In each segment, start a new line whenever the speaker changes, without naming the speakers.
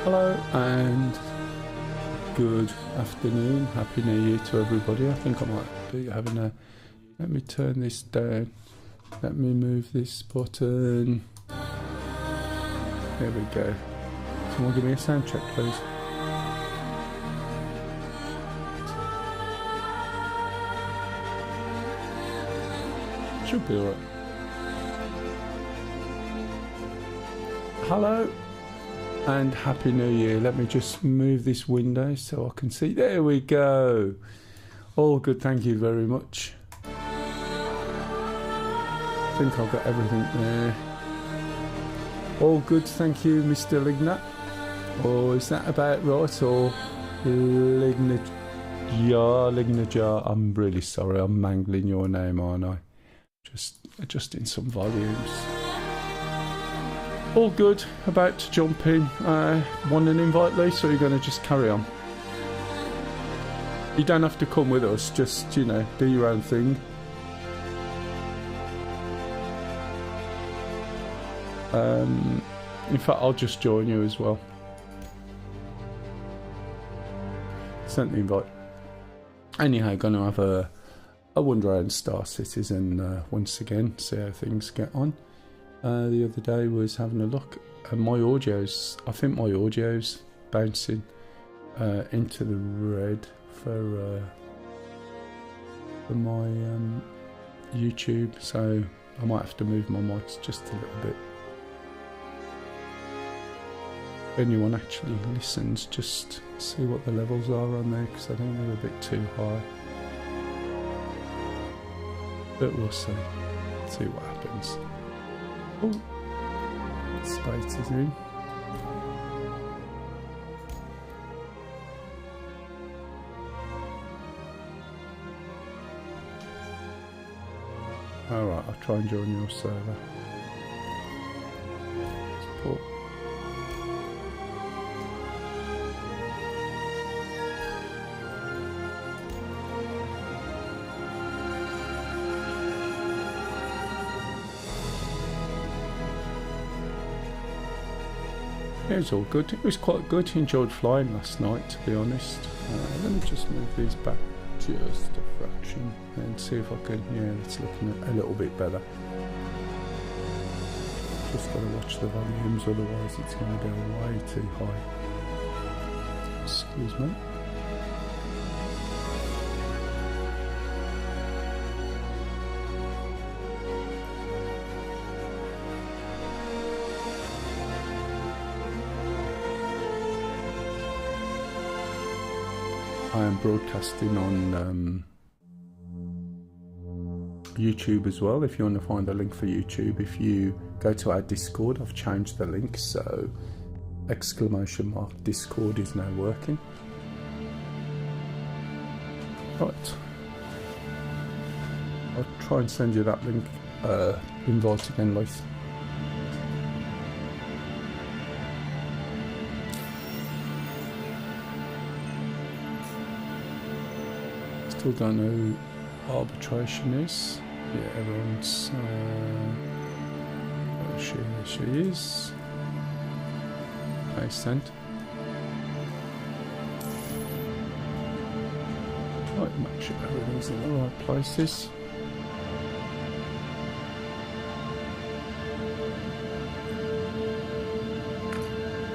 Hello and good afternoon, happy new year to everybody. I think I might be having a, let me turn this down, let me move this button, there we go. Someone give me a sound check please. Should be alright. Hello and happy new year. Let me just move this window so I can see. There we go. All good, thank you very much. I think I've got everything there. All good, thank you, Mr. Lignat. Or is that about right? Or Lignajar? I'm really sorry, I'm mangling your name, aren't I? Just adjusting some volumes. All good, about to jump in. Want an invite, Lisa, or are you going to just carry on? You don't have to come with us, just, you know, do your own thing. In fact, I'll just join you as well. Sent the invite. Anyhow, going to have a wander around Star Citizen once again, see how things get on. The other day was having a look at my audio's, I think my audio's bouncing into the red for my YouTube, so I might have to move my mics just a little bit. If anyone actually listens, just see what the levels are on there, because I think they're a bit too high. But we'll see what happens. Oh, space is in. Alright, I'll try and join your server. Support. It was all good. It was quite good. Enjoyed flying last night, to be honest. Let me just move these back just a fraction and see if I can. Yeah, it's looking a little bit better. Just got to watch the volumes, otherwise it's going to go way too high. Excuse me. I am broadcasting on YouTube as well. If you want to find the link for YouTube, if you go to our Discord, I've changed the link, so !Discord is now working. Right, I'll try and send you that link invite again, Lace. Still don't know who arbitration is. Yeah, everyone's. Oh, there she is. Okay, sent. Right, make sure everything's in the right places. I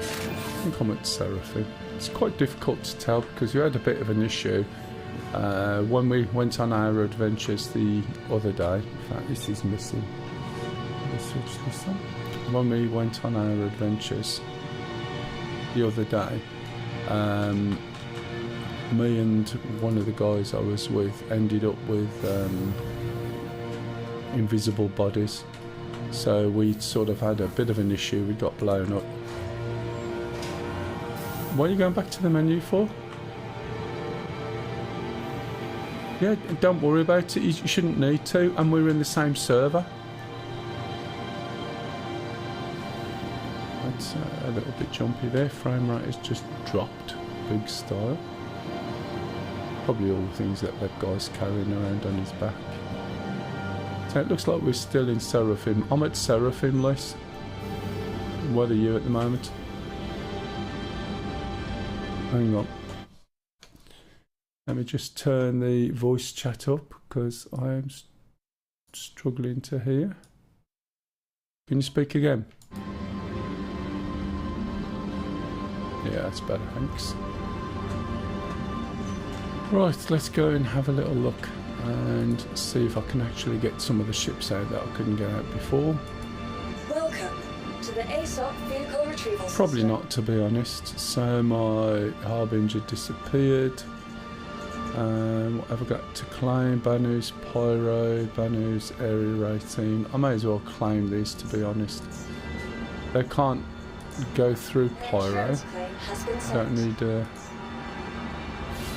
think I'm at Seraphim. It's quite difficult to tell because we had a bit of an issue. When we went on our adventures the other day, in fact this is missing, let's switch this on. When we went on our adventures the other day, me and one of the guys I was with ended up with invisible bodies, so we sort of had a bit of an issue. We got blown up. What are you going back to the menu for? Yeah, don't worry about it, you shouldn't need to, and we're in the same server. That's a little bit jumpy there, frame rate has just dropped, big style. Probably all the things that that guy's carrying around on his back. So it looks like we're still in Seraphim. I'm at Seraphim, Les. What are you at the moment? hang on. Let me just turn the voice chat up because I am struggling to hear. Can you speak again? Yeah, that's better, thanks. Right, let's go and have a little look and see if I can actually get some of the ships out that I couldn't get out before.
Welcome to the ASOP vehicle retrieval system.
Probably not, to be honest. So my Harbinger disappeared. What have I got to claim? Banu's Pyro, Banu's area rating. I may as well claim these, to be honest. They can't go through Pyro. I don't need a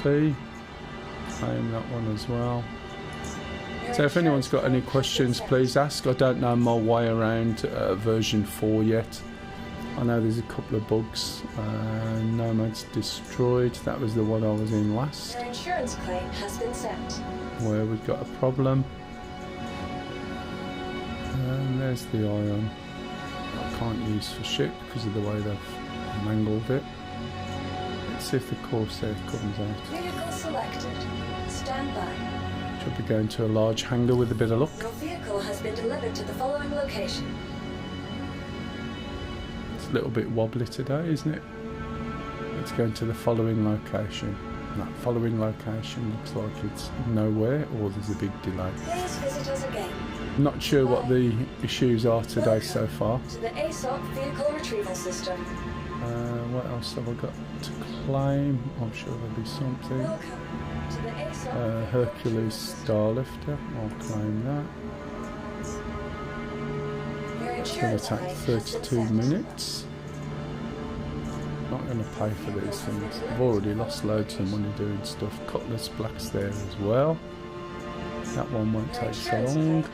fee. Claim that one as well. So if anyone's got any questions, please ask. I don't know my way around version 4 yet. I know there's a couple of bugs. Nomad's destroyed. That was the one I was in last.
Your insurance claim has been sent.
Where we've got a problem. And there's the Ion. I can't use for ship because of the way they've mangled it. Let's see if the Corsair comes out.
Vehicle selected. Stand by.
Should be going to a large hangar with a bit of luck.
Your vehicle has been delivered to the following location.
A little bit wobbly today, isn't it? Let's go into the following location. That following location looks like it's nowhere or there's a big delay.
Please visit us again.
Not sure what the issues are today so far.
To the ASOP vehicle retrieval system.
What else have I got to claim? I'm sure there'll be something.
Welcome to the ASOP
Hercules Starlifter. I'll claim that. It's going to take 32 minutes. Not going to pay for these things. I've already lost loads of money doing stuff. Cutlass Black's there as well. That one won't take so long.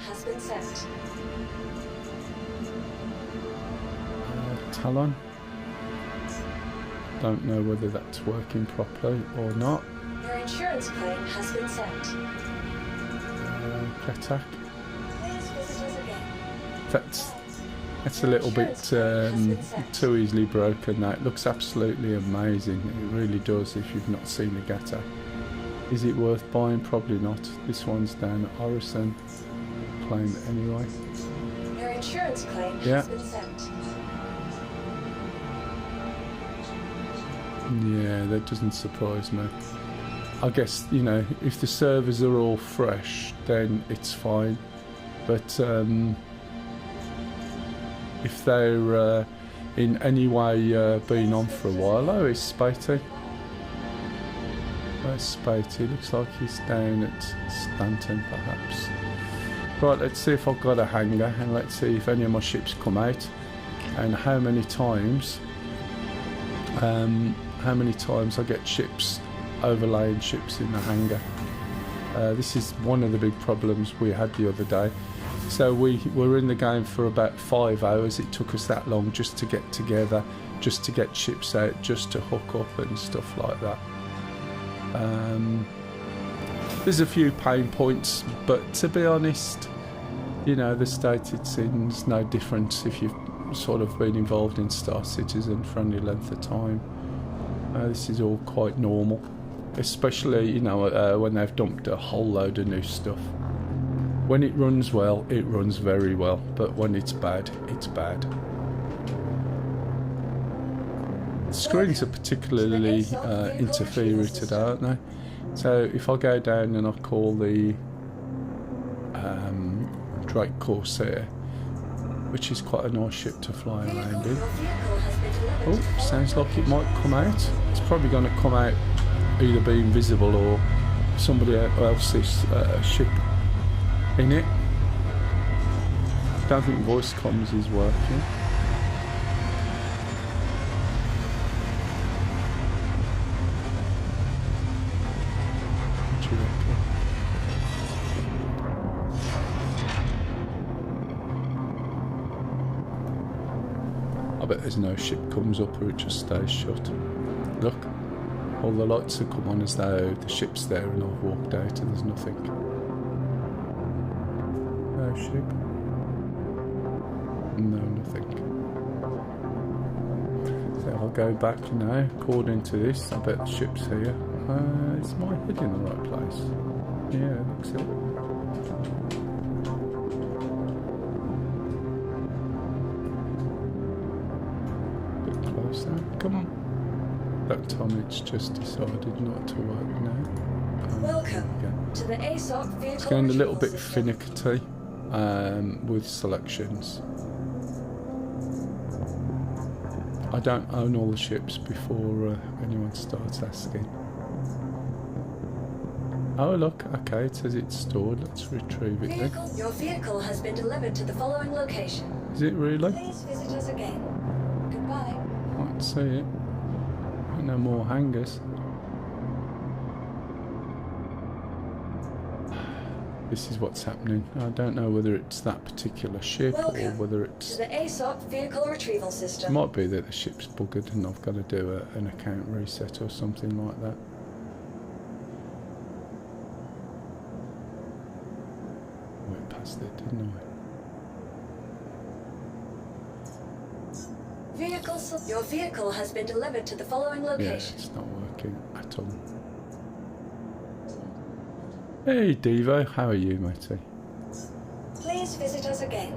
Talon. Don't know whether that's working properly or not.
Your insurance claim has been sent.
Attack.
Please visit us again.
That's a little bit too easily broken. Now it looks absolutely amazing. It really does. If you've not seen the Gata, is it worth buying? Probably not. This one's down at Orison. Claim it anyway.
Your insurance claim has been sent.
Yeah, that doesn't surprise me. I guess, you know, if the servers are all fresh, then it's fine. But if they're in any way been on for a while... Oh, it's Spatey. Where's Spatey? Looks like he's down at Stanton, perhaps. Right, let's see if I've got a hangar, and let's see if any of my ships come out, and how many times I get ships, overlaying ships in the hangar. This is one of the big problems we had the other day. So we were in the game for about 5 hours. It took us that long just to get together, just to get ships out, just to hook up and stuff like that. There's a few pain points, but to be honest, you know, the stated sin's no different if you've sort of been involved in Star Citizen for any length of time. This is all quite normal, especially, you know, when they've dumped a whole load of new stuff. When it runs well, it runs very well, but when it's bad, it's bad. The screens are particularly interfery today, aren't they? So if I go down and I call the Drake Corsair, which is quite a nice ship to fly around in. Oh, sounds like it might come out. It's probably going to come out either be invisible or somebody else's ship in it. Don't think voice comms is working. What do you reckon? I bet there's no ship comes up or it just stays shut. Look, all the lights have come on as though the ship's there and I've walked out and there's nothing. No ship. No, nothing. So if I'll go back now. According to this, I bet the ship's here. Is my head in the right place? Yeah, looks it. Bit closer. Come on. That time it's just decided not to work now.
Welcome to the ASOC vehicle.
It's going a little bit
system.
finicky with selections. I don't own all the ships before anyone starts asking. Oh look, okay, it says it's stored. Let's retrieve it then.
Your vehicle has been delivered to the following location.
Is it really?
Please visit us again. Goodbye.
Can't see it. No more hangars. This is what's happening. I don't know whether it's that particular ship or whether it's...
to the ASOC vehicle retrieval
It
system.
might be that the ship's buggered and I've got to do an account reset or something like that. Went past it, didn't
Your vehicle has been delivered to the following
I? Yeah,
location.
it's not working at all. Hey Devo, how are you, matey?
Please visit us again.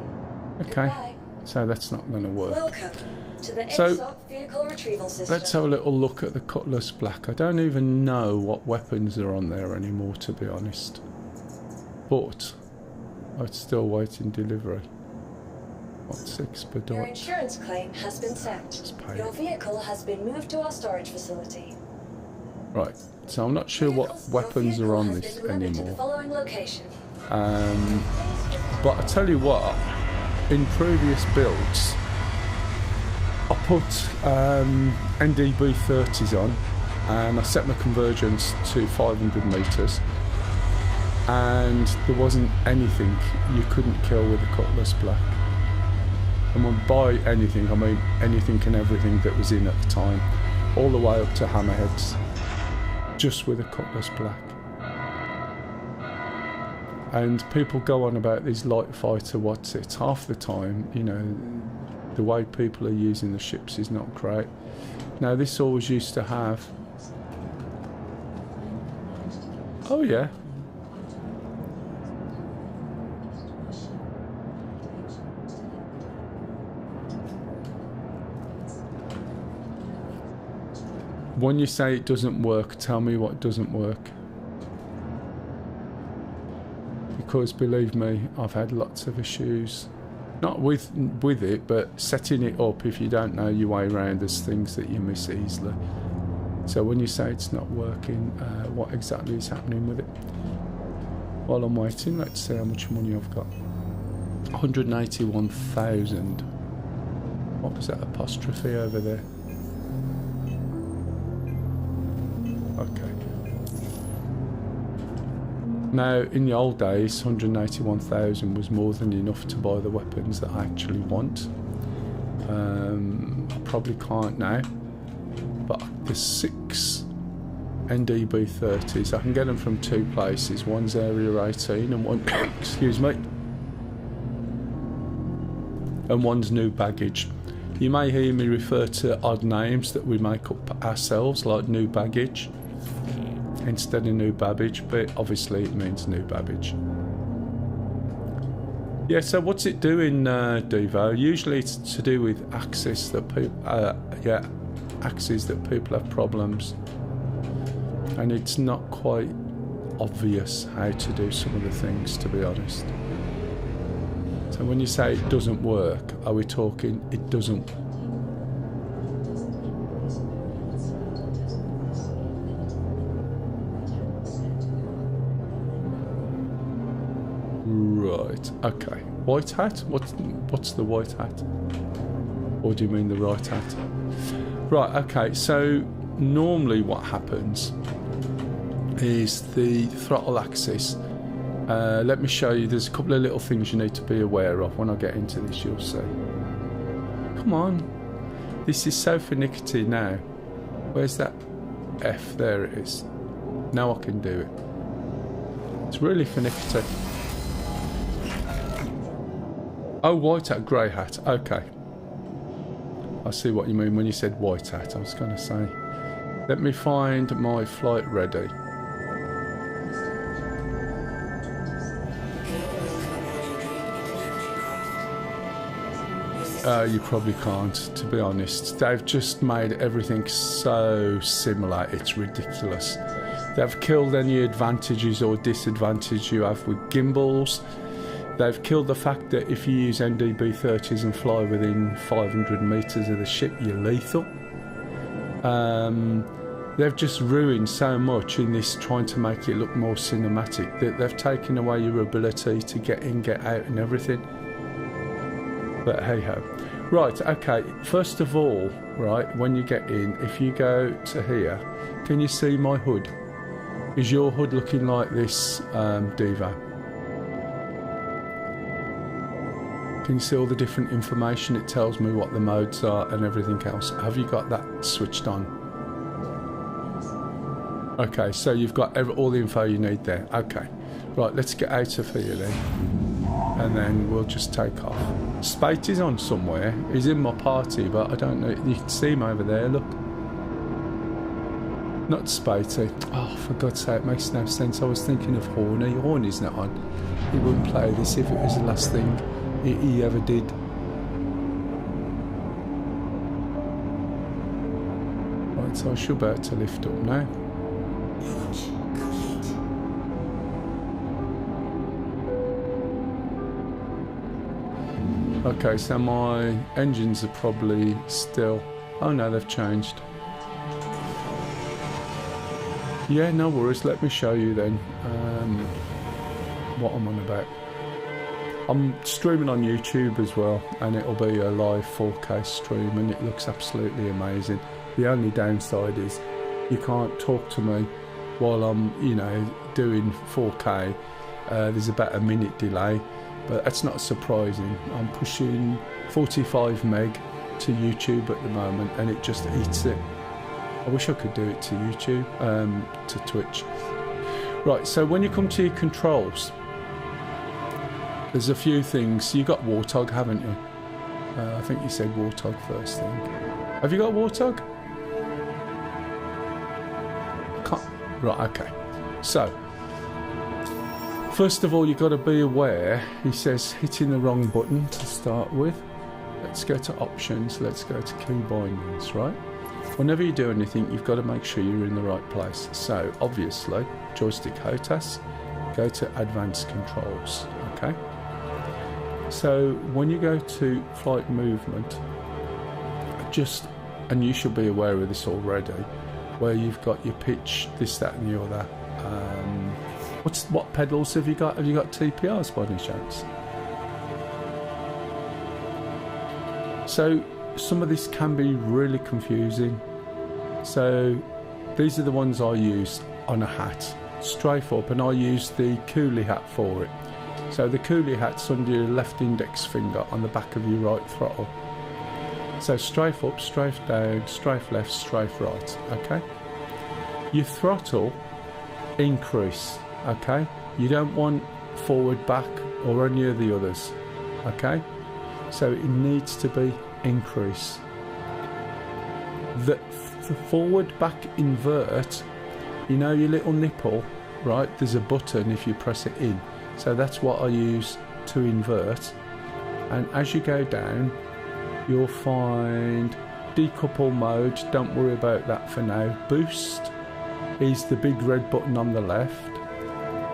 Okay,
Goodbye.
so that's not going to work.
Welcome to the
So,
ASOC vehicle retrieval system.
Let's have a little look at the Cutlass Black. I don't even know what weapons are on there anymore, to be honest. But I'm still waiting delivery. What's
Your
expedite?
insurance claim has been sent.
Let's pay
Your
it.
vehicle has been moved to our storage facility.
Right, so I'm not sure what weapons are on this
To the
anymore.
following location.
But I tell you what, in previous builds, I put NDB30s on and I set my convergence to 500 metres, and there wasn't anything you couldn't kill with a Cutlass Black. And when by anything, I mean anything and everything that was in at the time, all the way up to hammerheads, just with a Cutlass Black. And people go on about these light fighter what's it. Half the time, you know, the way people are using the ships is not great. Now this always used to have... Oh yeah. When you say it doesn't work, tell me what doesn't work. Because believe me, I've had lots of issues. Not with it, but setting it up. If you don't know your way around, there's things that you miss easily. So when you say it's not working, what exactly is happening with it? While I'm waiting, let's see how much money I've got. 181,000. What was that apostrophe over there? Okay. Now, in the old days, 181,000 was more than enough to buy the weapons that I actually want. I probably can't now, but the 6 NDB30s, I can get them from 2 places. One's Area 18 and one, excuse me, and one's New Baggage. You may hear me refer to odd names that we make up ourselves, like New Baggage instead of New Babbage, but obviously it means New Babbage. Yeah, so what's it doing, Devo? Usually it's to do with axes that axes that people have problems, and it's not quite obvious how to do some of the things, to be honest. So when you say it doesn't work, are we talking it doesn't? Right, okay. White hat? What's the white hat? Or do you mean the right hat? Right, okay, so normally what happens is the throttle axis. Let me show you, there's a couple of little things you need to be aware of. When I get into this, you'll see. Come on. This is so finicky now. Where's that F? There it is. Now I can do it. It's really finicky. Oh, white hat, grey hat. Okay. I see what you mean when you said white hat. I was going to say, let me find my flight ready. You probably can't, to be honest. They've just made everything so similar, it's ridiculous. They've killed any advantages or disadvantages you have with gimbals. They've killed the fact that if you use NDB-30s and fly within 500 metres of the ship, you're lethal. They've just ruined so much in this, trying to make it look more cinematic, that they've taken away your ability to get in, get out and everything. But hey ho. Right, okay, first of all, right, when you get in, if you go to here, can you see my hood? Is your hood looking like this, Devo? Can you see all the different information? It tells me what the modes are and everything else. Have you got that switched on? Okay, so you've got all the info you need there. Okay, right, let's get out of here then. And then we'll just take off. Spate is on somewhere. He's in my party, but I don't know. You can see him over there, look. Not Spatey. Oh, for God's sake, it makes no sense. I was thinking of Horny. Horny's not on. He wouldn't play this if it was the last thing he ever did. Right, so I should be able to lift up now. Okay, so my engines are probably still... Oh no, they've changed. Yeah, no worries, let me show you then what I'm on about. I'm streaming on YouTube as well, and it'll be a live 4K stream, and it looks absolutely amazing. The only downside is you can't talk to me while I'm, you know, doing 4K. There's about a minute delay, but that's not surprising. I'm pushing 45 meg to YouTube at the moment, and it just eats it. I wish I could do it to YouTube, to Twitch. Right, so when you come to your controls, there's a few things. You got Warthog, haven't you? I think you said Warthog first thing. Have you got Warthog? Right, okay. So, first of all, you've got to be aware, he says hitting the wrong button to start with. Let's go to options, let's go to key bindings, right? Whenever you do anything, you've got to make sure you're in the right place. So, obviously, joystick HOTAS, go to advanced controls, okay? So, when you go to flight movement, and you should be aware of this already, where you've got your pitch, this, that and the other. What pedals have you got? Have you got TPRs by any chance? So, some of this can be really confusing. So these are the ones I use on a hat, strafe up, and I use the coolie hat for it. So the coolie hat's under your left index finger on the back of your right throttle. So strafe up, strafe down, strafe left, strafe right, okay? Your throttle increase, okay? You don't want forward, back, or any of the others, okay? So it needs to be increase. The forward back invert, you know your little nipple, right? There's a button if you press it in. So that's what I use to invert. And as you go down, you'll find decouple mode. Don't worry about that for now. Boost is the big red button on the left.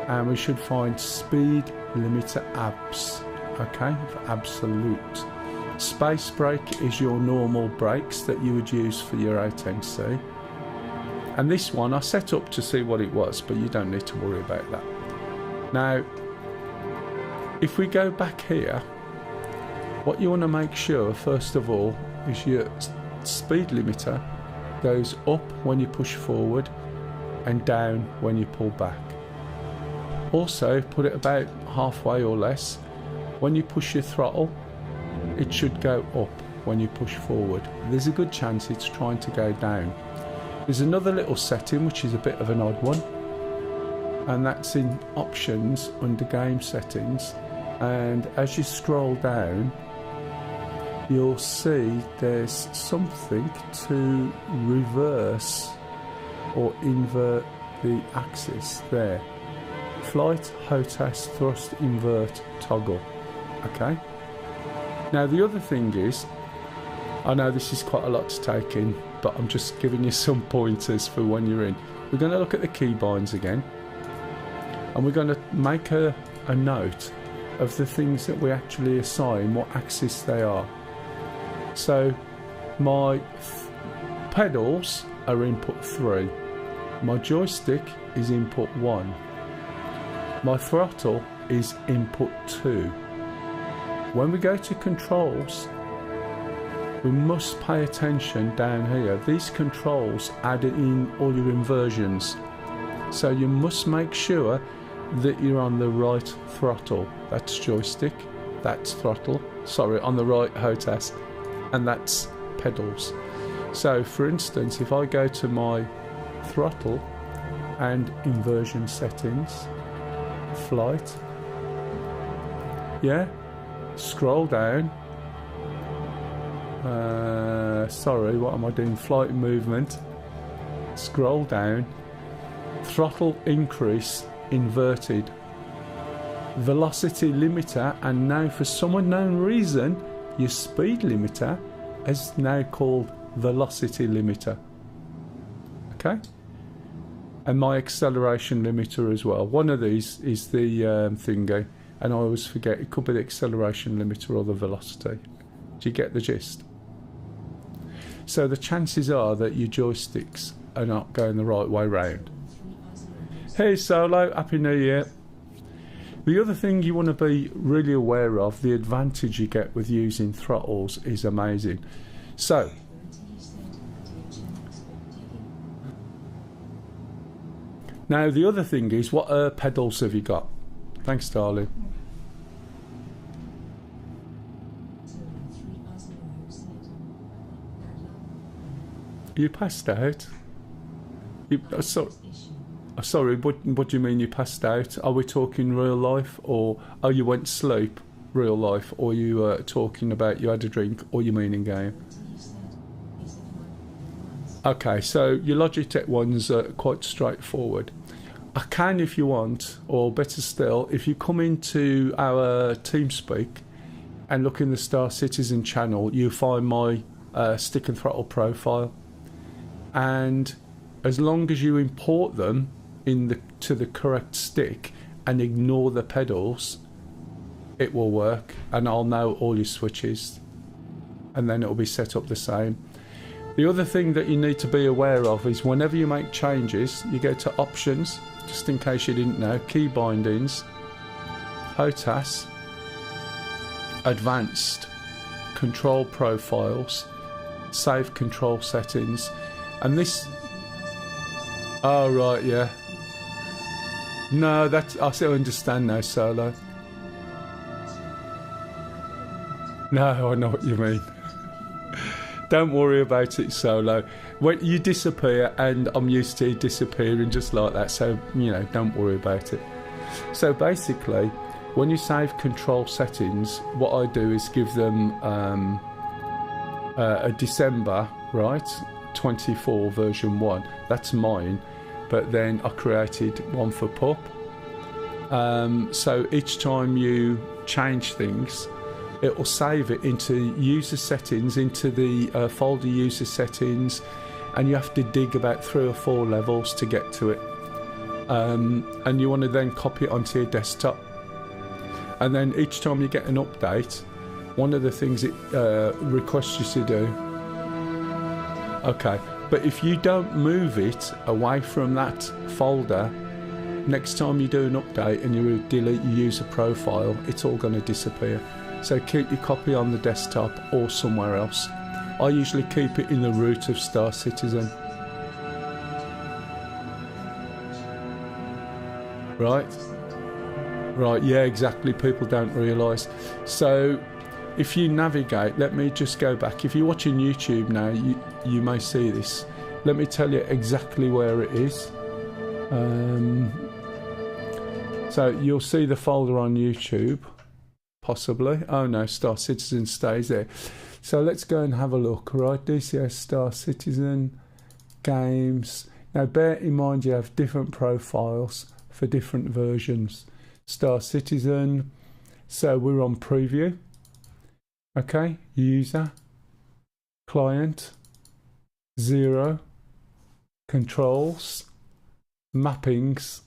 And we should find speed limiter abs, okay, for absolute. Space brake is your normal brakes that you would use for your 8MC. And this one I set up to see what it was, but you don't need to worry about that. Now, if we go back here, what you want to make sure, first of all, is your speed limiter goes up when you push forward and down when you pull back. Also, put it about halfway or less. When you push your throttle, it should go up when you push forward. There's a good chance it's trying to go down. There's another little setting which is a bit of an odd one, and that's in options under game settings, and as you scroll down you'll see there's something to reverse or invert the axis there. Flight, HOTAS, thrust, invert, toggle. Okay? Now the other thing is, I know this is quite a lot to take in, but I'm just giving you some pointers for when you're in. We're going to look at the keybinds again, and we're going to make a note of the things that we actually assign, what axis they are. So my pedals are input 3, my joystick is input 1, my throttle is input 2. When we go to controls, we must pay attention down here. These controls add in all your inversions, so you must make sure that you're on the right throttle. That's joystick, that's throttle, sorry, on the right HOTAS, and that's pedals. So for instance, if I go to my throttle and inversion settings, flight, yeah, scroll down, sorry, what am I doing, flight movement, scroll down, throttle increase inverted, velocity limiter, and now for some unknown reason your speed limiter is now called velocity limiter. Okay, and my acceleration limiter as well. One of these is the thingy, and I always forget, it could be the acceleration limiter or the velocity. Do you get the gist? So the chances are that your joysticks are not going the right way round. Hey Solo, Happy New Year. The other thing you want to be really aware of, the advantage you get with using throttles is amazing. So, now the other thing is, what pedals have you got? Thanks, darling. You passed out? Sorry, what do you mean you passed out? Are we talking real life, or you went to sleep, real life, or you talking about you had a drink, or you mean in game? Okay, so your Logitech ones are quite straightforward. I can, if you want, or better still, if you come into our TeamSpeak and look in the Star Citizen channel, you'll find my stick and throttle profile. And as long as you import them to the correct stick and ignore the pedals, it will work, and I'll know all your switches, and then it'll be set up the same. The other thing that you need to be aware of is whenever you make changes, you go to options, just in case you didn't know, key bindings, HOTAS, advanced, control profiles, save control settings, and this, oh right, yeah, no, that's, I still understand now, Solo. No, I know what you mean. Don't worry about it, Solo. When you disappear, and I'm used to disappearing just like that, so, you know, don't worry about it. So basically, when you save control settings, what I do is give them a December, right, 24 version 1. That's mine, but then I created one for Pup. So each time you change things, it will save it into user settings, into the folder user settings, and you have to dig about 3 or 4 levels to get to it. And you want to then copy it onto your desktop. And then each time you get an update, one of the things it requests you to do, okay, but if you don't move it away from that folder, next time you do an update and you delete your user profile, it's all going to disappear. So keep your copy on the desktop or somewhere else. I usually keep it in the root of Star Citizen. Right? Right, yeah, exactly. People don't realise. So if you navigate, let me just go back. If you're watching YouTube now, you may see this. Let me tell you exactly where it is. So you'll see the folder on YouTube. Possibly. Oh no, Star Citizen stays there. So let's go and have a look, right? DCS Star Citizen games. Now bear in mind you have different profiles for different versions. Star Citizen, so we're on preview. Okay, user, client, 0, controls, mappings,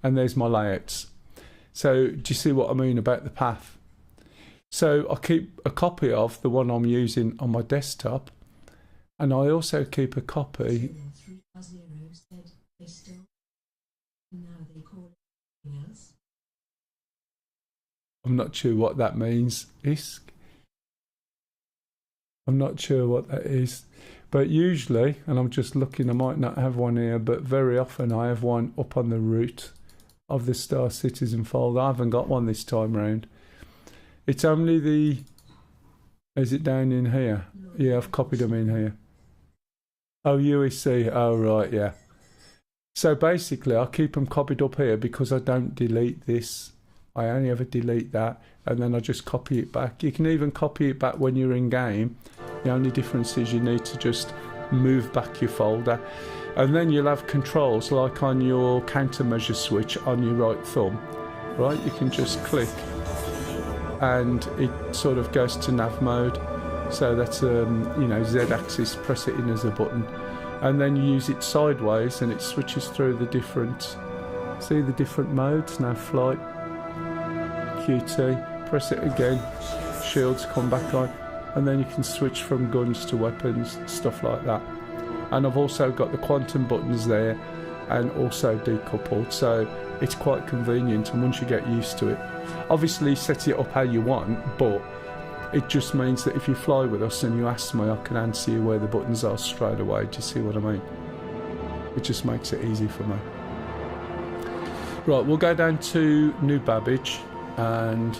and there's my layouts. So do you see what I mean about the path? So I keep a copy of the one I'm using on my desktop, and I also keep a copy. I'm not sure what that means. ISK. I'm not sure what that is. But usually, and I'm just looking, I might not have one here, but very often I have one up on the root of the Star Citizen folder. I haven't got one this time round. It's only the... Is it down in here? Yeah, I've copied them in here. Oh, UEC. Oh, right, yeah. So basically, I keep them copied up here because I don't delete this. I only ever delete that, and then I just copy it back. You can even copy it back when you're in game. The only difference is you need to just move back your folder, and then you'll have controls like on your countermeasure switch on your right thumb, right? You can just click and it sort of goes to nav mode. So that's Z-axis, press it in as a button, and then you use it sideways and it switches through the different, see the different modes. Now flight, QT, press it again, shields come back on, and then you can switch from guns to weapons, stuff like that. And I've also got the quantum buttons there and also decoupled, so it's quite convenient, and once you get used to it, obviously set it up how you want, but it just means that if you fly with us and you ask me, I can answer you where the buttons are straight away. Do you see what I mean? It just makes it easy for me. Right, we'll go down to New Babbage and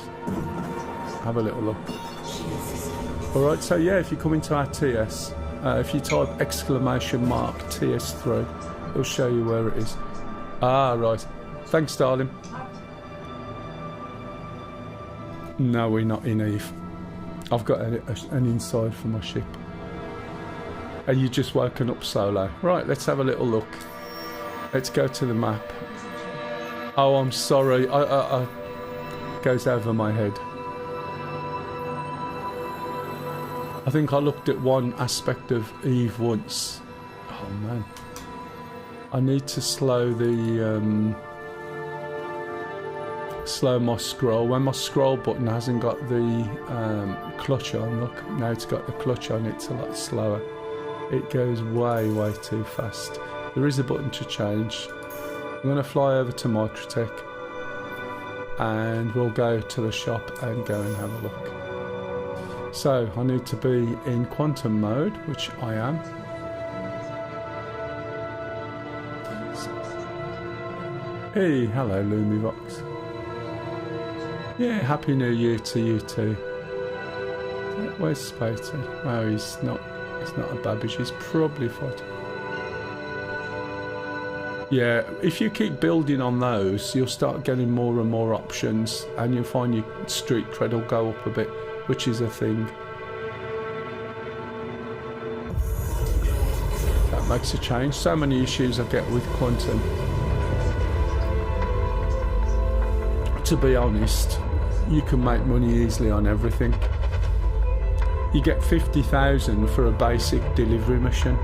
have a little look. Alright, so yeah, if you come into our TS, if you type !TS3, it'll show you where it is. Ah, right. Thanks, darling. No, we're not in Eve. I've got an inside for my ship. Are you just woken up solo? Right, let's have a little look. Let's go to the map. Oh, I'm sorry. I goes over my head. I think I looked at one aspect of Eve once. Oh man. I need to slow my scroll. When my scroll button hasn't got the clutch on, look, now it's got the clutch on, it's a lot slower. It goes way too fast. There is a button to change. I'm going to fly over to Microtech and we'll go to the shop and go and have a look. So I need to be in quantum mode, which I am. Hey, hello Lumivox. Yeah, Happy New Year to you too. Where's Spotey? Oh, he's not a Babbage, he's probably fighting. Yeah, if you keep building on those, you'll start getting more and more options, and you'll find your street cred will go up a bit, which is a thing. That makes a change. So many issues I get with Quantum. To be honest, you can make money easily on everything. You get 50,000 for a basic delivery mission.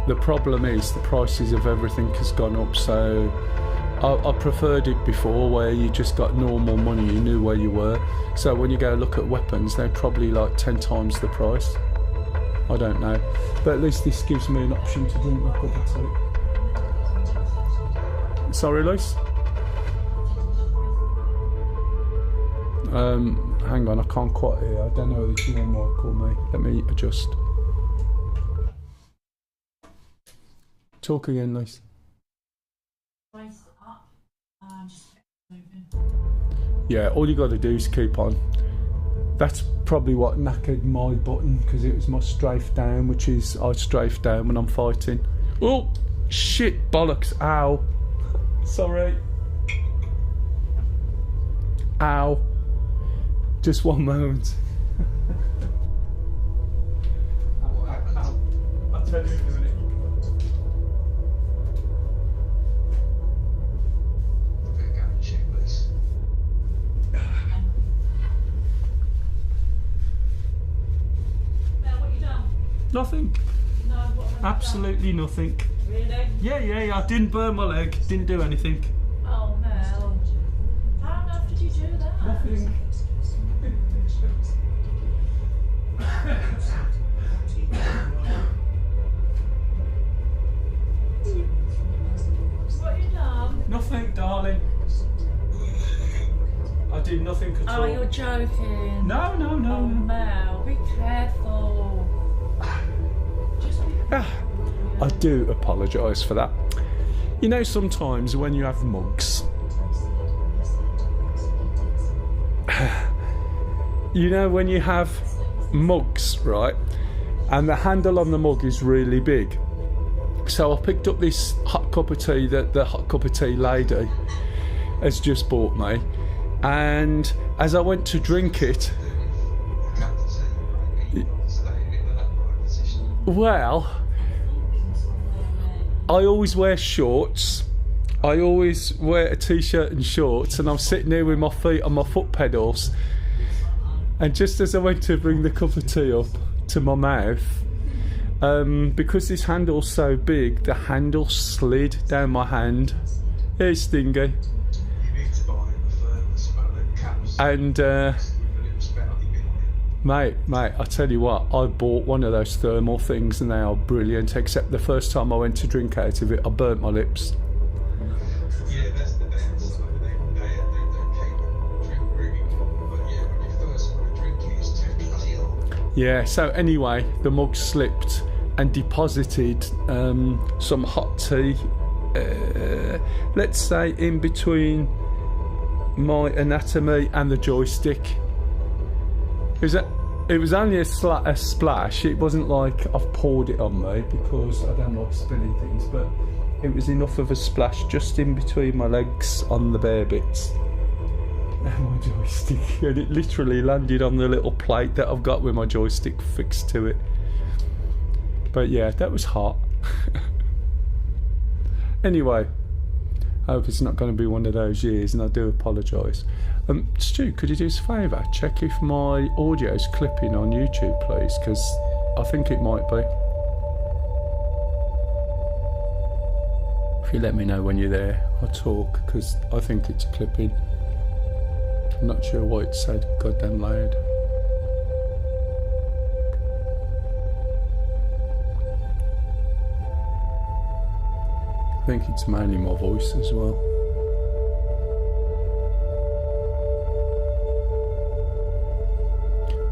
The problem is the prices of everything has gone up, so I preferred it before where you just got normal money, you knew where you were. So when you go look at weapons, they're probably like 10 times the price. I don't know. But at least this gives me an option to drink my cup of tea. Sorry, Luce? Hang on, I can't quite hear. I don't know whether it's your mic or me. Let me adjust. Talk again, Luce. Yeah, all you got to do is keep on. That's probably what knackered my button, because it was my strafe down, which is I strafe down when I'm fighting. Oh, shit, bollocks, ow. Sorry. Ow. Just one moment. I'll tell you in a minute. Nothing.
No, what have you
Absolutely nothing.
done? Really?
Yeah, I didn't burn my leg, didn't do anything.
Oh, Mel. How on earth did you do that?
Nothing.
What have you done?
Nothing, darling. I did nothing at all.
Oh, you're joking.
No.
Oh, Mel, be careful. Just be
I do apologise for that. You know, sometimes when you have mugs, you know, when you have mugs, right, and the handle on the mug is really big. So I picked up this hot cup of tea that the hot cup of tea lady has just bought me, and as I went to drink it, well, I always wear shorts. I always wear a t-shirt and shorts, and I'm sitting here with my feet on my foot pedals, and just as I went to bring the cup of tea up to my mouth, because this handle's so big, the handle slid down my hand. It's stingy. And mate, I tell you what, I bought one of those thermal things and they are brilliant, except the first time I went to drink out of it, I burnt my lips.
Yeah, that's the downside. They drink really good, but yeah, when you first want to drink it, it's too bloody hot.
Yeah, so anyway, the mug slipped and deposited some hot tea, let's say in between my anatomy and the joystick. It was only a splash. It wasn't like I've poured it on me, because I don't like spilling things, but it was enough of a splash just in between my legs on the bare bits and my joystick, and it literally landed on the little plate that I've got with my joystick fixed to it. But yeah, that was hot. Anyway, I hope it's not going to be one of those years, and I do apologise. Stu, could you do us a favour? Check if my audio's clipping on YouTube, please, because I think it might be. If you let me know when you're there, I'll talk, because I think it's clipping. I'm not sure why it's so goddamn loud. I think it's mainly my voice as well.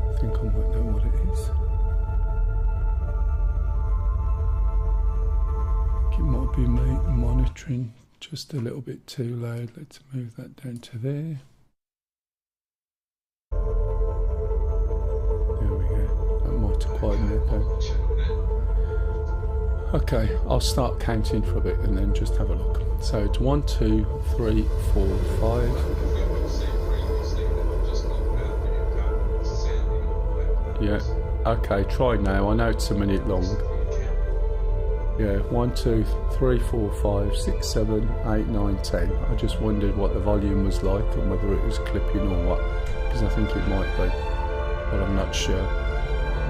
I think I might know what it is. I think it might be me monitoring just a little bit too loud. Let's move that down to there. There we go. That might have quietened it down. Okay, I'll start counting for a bit and then just have a look. So it's 1, 2, 3, 4, 5. Yeah, okay, try now. I know it's a minute long. Yeah, 1, 2, 3, 4, 5, 6, 7, 8, 9, 10. I just wondered what the volume was like and whether it was clipping or what, because I think it might be, but I'm not sure.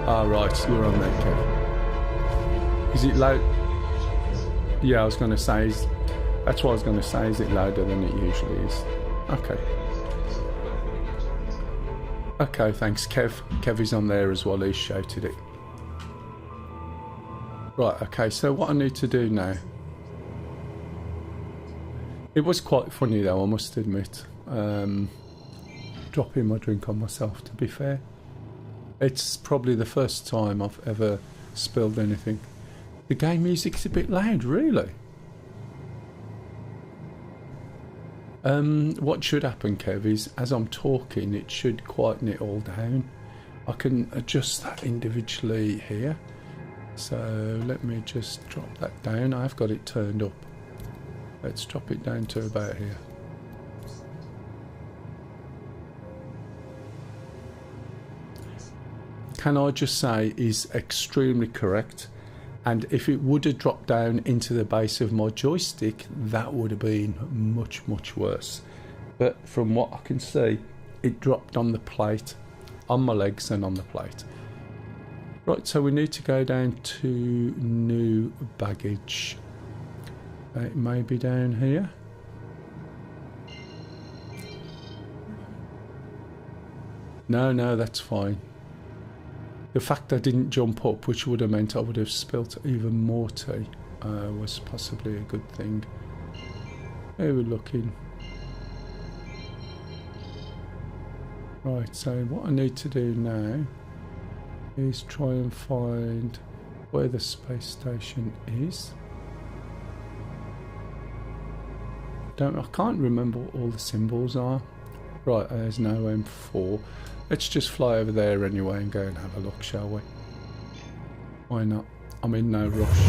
Ah, right, you're on there, Kev. Is it loud? Yeah, I was going to say, that's what I was going to say, is it louder than it usually is? Okay. Okay, thanks, Kev. Kev is on there as well, he's shouted it. Right, okay, so what I need to do now. It was quite funny though, I must admit. Dropping my drink on myself, to be fair. It's probably the first time I've ever spilled anything. The game music's a bit loud, really. What should happen, Kev, is as I'm talking, it should quieten it all down. I can adjust that individually here. So let me just drop that down. I've got it turned up. Let's drop it down to about here. can I just say, is extremely correct. And if it would have dropped down into the base of my joystick, that would have been much, much worse. But from what I can see, it dropped on the plate, on my legs and on the plate. Right, so we need to go down to new baggage. It may be down here. No, that's fine. The fact I didn't jump up, which would have meant I would have spilt even more tea, was possibly a good thing. Here we're looking. Right, so what I need to do now is try and find where the space station is. I can't remember what all the symbols are. Right, there's no M4. Let's just fly over there anyway and go and have a look, shall we? Why not? I'm in no rush.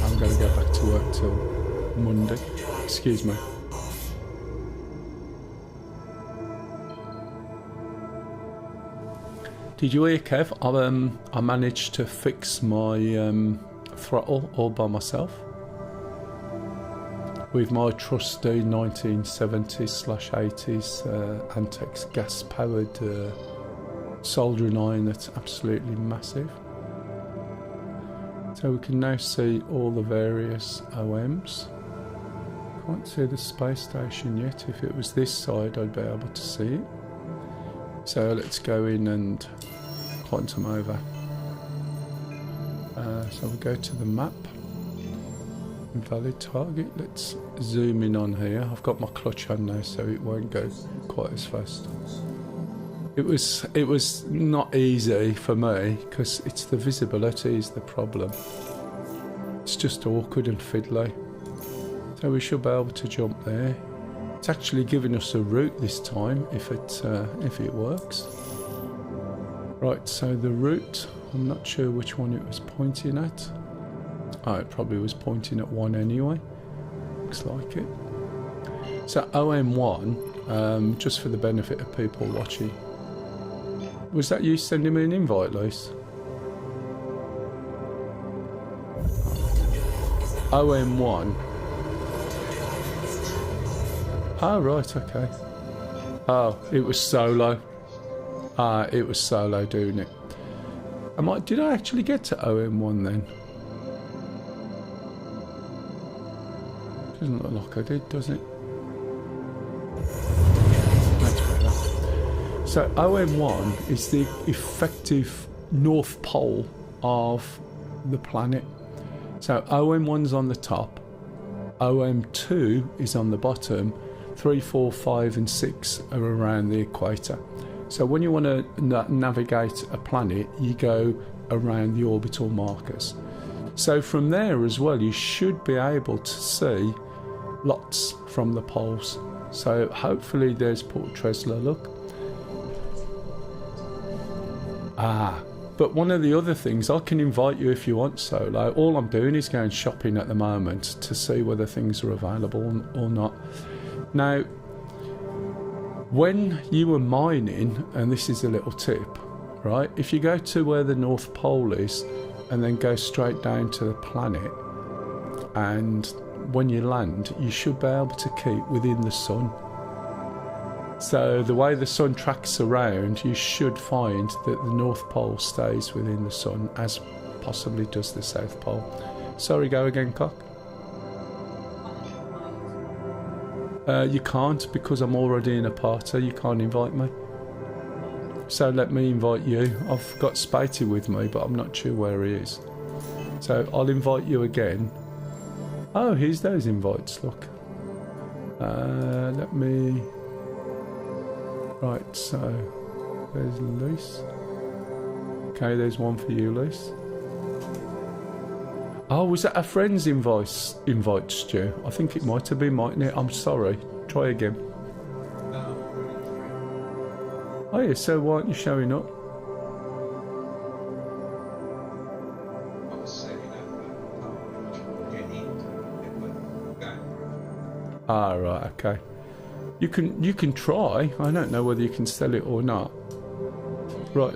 I'm going to go back to work till Monday. Excuse me. Did you hear, Kev? I managed to fix my throttle all by myself with my trusty 1970s/80s Antex gas-powered soldering iron that's absolutely massive. So we can now see all the various OMs. Can't see the space station yet. If it was this side, I'd be able to see it. So let's go in and quantum over. So we go to the map. Invalid target. Let's zoom in on here. I've got my clutch on now, so it won't go quite as fast. It was not easy for me because it's the visibility is the problem. It's just awkward and fiddly. So we should be able to jump there. It's actually giving us a route this time if it works. Right, so the route, I'm not sure which one it was pointing at. Oh, it probably was pointing at one anyway. Looks like it. So OM1, just for the benefit of people watching. Was that you sending me an invite, Luce? OM1. Oh, right, okay. Oh, it was solo. It was solo doing it. Did I actually get to OM1 then? Doesn't look like I did, does it? That's better. So OM1 is the effective north pole of the planet. So OM1's on the top, OM2 is on the bottom, 3, 4, 5 and 6 are around the equator. So when you want to navigate a planet, you go around the orbital markers. So from there as well, you should be able to see lots from the poles. So hopefully there's Port Tresla, look. But one of the other things, I can invite you if you want solo. All I'm doing is going shopping at the moment to see whether things are available or not. Now, when you were mining, and this is a little tip, right? If you go to where the North Pole is and then go straight down to the planet, and when you land, you should be able to keep within the sun. So the way the sun tracks around, you should find that the North Pole stays within the sun, as possibly does the South Pole. Sorry, go again, Cock. You can't, because I'm already in a party. You can't invite me. So let me invite you. I've got Spatey with me, but I'm not sure where he is. So I'll invite you again. Oh, here's those invites, look. Let me... Right, so there's Luce. Okay, there's one for you, Luce. Oh, was that a friend's invite, Stu? I think it might have been, mightn't it? I'm sorry. Try again. Oh yeah, so why aren't you showing up?
I was setting up get into it, but
Ah, right, okay. You can try. I don't know whether you can sell it or not. Right,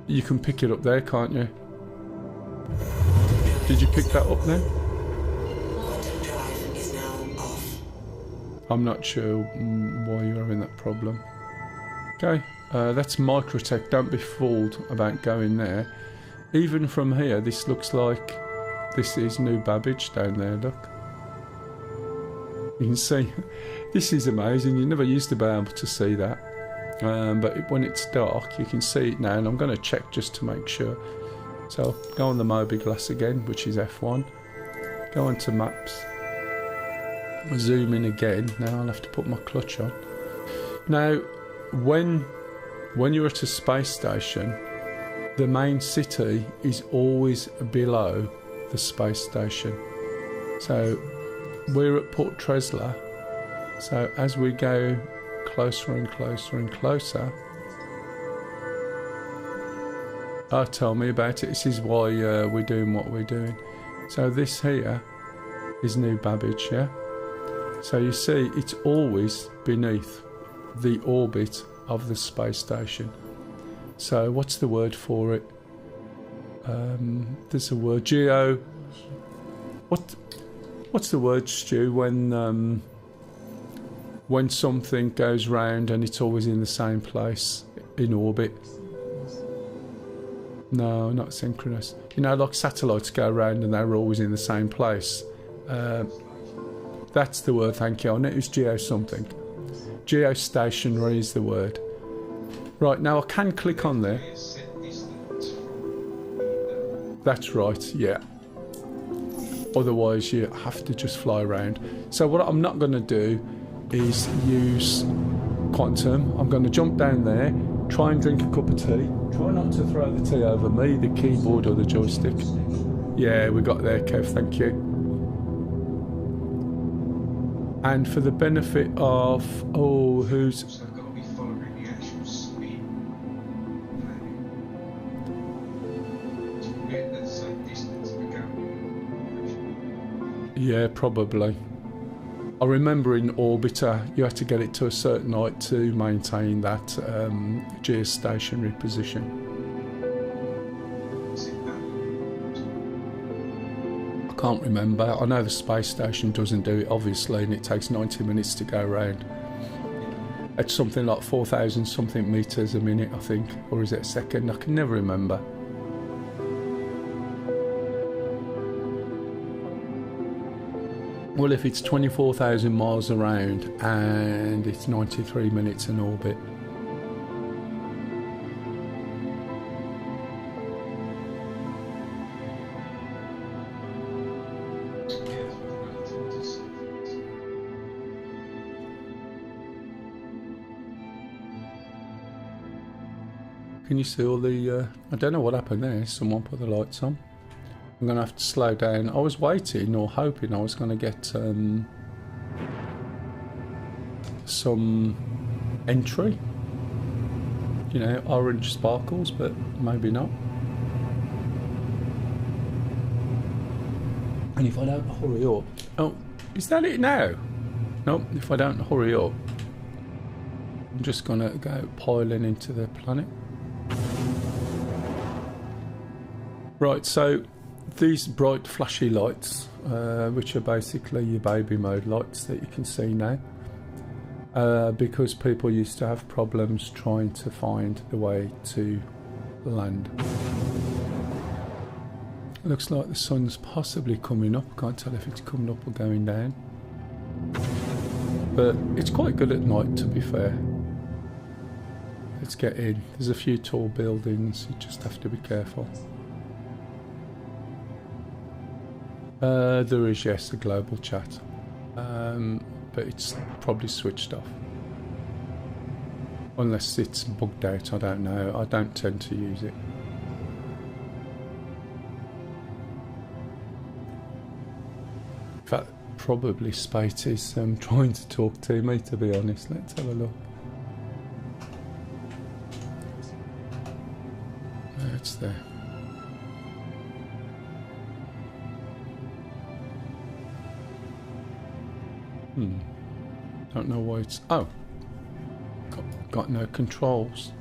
You can pick it up there, can't you? Did you pick that up now?
Quantum drive is now off.
I'm not sure why you're having that problem. Okay, that's Microtech. Don't be fooled about going there. Even from here, this looks like this is New Babbage down there, look. You can see, this is amazing. You never used to be able to see that. But when it's dark, you can see it now, and I'm going to check just to make sure. So go on the Moby glass again, which is F1. Go on to maps. Zoom in again. Now I'll have to put my clutch on. Now, when you're at a space station, the main city is always below the space station. So we're at Port Tresla. So as we go closer and closer and closer, tell me about it. This is why we're doing what we're doing. So this here is New Babbage, yeah? So you see, it's always beneath the orbit of the space station. So what's the word for it? There's a word, geo. What's the word, Stu, when something goes round and it's always in the same place in orbit? No, not synchronous. You know, like satellites go around and they're always in the same place. That's the word, thank you. I know it was geo something. Geostationary is the word. Right, now I can click on there. That's right, yeah. Otherwise you have to just fly around. So what I'm not going to do is use quantum. I'm going to jump down there, try and drink a cup of tea. Try not to throw the tea over me, the keyboard or the joystick. Yeah, we got there, Kev, thank you. And for the benefit of, who's...
So I've got to be following the actual speed. To get that same distance we're going.
Yeah, probably. I remember in Orbiter, you had to get it to a certain height to maintain that geostationary position. I can't remember. I know the space station doesn't do it, obviously, and it takes 90 minutes to go round. It's something like 4,000 something metres a minute, I think. Or is it a second? I can never remember. Well, if it's 24,000 miles around and it's 93 minutes in orbit. Can you see all the... I don't know what happened there. Someone put the lights on. I'm going to have to slow down. I was waiting or hoping I was going to get some entry. You know, orange sparkles, but maybe not. And if I don't hurry up... Oh, is that it now? Nope, if I don't hurry up, I'm just going to go piling into the planet. Right, so... these bright flashy lights, which are basically your baby mode lights that you can see now, because people used to have problems trying to find the way to land. Looks like the sun's possibly coming up. Can't tell if it's coming up or going down. But it's quite good at night, to be fair. Let's get in. There's a few tall buildings, you just have to be careful. There is, yes, a global chat, but it's probably switched off. Unless it's bugged out, I don't know. I don't tend to use it. In fact, probably Spate is trying to talk to me, to be honest. Let's have a look. It's there. Don't know why it's... Oh! Got no controls.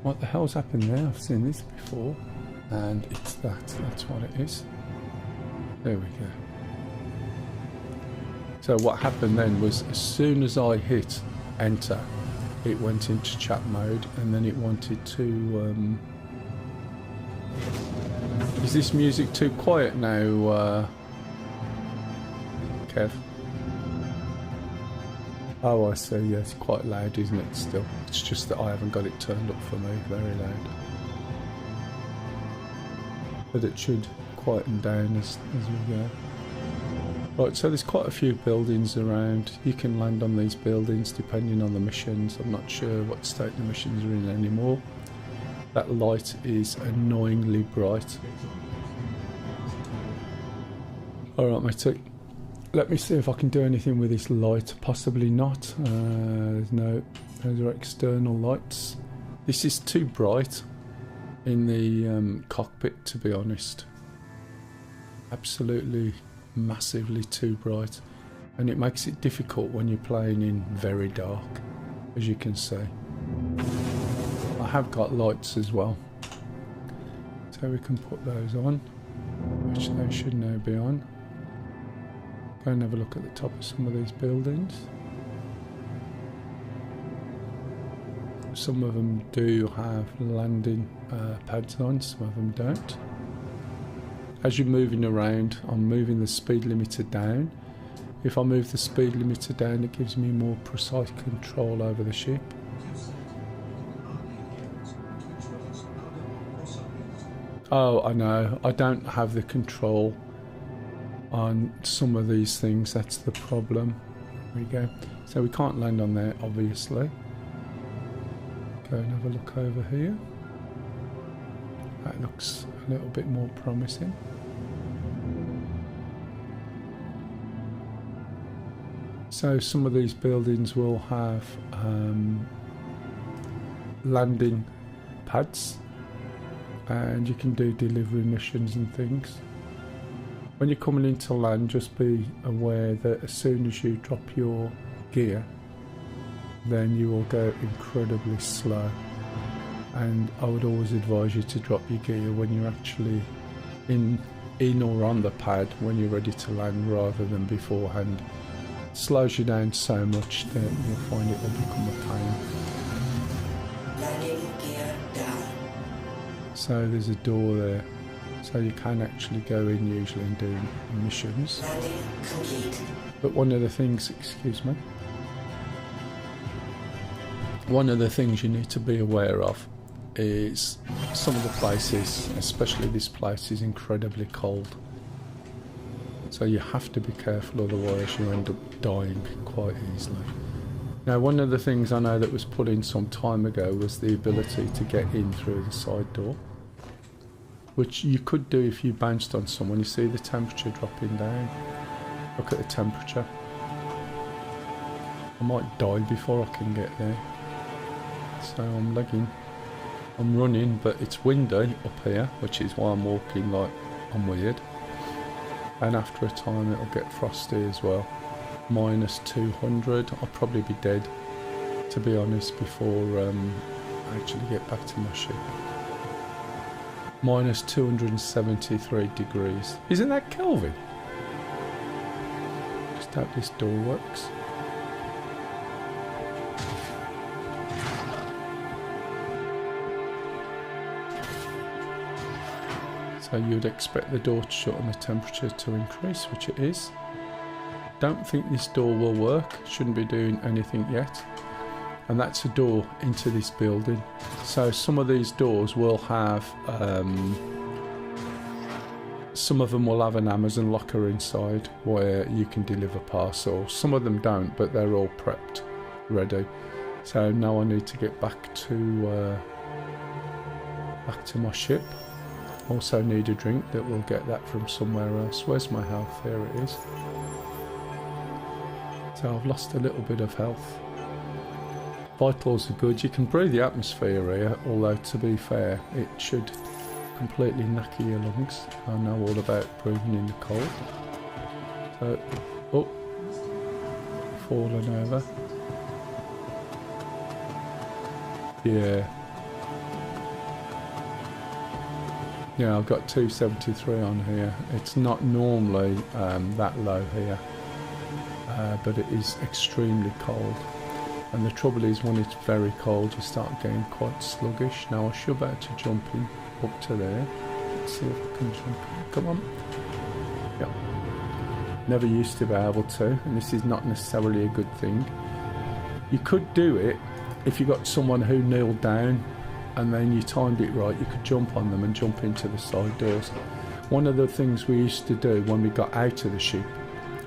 What the hell's happened there? I've seen this before. And it's that. That's what it is. There we go. So what happened then was as soon as I hit enter, it went into chat mode, and then it wanted to... Is this music too quiet now, Kev? Oh, I see. Yeah, it's quite loud, isn't it, still? It's just that I haven't got it turned up for me very loud. But it should quieten down as we go. Right, so there's quite a few buildings around. You can land on these buildings depending on the missions. I'm not sure what state the missions are in anymore. That light is annoyingly bright. Alright, matey. Let me see if I can do anything with this light. Possibly not. There's no... Those are external lights. This is too bright in the cockpit, to be honest. Absolutely massively too bright. And it makes it difficult when you're playing in very dark, as you can see. I have got lights as well, so we can put those on, which they should now be on. Go and have a look at the top of some of these buildings. Some of them do have landing pads on, some of them don't. As you're moving around, I'm moving the speed limiter down. If I move the speed limiter down, it gives me more precise control over the ship. Oh, I know. I don't have the control on some of these things. That's the problem. There we go. So we can't land on there, obviously. Go and have a look over here. That looks a little bit more promising. So some of these buildings will have landing pads, and you can do delivery missions and things. When you're coming into land, just be aware that as soon as you drop your gear, then you will go incredibly slow. And I would always advise you to drop your gear when you're actually in or on the pad when you're ready to land, rather than beforehand. It slows you down so much that you'll find it will become a pain.
Landing gear down.
So there's a door there, so you can actually go in usually and do missions.
Landing complete.
But one of the things, excuse me, one of the things you need to be aware of is some of the places, especially this place, is incredibly cold. So you have to be careful, otherwise you end up dying quite easily. Now, one of the things I know that was put in some time ago was the ability to get in through the side door, which you could do if you bounced on someone. You see the temperature dropping down. Look at the temperature. I might die before I can get there. So I'm lagging. I'm running, but it's windy up here, which is why I'm walking like I'm weird. And after a time it'll get frosty as well. Minus 200. I'll probably be dead, to be honest, before I actually get back to my ship. Minus 273 degrees. Isn't that Kelvin? Just hope this door works. So you'd expect the door to shut and the temperature to increase, which it is. Don't think this door will work, shouldn't be doing anything yet. And that's a door into this building. So some of these doors will have, some of them will have an Amazon locker inside where you can deliver parcels. Some of them don't, but they're all prepped, ready. So now I need to get back to my ship. Also need a drink, that we'll get that from somewhere else. Where's my health? There it is. So I've lost a little bit of health. Vitals are good. You can breathe the atmosphere here, although to be fair, it should completely knacker your lungs. I know all about breathing in the cold. So, oh, fallen over. Yeah. Yeah, I've got 273 on here. It's not normally that low here, but it is extremely cold. And the trouble is, when it's very cold, you start getting quite sluggish. Now I should be able to jump in up to there. Let's see if I can jump in. Come on. Yep. Never used to be able to, and this is not necessarily a good thing. You could do it if you got someone who kneeled down and then you timed it right. You could jump on them and jump into the side doors. One of the things we used to do when we got out of the ship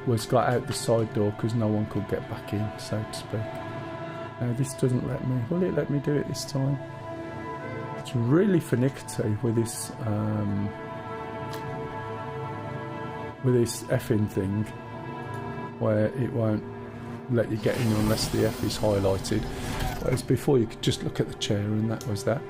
was got out the side door because no one could get back in, so to speak. Now this doesn't let me. Will it let me do it this time? It's really finicky with this effing thing, where it won't let you get in unless the F is highlighted. Whereas before you could just look at the chair and that was that.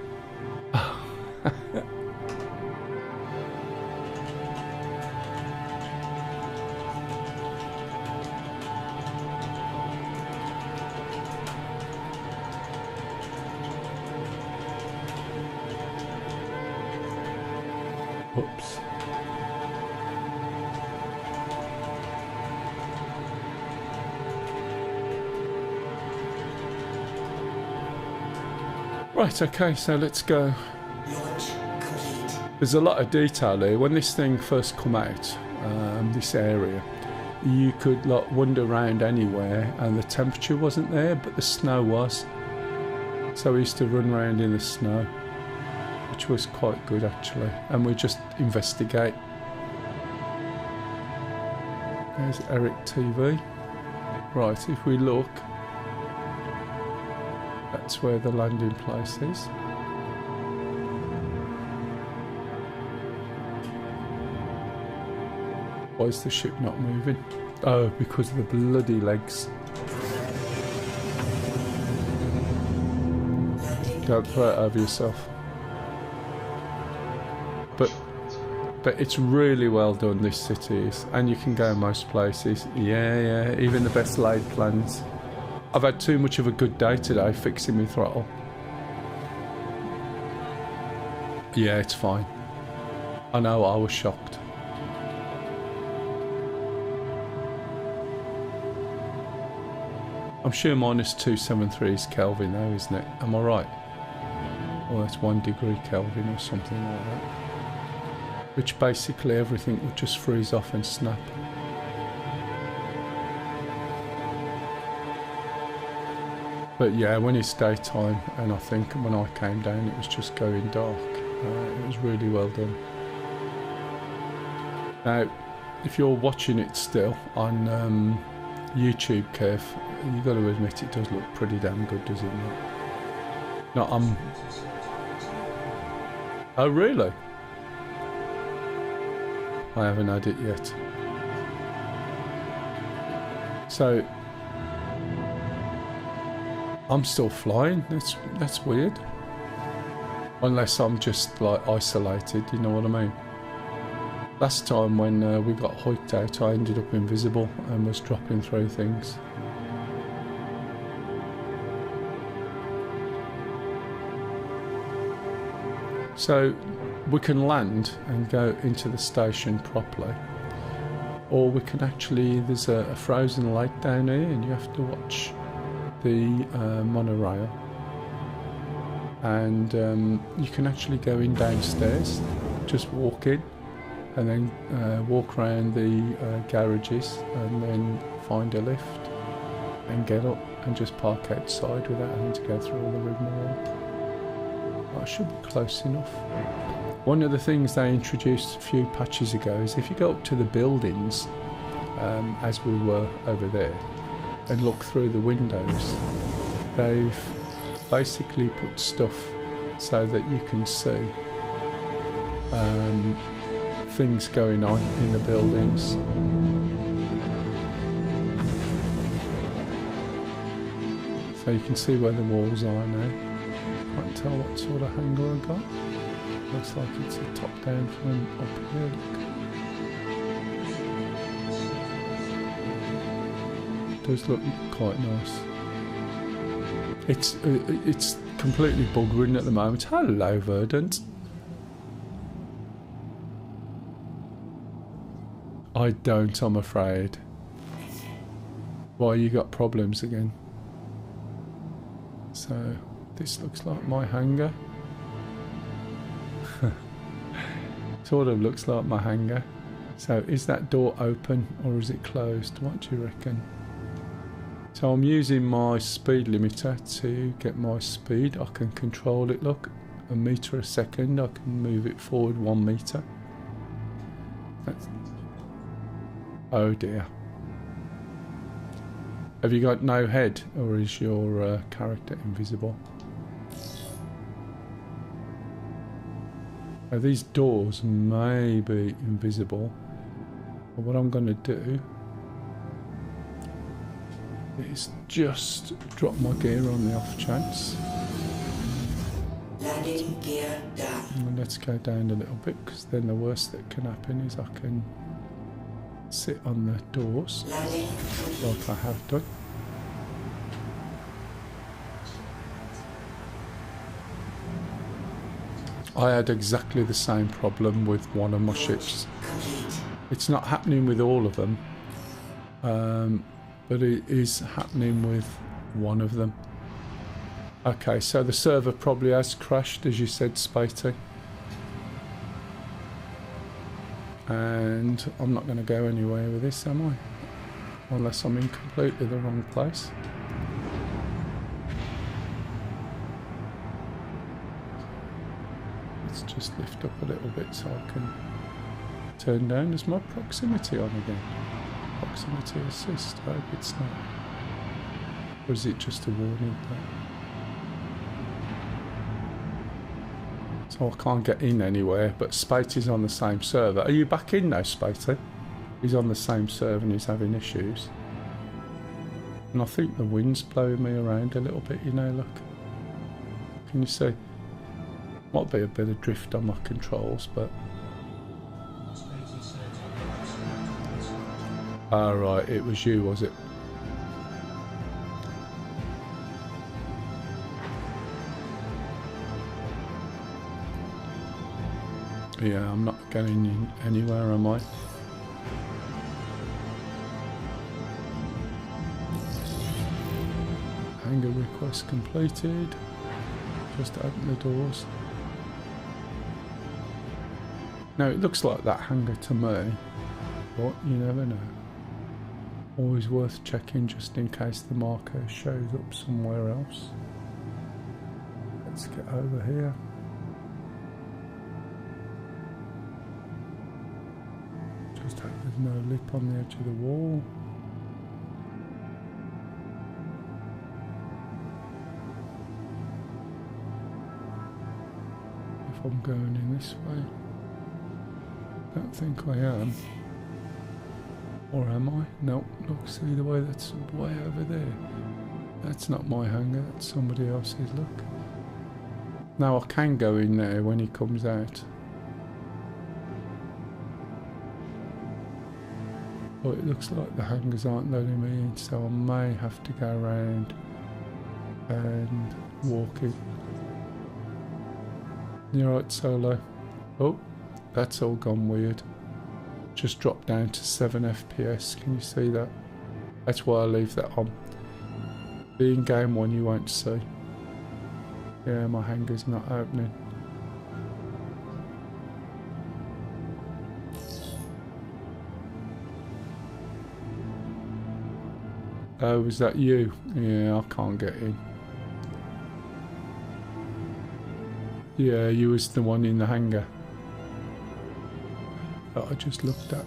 Oops. Right, okay, so let's go.
Launch complete.
There's a lot of detail here. When this thing first come out, this area, you could like wander around anywhere and the temperature wasn't there, but the snow was. So we used to run around in the snow, which was quite good actually. And we just investigate. There's Eric TV. Right, if we look, that's where the landing place is. Why is the ship not moving? Oh, because of the bloody legs. Don't throw it over yourself. But it's really well done, this city is. And you can go most places. Yeah, even the best laid plans. I've had too much of a good day today fixing my throttle. Yeah, it's fine. I know, I was shocked. I'm sure minus 273 is Kelvin though, isn't it? Am I right? Or that's 1 degree Kelvin or something like that. Which basically everything would just freeze off and snap. But yeah, when it's daytime, and I think when I came down it was just going dark. It was really well done. Now, if you're watching it still on YouTube, Kev, you've got to admit it does look pretty damn good, does it not? No, oh really? I haven't had it yet. So I'm still flying. That's weird. Unless I'm just like isolated, you know what I mean? Last time when we got hiked out, I ended up invisible and was dropping through things. So we can land and go into the station properly, or we can actually, there's a frozen lake down here and you have to watch the monorail, and you can actually go in downstairs, just walk in and then walk around the garages and then find a lift and get up and just park outside without having to go through all the rigmarole. I should be close enough. One of the things they introduced a few patches ago is if you go up to the buildings, as we were over there, and look through the windows, they've basically put stuff so that you can see things going on in the buildings. So you can see where the walls are now. Can't tell what sort of hangar I got. Looks like it's a top down from up here. Look. Does look quite nice. It's completely bug ridden at the moment. Hello, Verdant. I don't, I'm afraid. Why, you got problems again? So, this looks like my hangar. Sort of looks like my hangar. So, is that door open or is it closed? What do you reckon? So, I'm using my speed limiter to get my speed. I can control it, look. A metre a second. I can move it forward 1 metre. That's... Oh dear. Have you got no head, or is your character invisible? Now, these doors may be invisible, but what I'm going to do is just drop my gear on the off chance.
Landing gear down.
And let's go down a little bit, because then the worst that can happen is I can sit on the doors
Landing complete.
like I have done. I had exactly the same problem with one of my ships.
Complete.
It's not happening with all of them, but it is happening with one of them. Okay, so the server probably has crashed, as you said, Spatey. And I'm not going to go anywhere with this, am I? Unless I'm in completely the wrong place. Let's just lift up a little bit so I can turn down. Is my proximity on again? Proximity assist. I hope it's not. Or is it just a warning thing? So I can't get in anywhere, but Spatey's on the same server. Are you back in now, Spatey? He's on the same server and he's having issues. And I think the wind's blowing me around a little bit, you know, look. Can you see? Might be a bit of drift on my controls, but... Ah, right, it was you, was it? Yeah, I'm not going in anywhere, am I? Hangar request completed. Just open the doors. Now, it looks like that hangar to me, but you never know. Always worth checking just in case the marker shows up somewhere else. Let's get over here. Just hope there's no lip on the edge of the wall. If I'm going in this way. Don't think I am. Or am I? Nope. Look, see the way that's way over there. That's not my hangar, that's somebody else's, look. Now I can go in there when he comes out. But it looks like the hangars aren't letting me in, so I may have to go around and walk in. You're right, Solo. Oh, that's all gone weird. Just dropped down to 7 FPS. Can you see that? That's why I leave that on. The in-game one you won't see. Yeah, my hangar's not opening. Oh, was that you? Yeah, I can't get in. Yeah, you was the one in the hangar that I just looked at.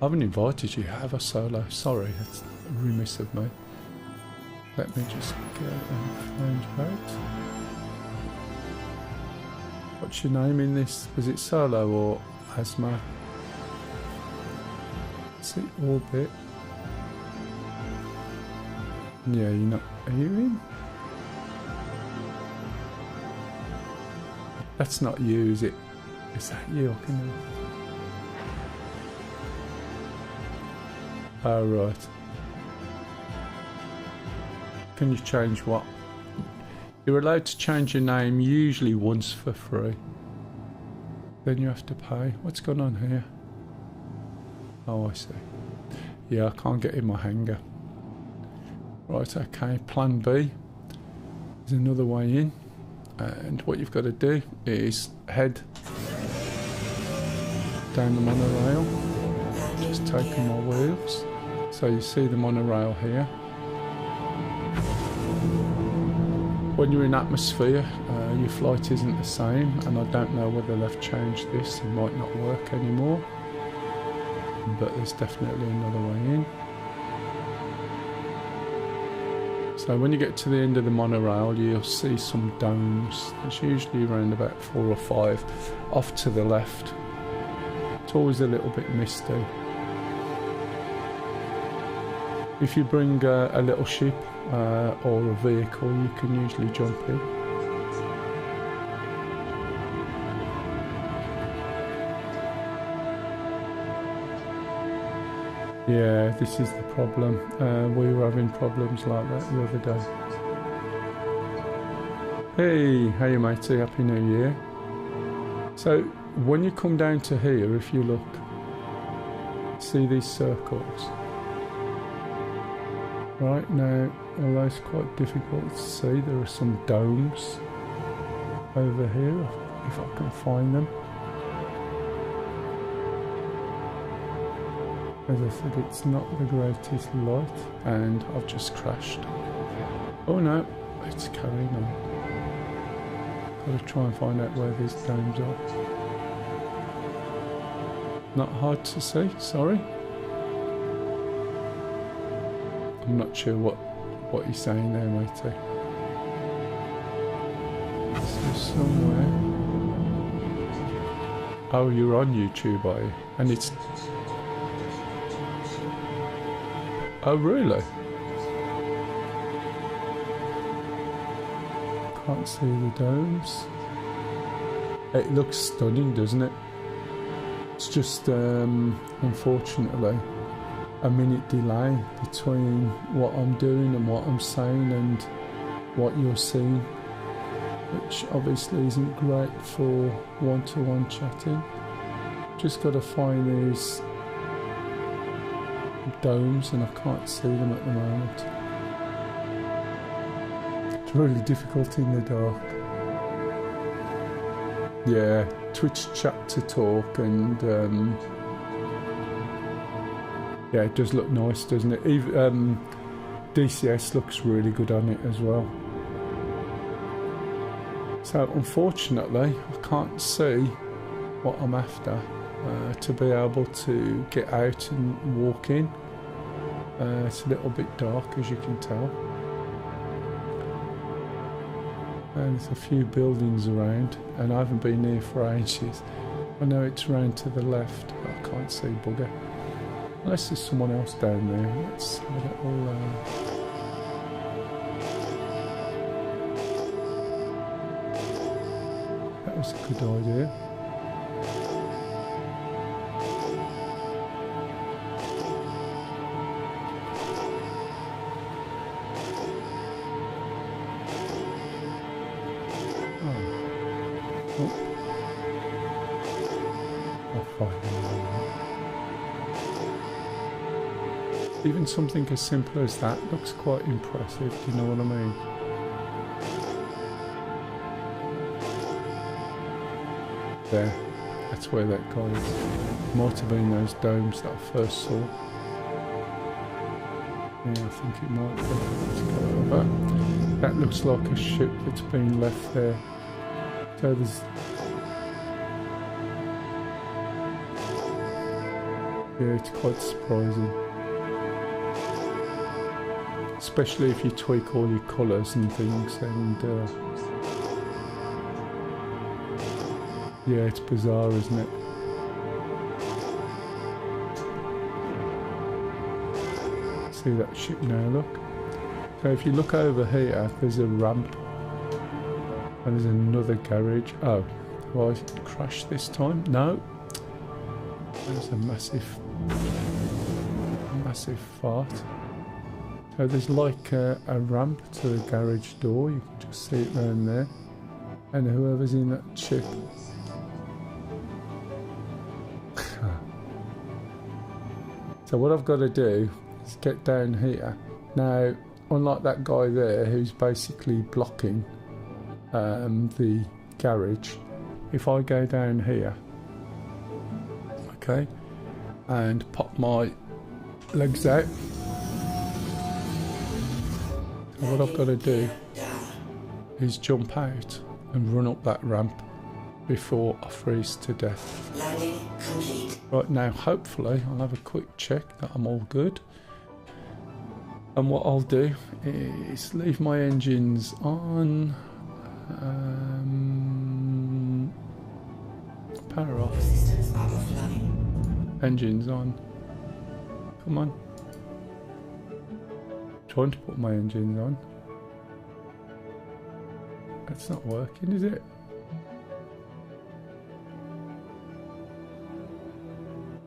I haven't invited you, have I, Solo? Sorry, that's remiss of me. Let me just go and find you out. What's your name in this? Was it Solo or Asma? Is it Orbit? Yeah, you're not. Are you in? That's not you, is it? Is that you? I can... Oh, right. Can you change what? You're allowed to change your name usually once for free. then you have to pay. What's going on here? Oh, I see. Yeah, I can't get in my hangar. Right, okay, plan B. There's another way in. And what you've got to do is head down the monorail. Just taking my wheels. So you see the monorail here. When you're in atmosphere, your flight isn't the same, and I don't know whether they've changed this. It might not work anymore, but there's definitely another way in. So when you get to the end of the monorail, you'll see some domes. There's usually around about 4 or 5 off to the left. It's always a little bit misty. If you bring a little ship or a vehicle, you can usually jump in. Yeah, this is the problem. We were having problems like that the other day. Hey, how you matey? Happy New Year. So, when you come down to here, if you look, see these circles? Right now, although it's quite difficult to see, there are some domes over here, if I can find them. As I said, it's not the greatest light, and I've just crashed. Oh no, it's carrying on. Gotta try and find out where these domes are. Not hard to see, sorry. I'm not sure what you're saying there, matey. So somewhere. Oh, you're on YouTube, are you? And it's... Oh, really? Can't see the domes. It looks stunning, doesn't it? It's just, unfortunately, a minute delay between what I'm doing and what I'm saying and what you're seeing, which obviously isn't great for one-to-one chatting. Just got to find these domes and I can't see them at the moment. It's really difficult in the dark. Yeah, Twitch chat to talk and yeah, it does look nice, doesn't it? Even, DCS looks really good on it as well. So unfortunately, I can't see what I'm after to be able to get out and walk in. It's a little bit dark, as you can tell. And there's a few buildings around, and I haven't been here for ages. I know it's round to the left, but I can't see bugger. Unless there's someone else down there. Let's have a little... That was a good idea. Even something as simple as that looks quite impressive, do you know what I mean? There, that's where that guy is. Might have been those domes that I first saw. Yeah, I think it might be. Let's go over. That looks like a ship that's been left there. So there's... Yeah, it's quite surprising. Especially if you tweak all your colours and things, and yeah, it's bizarre, isn't it? See that ship now, look. So if you look over here, there's a ramp and there's another garage. Oh, have I crashed this time? No. There's a massive fart. So there's like a ramp to the garage door, you can just see it down there. And whoever's in that ship So what I've got to do is get down here. Now, unlike that guy there who's basically blocking the garage, if I go down here, okay, and pop my legs out, so what I've got to do is jump out and run up that ramp before I freeze to death.
Landing complete.
Right now, hopefully, I'll have a quick check that I'm all good. And what I'll do is leave my engines on. Power off.
Systems are offline.
Engines on. Come on. Trying to put my engines on. That's not working, is it?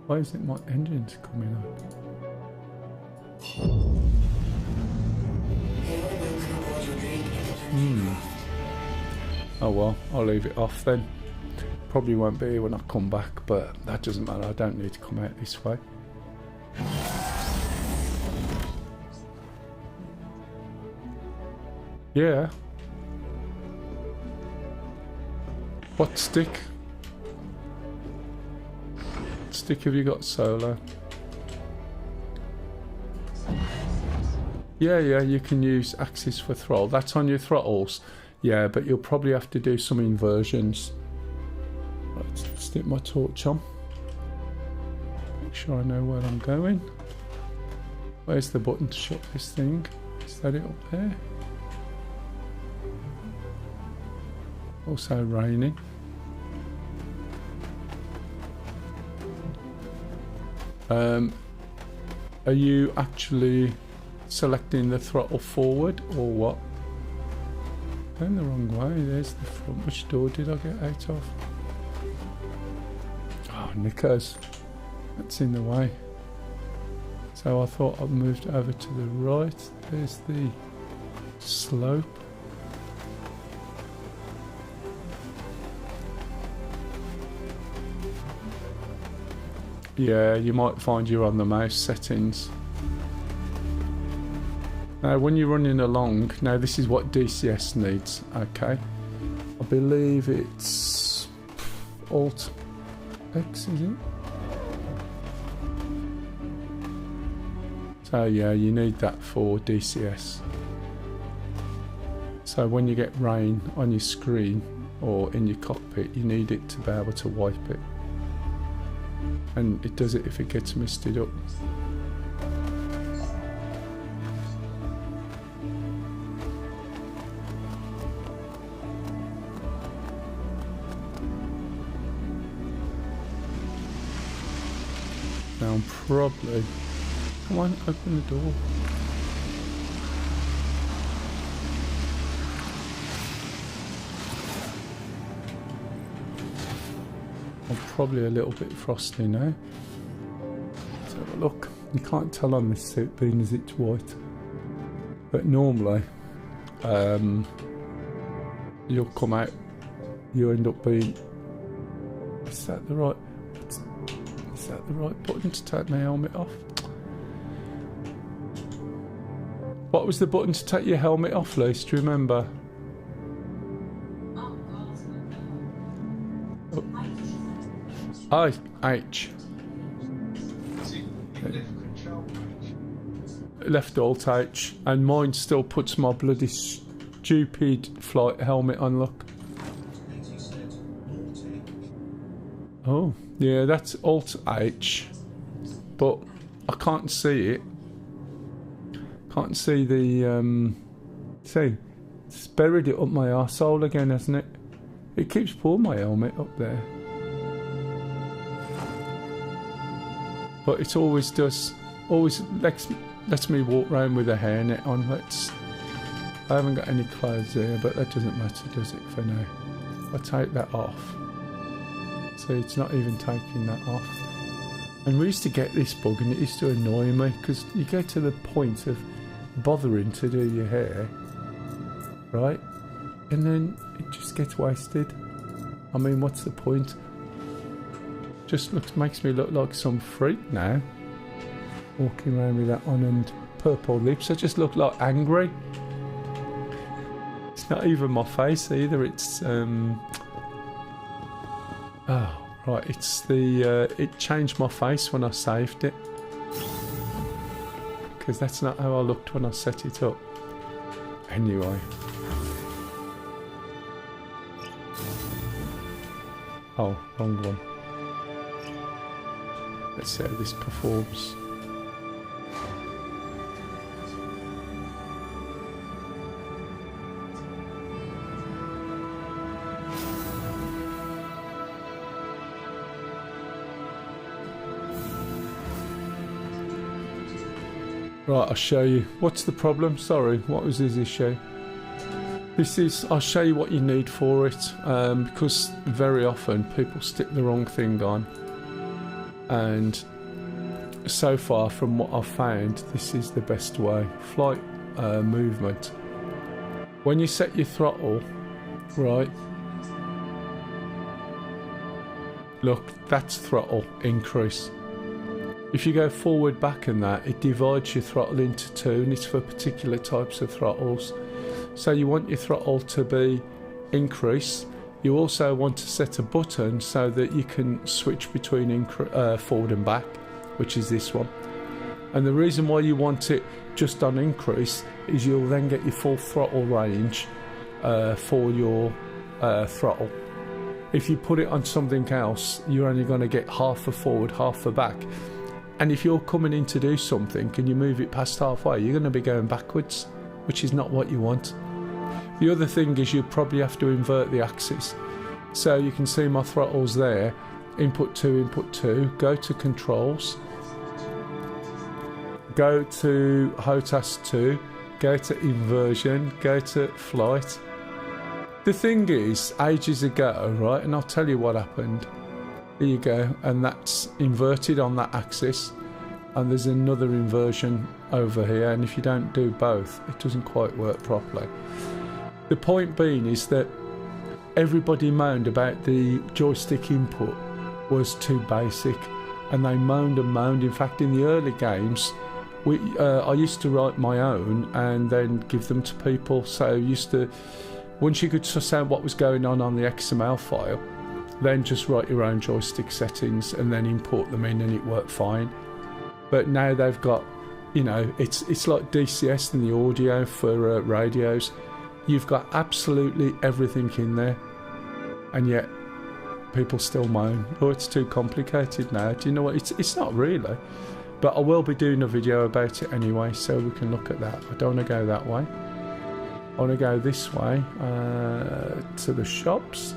Why isn't my engines coming on? Oh well, I'll leave it off then. Probably won't be here when I come back, but that doesn't matter. I don't need to come out this way. Yeah. What stick? What stick have you got, Solo? Yeah, you can use axis for throttle. That's on your throttles. Yeah, but you'll probably have to do some inversions. Right, stick my torch on. Make sure I know where I'm going. Where's the button to shut this thing? Is that it up there? Also raining. Are you actually selecting the throttle forward or what? Going the wrong way. There's the front. Which door did I get out of? Oh, knickers. That's in the way. So I thought I moved over to the right. There's the slope. Yeah, you might find you're on the mouse settings. Now when you're running along, now this is what DCS needs, okay? I believe it's Alt X, is it? So yeah, you need that for DCS. So when you get rain on your screen or in your cockpit, you need it to be able to wipe it. And it does it if it gets misted up. Now I'm probably... Come on, open the door. I'm probably a little bit frosty now. Let's have a look. You can't tell on this suit being as it's white. But normally, you'll come out, you end up being... Is that the right... Is that the right button to take my helmet off? What was the button to take your helmet off, Lise? Do you remember? H. Left Alt H, and mine still puts my bloody stupid flight helmet on, look. Oh, yeah, that's Alt H, but I can't see it. Can't see the, see, it's buried it up my arsehole again, hasn't it? It keeps pulling my helmet up there. But it always does, always lets me walk around with a hairnet on. I haven't got any clothes there, but that doesn't matter, does it, for now? I'll take that off. See, it's not even taking that off. And we used to get this bug and it used to annoy me because you get to the point of bothering to do your hair, right? And then it just gets wasted. I mean, what's the point? Just makes me look like some freak now. Walking around with that on and purple lips. I just look like angry. It's not even my face either. It's oh right, it's the it changed my face when I saved it, because that's not how I looked when I set it up. Anyway. Oh, wrong one. Let's see how this performs. Right, I'll show you. What's the problem? Sorry, what was his issue? This is, I'll show you what you need for it, because very often people stick the wrong thing on. And so far from what I've found, this is the best way. Flight movement. When you set your throttle, right, look, that's throttle increase. If you go forward, back and that, it divides your throttle into two, and it's for particular types of throttles. So you want your throttle to be increase. You also want to set a button so that you can switch between forward and back, which is this one. And the reason why you want it just on increase is you'll then get your full throttle range for your throttle. If you put it on something else, you're only going to get half for forward, half for back. And if you're coming in to do something and you move it past halfway, you're going to be going backwards, which is not what you want. The other thing is you probably have to invert the axis. So you can see my throttles there, input 2, go to controls, go to HOTAS 2, go to inversion, go to flight. The thing is, ages ago, right, and I'll tell you what happened. Here you go, and that's inverted on that axis, and there's another inversion over here, and if you don't do both, it doesn't quite work properly. The point being is that everybody moaned about the joystick input was too basic, and they moaned and moaned. In fact, in the early games, I used to write my own and then give them to people. So once you could suss out what was going on the XML file, then just write your own joystick settings and then import them in, and it worked fine. But now they've got, you know, it's like DCS in the audio for radios. You've got absolutely everything in there, and yet people still moan, oh, it's too complicated now. Do you know what? It's not really, but I will be doing a video about it anyway, so we can look at that. I don't want to go that way. I want to go this way to the shops.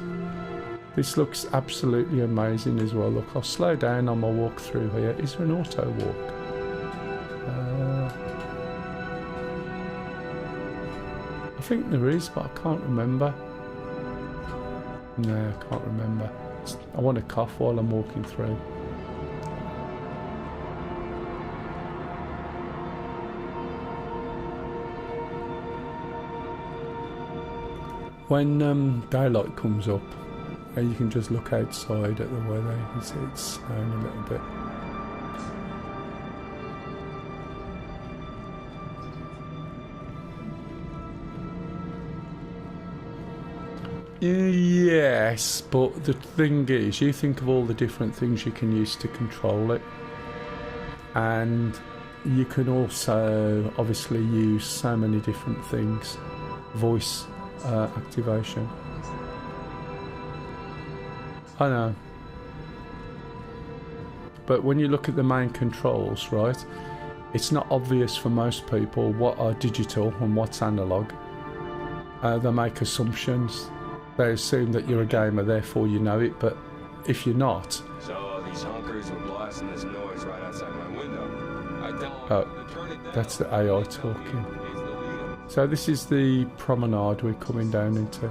This looks absolutely amazing as well. Look, I'll slow down on my walk through here. Is there an auto walk? I think there is, but I can't remember. No, I can't remember. I want to cough while I'm walking through. When daylight comes up, you can just look outside at the weather. You can see it's snowing a little bit. Yes, but the thing is, you think of all the different things you can use to control it, and you can also obviously use so many different things. Voice activation. I know, but when you look at the main controls, right, it's not obvious for most people what are digital and what's analog. They make assumptions. They assume that you're a gamer, therefore you know it, but if you're not...
So these honkers were blasting this noise right outside my window. I tell them to turn it down.
That's the AI talking. So this is the promenade we're coming down into.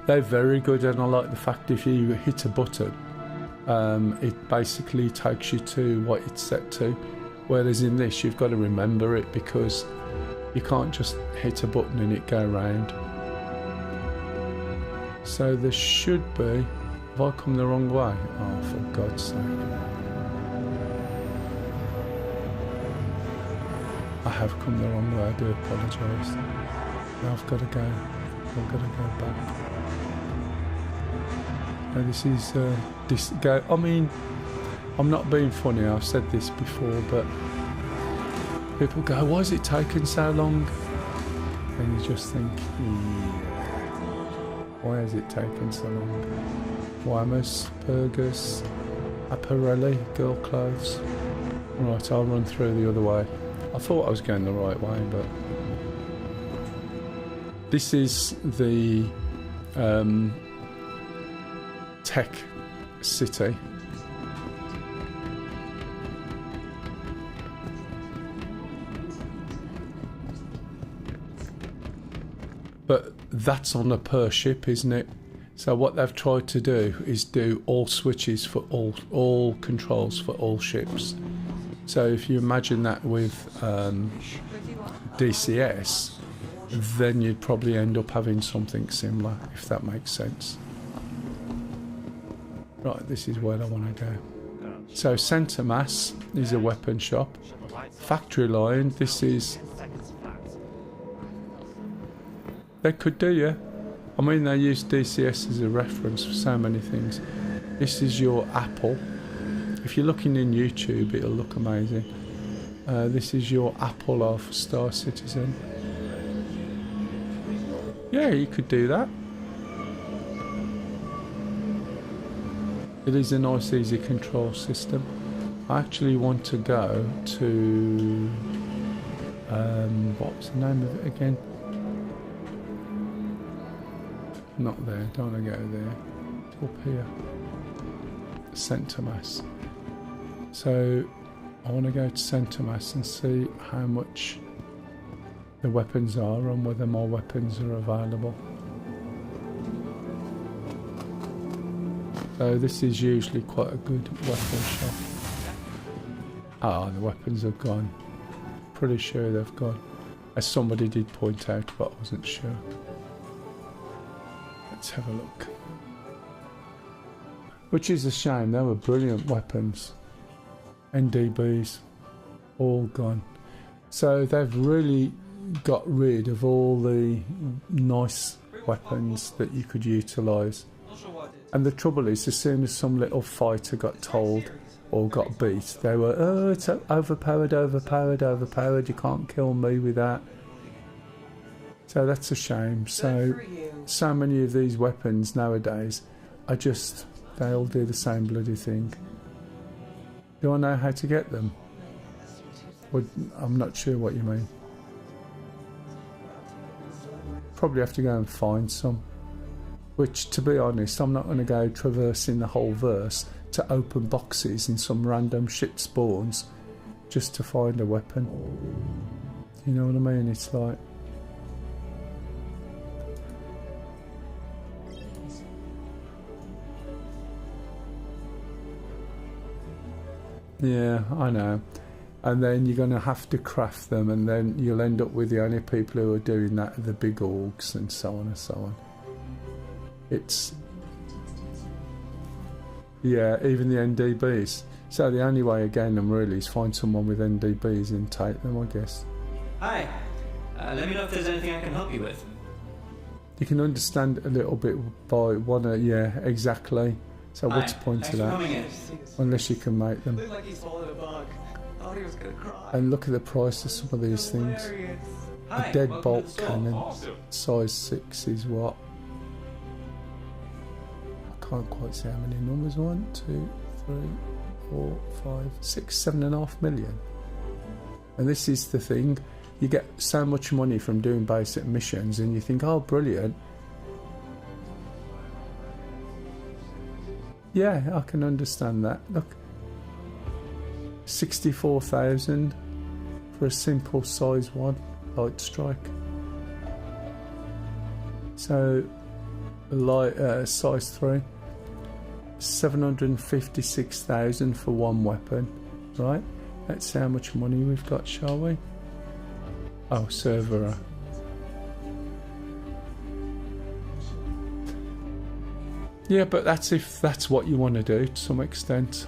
They're very good, and I like the fact if you hit a button, it basically takes you to what it's set to. Whereas in this, you've got to remember it, because you can't just hit a button and it go round. So there should be... Have I come the wrong way? Oh, for God's sake. I have come the wrong way, I do apologise. Now I've got to go. I've got to go back. And this is I mean, I'm not being funny, I've said this before, but people go, why is it taking so long? And you just think, why has it taken so long? Wymas, burgers, apparelli, girl clothes. Right, I'll run through the other way. I thought I was going the right way, but this is the tech city. But that's on a per ship, isn't it? So what they've tried to do is do all switches for all controls for all ships. So if you imagine that with DCS, then you'd probably end up having something similar, if that makes sense. Right, this is where I want to go. So Centre Mass is a weapon shop. Factory line, this is... They could do, yeah. I mean, they use DCS as a reference for so many things. This is your Apple. If you're looking in YouTube, it'll look amazing. This is your Apple of Star Citizen. Yeah, you could do that. It is a nice, easy control system. I actually want to go to... what was the name of it again? Not there, don't want to go there. It's up here. Centre Mass. So I want to go to Centre Mass and see how much the weapons are and whether more weapons are available. So this is usually quite a good weapon shop. Ah, the weapons have gone. Pretty sure they've gone. As somebody did point out, but I wasn't sure. Let's have a look. Which is a shame, they were brilliant weapons. NDBs, all gone. So they've really got rid of all the nice weapons that you could utilise. And the trouble is, as soon as some little fighter got told or got beat, they were, oh, it's overpowered, you can't kill me with that. So that's a shame. So many of these weapons nowadays are just, they all do the same bloody thing. Do I know how to get them? Well, I'm not sure what you mean. Probably have to go and find some. Which, to be honest, I'm not going to go traversing the whole verse to open boxes in some random ship spawns just to find a weapon. You know what I mean? It's like... Yeah, I know. And then you're going to have to craft them, and then you'll end up with the only people who are doing that are the big orgs and so on and so on. It's... Yeah, even the NDBs. So the only way of getting them really is find someone with NDBs and take them, I guess.
Hi. Let me know if there's anything I can help you with.
You can understand a little bit by one of... Yeah, exactly. So what's the point of that? Unless you can make them.
Like he swallowed a bug. Thought he was gonna cry.
And look at the price of some of these things. A deadbolt cannon, size 6 is what? I can't quite see how many numbers. 1, 2, 3, 4, 5, 6, 7.5 million. And this is the thing. You get so much money from doing basic missions and you think, oh, brilliant. Yeah, I can understand that. Look, 64,000 for a simple size 1 light strike. So, light size 3, 756,000 for one weapon. Right? Let's see how much money we've got, shall we? Oh, Cervera. Yeah, but that's if that's what you want to do to some extent.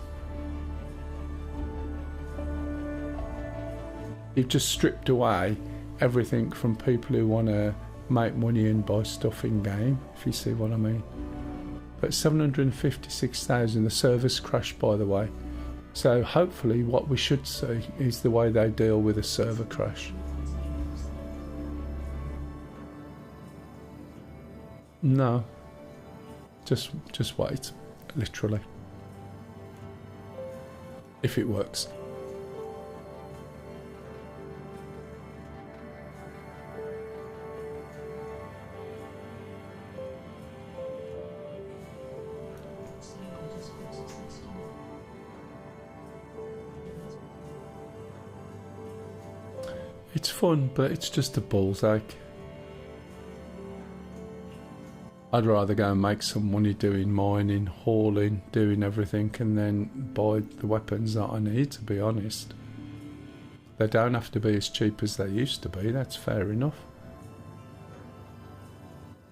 You've just stripped away everything from people who want to make money and buy stuff in game, if you see what I mean. But 756,000, the servers crashed, by the way. So hopefully what we should see is the way they deal with a server crash. No, just wait, literally, if it works. It's fun, but it's just a ball's ache. I'd rather go and make some money doing mining, hauling, doing everything, and then buy the weapons that I need, to be honest. They don't have to be as cheap as they used to be, that's fair enough.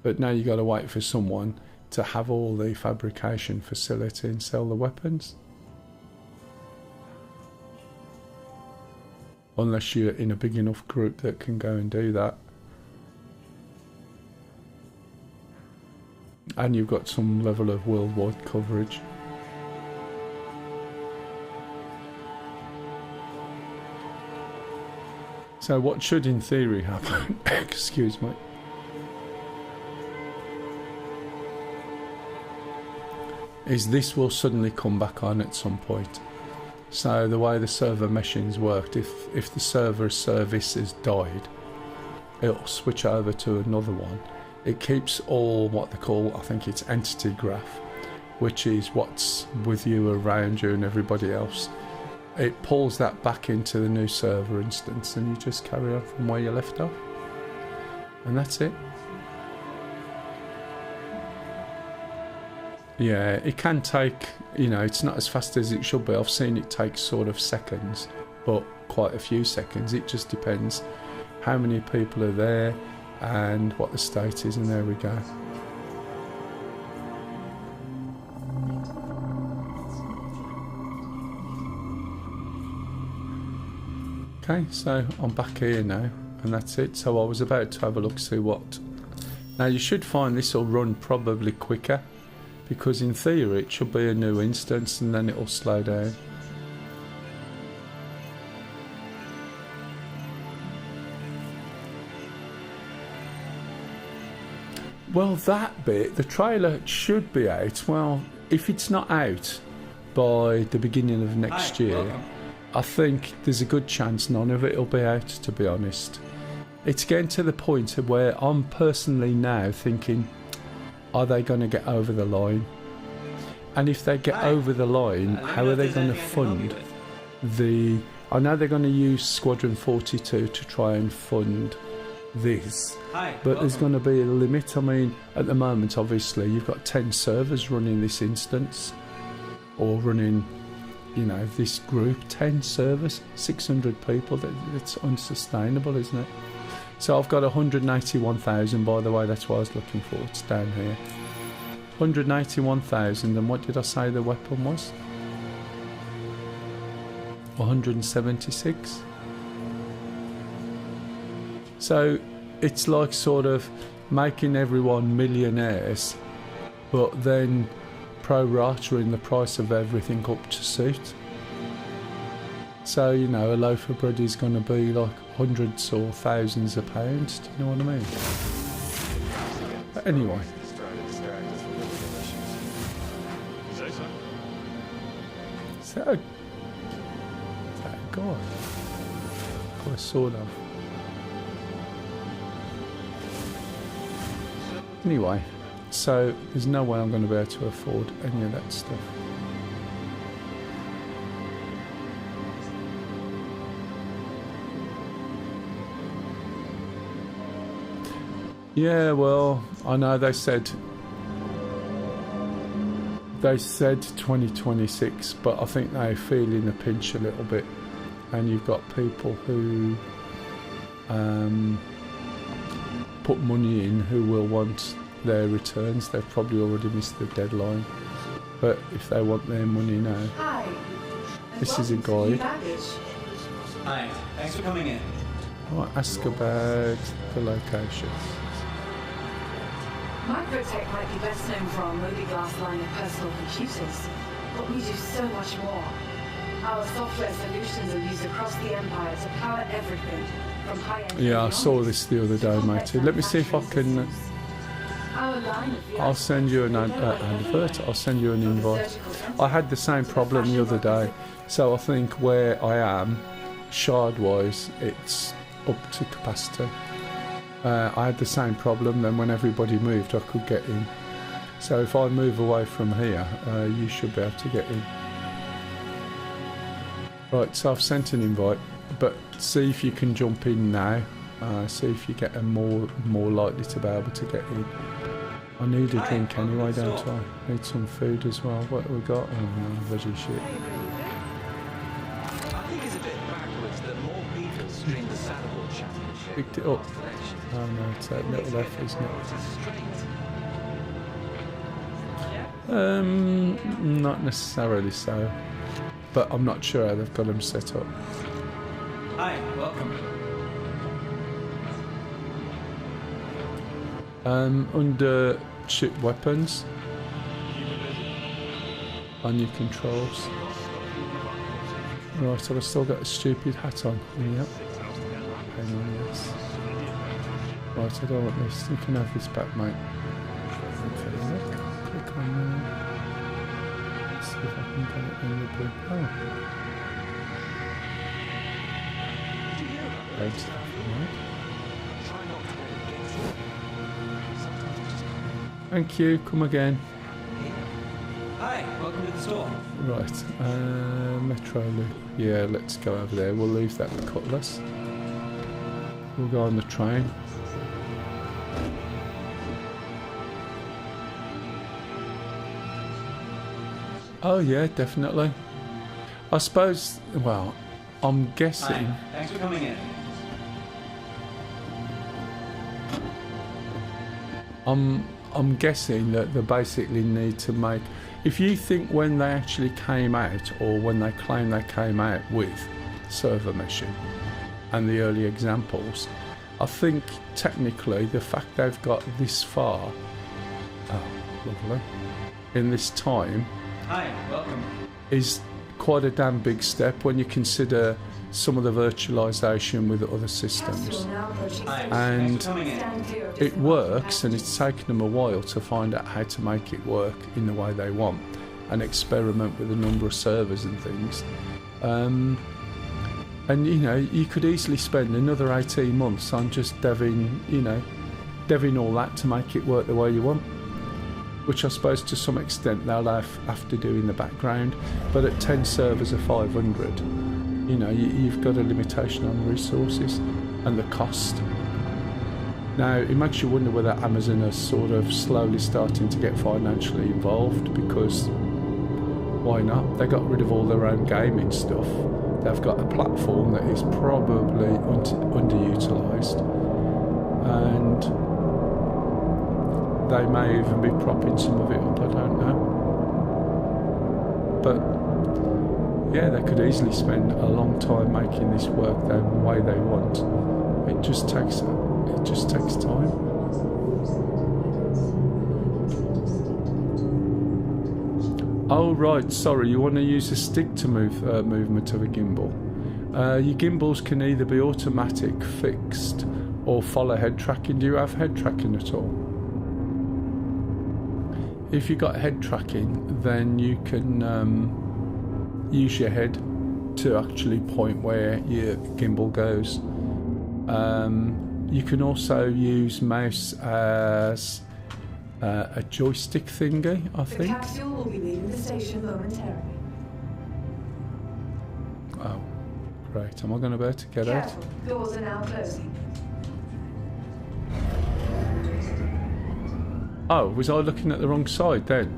But now you got to wait for someone to have all the fabrication facility and sell the weapons. Unless you're in a big enough group that can go and do that. And you've got some level of worldwide coverage. So what should in theory happen, excuse me, is this will suddenly come back on at some point. So the way the server meshings worked, if the server service has died, it'll switch over to another one. It keeps all what they call, I think it's entity graph, which is what's with you, around you and everybody else. It pulls that back into the new server instance and you just carry on from where you left off. And that's it. Yeah, it can take, you know, it's not as fast as it should be. I've seen it take sort of seconds, but quite a few seconds. It just depends how many people are there and what the state is, and there we go. Okay, so I'm back here now, and that's it. So I was about to have a look, see what. Now you should find this will run probably quicker, because in theory it should be a new instance and then it'll slow down. Well, that bit, the trailer should be out. Well, if it's not out by the beginning of next year, I think there's a good chance none of it will be out, to be honest. It's getting to the point where I'm personally now thinking, are they going to get over the line? And if they get over the line, how are they going to fund the... I know they're going to use Squadron 42 to try and fund this, but there's going to be a limit. I mean, at the moment, obviously, you've got 10 servers running this instance, or running, you know, this group. 10 servers, 600 people, that's unsustainable, isn't it? So I've got 181,000, by the way, that's what I was looking for, it's down here. 181,000, and what did I say the weapon was? 176. So it's like sort of making everyone millionaires, but then pro-ratering the price of everything up to suit. So, you know, a loaf of bread is going to be like hundreds or thousands of pounds, do you know what I mean? But anyway. So, God, of course, sort of. Anyway, so there's no way I'm going to be able to afford any of that stuff. Yeah, well, I know they said 2026, but I think they're feeling the pinch a little bit, and you've got people who put money in who will want their returns. They've probably already missed the deadline, but if they want their money now, this is a guide.
Hi, thanks for coming in.
Right, ask about the location.
Microtech might be best known for our Moby Glass line of personal computers, but we do so much more. Our software solutions are used across the Empire to power everything, from high-end
Yeah, I saw
avionics
this the other
to
day,
complex
matey. Let me see if I
manufacturing
can...
systems. Our line of VIP
I'll send you an advert. I'll send you an invite. I had the same problem the other day, so I think where I am, shard-wise, it's up to capacity. I had the same problem. Then when everybody moved, I could get in. So if I move away from here, you should be able to get in. Right, so I've sent an invite, but see if you can jump in now. See if you get a more likely to be able to get in. I need a drink anyway, don't I? Need some food as well. What have we got? Oh no, veggie shit.
I think it's a bit backwards that more people stream the Saddleboard Championship.
Picked it up. Oh no, it's that little F, isn't it? Not necessarily so, but I'm not sure how they've got them set up.
Hi, welcome.
Under ship weapons, on your controls. Right, so I've still got a stupid hat on. Yep. Hang on, yes. Right, I don't want this. You can have this back, mate. Okay, look. Click on there. Let's see if I can get it in the blue. Oh. Great stuff, right. Thank you, come again.
Hi, welcome to the store.
Right, Metro Loop. Yeah, let's go over there. We'll leave that with Cutlass. We'll go on the train. Oh yeah, definitely. I suppose, well, I'm guessing...
Hi, thanks for coming in.
I'm guessing that they basically need to make... If you think when they actually came out, or when they claim they came out with server meshing and the early examples, I think technically the fact they've got this far, oh, lovely, in this time,
Hi, welcome.
is quite a damn big step when you consider some of the virtualization with other systems.
Hi,
And
thanks for coming in.
it works, and it's taken them a while to find out how to make it work in the way they want and experiment with a number of servers and things. And you know, you could easily spend another 18 months on just deving all that to make it work the way you want, which I suppose to some extent they'll have to do in the background. But at 10 servers of 500, you know, you've got a limitation on resources and the cost. Now, it makes you wonder whether Amazon are sort of slowly starting to get financially involved, because why not? They got rid of all their own gaming stuff. They've got a platform that is probably underutilised, and they may even be propping some of it up, I don't know. But yeah, they could easily spend a long time making this work the way they want. It just takes time. Oh right, sorry, you want to use a stick to move movement of a gimbal. Your gimbals can either be automatic, fixed, or follow head tracking. Do you have head tracking at all? If you've got head tracking, then you can use your head to actually point where your gimbal goes. You can also use mouse as a joystick thingy, I
The
think.
capsule will be leaving the station momentarily.
Oh, great. Am I going to be able to get out?
Careful, doors are now closing.
Oh, was I looking at the wrong side then?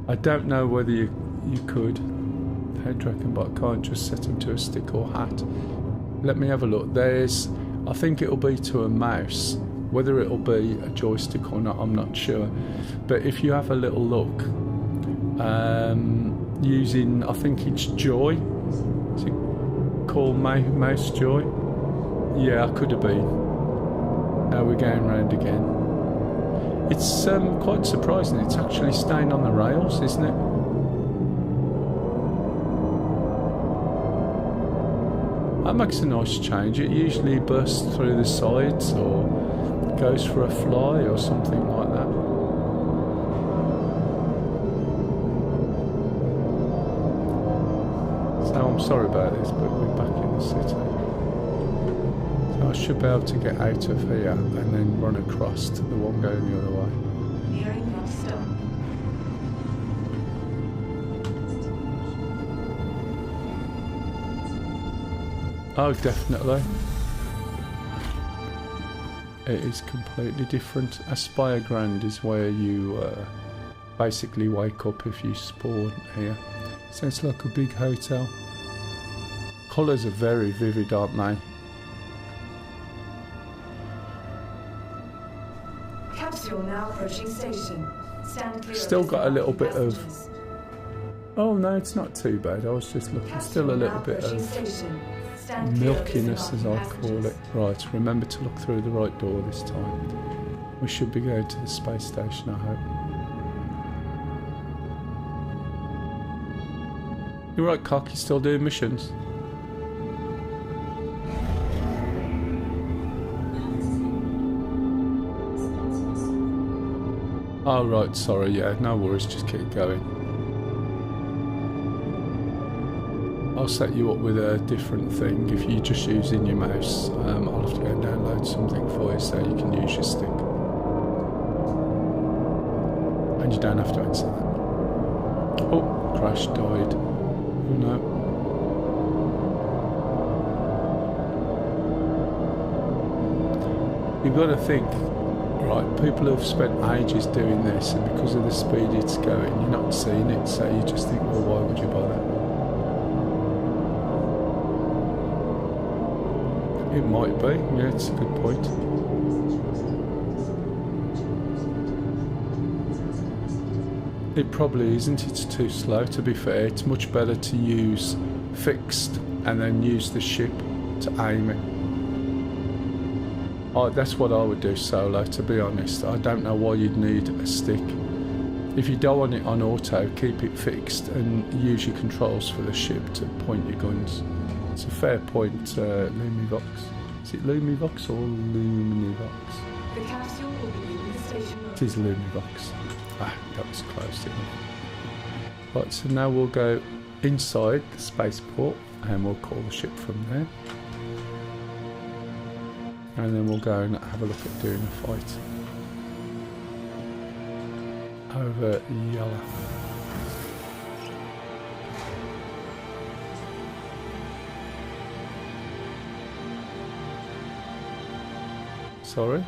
I don't know whether you could head tracking, but I can't just set them to a stick or hat. Let me have a look. I think it'll be to a mouse. Whether it'll be a joystick or not, I'm not sure. But if you have a little look, using, I think it's Joy. Is it called Mouse Joy? Yeah, I could have been. Now we're going round again. It's quite surprising. It's actually staying on the rails, isn't it? That makes a nice change. It usually bursts through the sides or goes for a fly or something like that. So I'm sorry about this, but we're back in the city. So I should be able to get out of here and then run across to the one going the other way.
Nearing your stop.
Oh, definitely. It is completely different. Aspire Grand is where you basically wake up if you spawn here. Sounds like a big hotel. Colours are very vivid, aren't they?
Capsule now approaching station. Stand clear.
Still
of
got a little bit of...
passengers.
Oh no, it's not too bad. I was just looking. Still a little bit of milkiness, as I call it. Right, remember to look through the right door this time. We should be going to the space station, I hope. You're right, Cock, you still doing missions? Oh right, sorry, yeah, no worries, just keep going. I'll set you up with a different thing. If you're just using your mouse, I'll have to go and download something for you so you can use your stick. And you don't have to answer that. Oh, Crash died. Oh no. You've got to think, right, people have spent ages doing this, and because of the speed it's going, you're not seeing it, so you just think, well, why would you bother? It might be, yeah, it's a good point. It probably isn't, it's too slow, to be fair. It's much better to use fixed and then use the ship to aim it. That's what I would do solo, to be honest. I don't know why you'd need a stick. If you don't want it on auto, keep it fixed and use your controls for the ship to point your guns. It's a fair point, Lumivox. Is it Lumivox or Luminivox?
The capsule will be leaving the station.
It is Lumivox. Ah, that was close enough. Right, so now we'll go inside the spaceport and we'll call the ship from there. And then we'll go and have a look at doing a fight over Yalla. Sorry?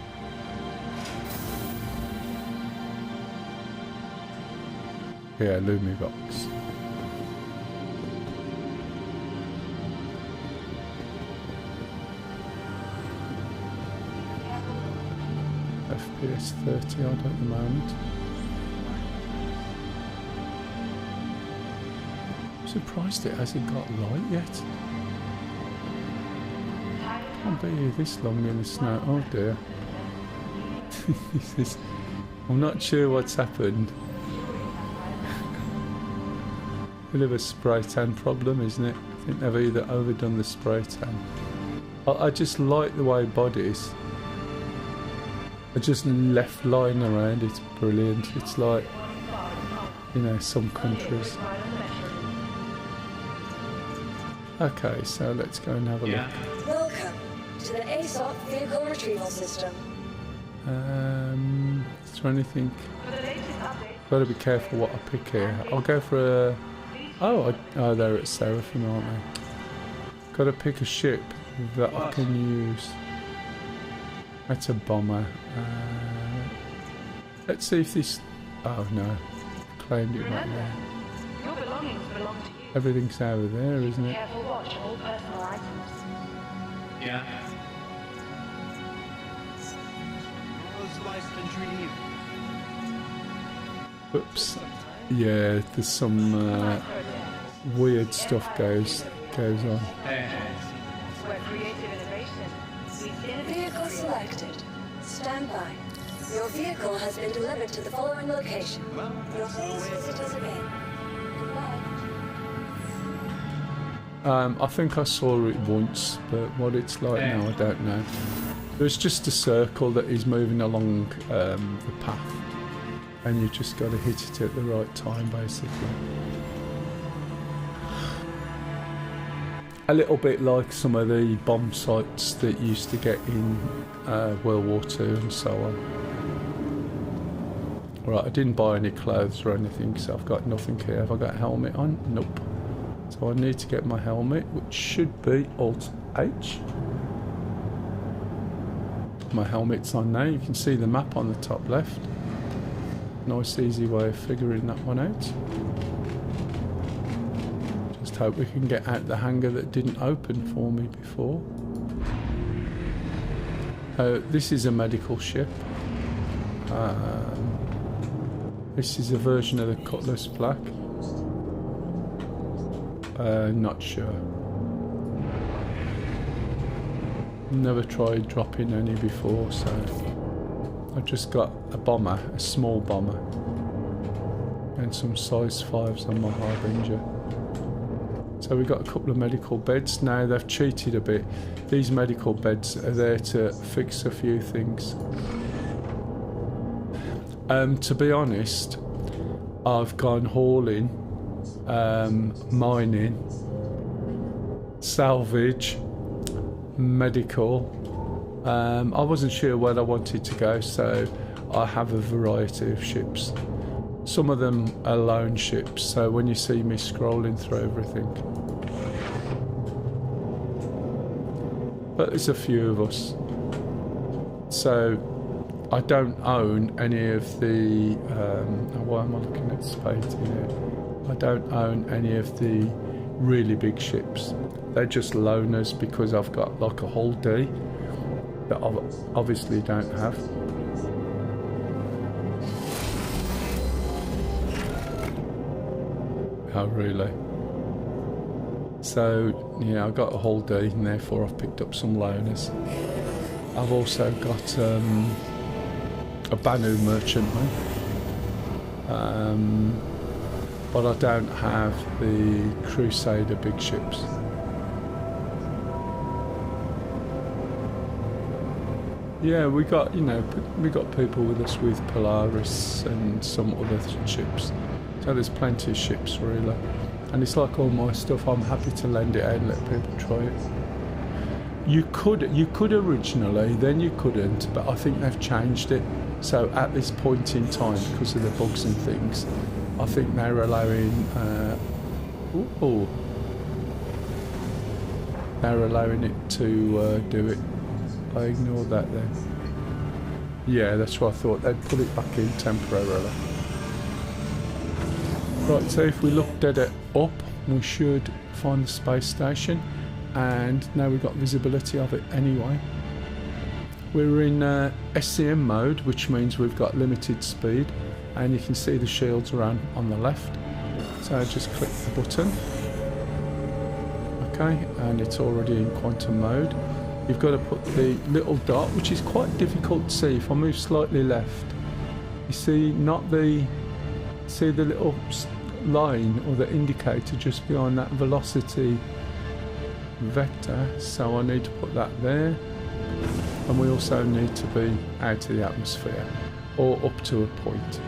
Yeah, Lumivox. FPS 30 odd at the moment. I'm surprised it hasn't got light yet. Can't be here this long in the snow. Oh dear. I'm not sure what's happened. Bit of a spray tan problem, isn't it? I think they've either overdone the spray tan. I just like the way bodies are just left lying around. It's brilliant. It's like, you know, some countries. Okay, so let's go and have a look.
Welcome to the ASOP Vehicle Retrieval System.
Is there anything? Got to be careful what I pick here. I'll go for a... Oh, they're at Seraphim, aren't they? Got to pick a ship that I can use. That's a bomber. Let's see if this... Oh no, claimed it right there.
Your belongings belong to you.
Everything's over there, isn't it?
Careful watch of all personal items.
Yeah.
Oops. Yeah, there's some weird stuff goes on.
Where creative innovation meets
Vehicle selected. Stand by. Your vehicle has been delivered to the following location. Your please visit us again. Goodbye.
I think I saw it once, but what it's like now I don't know. There's just a circle that is moving along the path, and you just got to hit it at the right time basically. A little bit like some of the bomb sites that you used to get in World War II and so on. Right, I didn't buy any clothes or anything, so I've got nothing here. Have I got a helmet on? Nope. So I need to get my helmet, which should be Alt H. My helmet's on now. You can see the map on the top left. Nice easy way of figuring that one out. Just hope we can get out the hangar that didn't open for me before. This is a medical ship. This is a version of the Cutlass Black. Not sure. Never tried dropping any before, so I've just got a bomber, a small bomber, and some size 5s on my Harbinger. So we've got a couple of medical beds. Now they've cheated a bit. These medical beds are there to fix a few things. To be honest, I've gone hauling, mining, salvage, medical. I wasn't sure where I wanted to go, so I have a variety of ships. Some of them are lone ships, so when you see me scrolling through everything. But there's a few of us. So I don't own any of the... why am I looking at Spade here? I don't own any of the really big ships. They're just loaners because I've got like a whole D that I obviously don't have. Oh really? So yeah, I got a whole D and therefore I've picked up some loaners. I've also got a Banu merchantman, but I don't have the Crusader big ships. Yeah, we got people with us with Polaris and some other ships. So there's plenty of ships really. And it's like all my stuff, I'm happy to lend it out and let people try it. You could originally, then you couldn't, but I think they've changed it. So at this point in time, because of the bugs and things, I think they're allowing they're allowing it to do it. I ignored that then. Yeah, that's what I thought. They'd put it back in temporarily. Right, so if we look dead up, we should find the space station. And now we've got visibility of it anyway. We're in SCM mode, which means we've got limited speed. And you can see the shields around on the left. So just click the button. Okay, and it's already in quantum mode. You've got to put the little dot, which is quite difficult to see. If I move slightly left, you see the little line or the indicator just behind that velocity vector. So I need to put that there, and we also need to be out of the atmosphere or up to a point.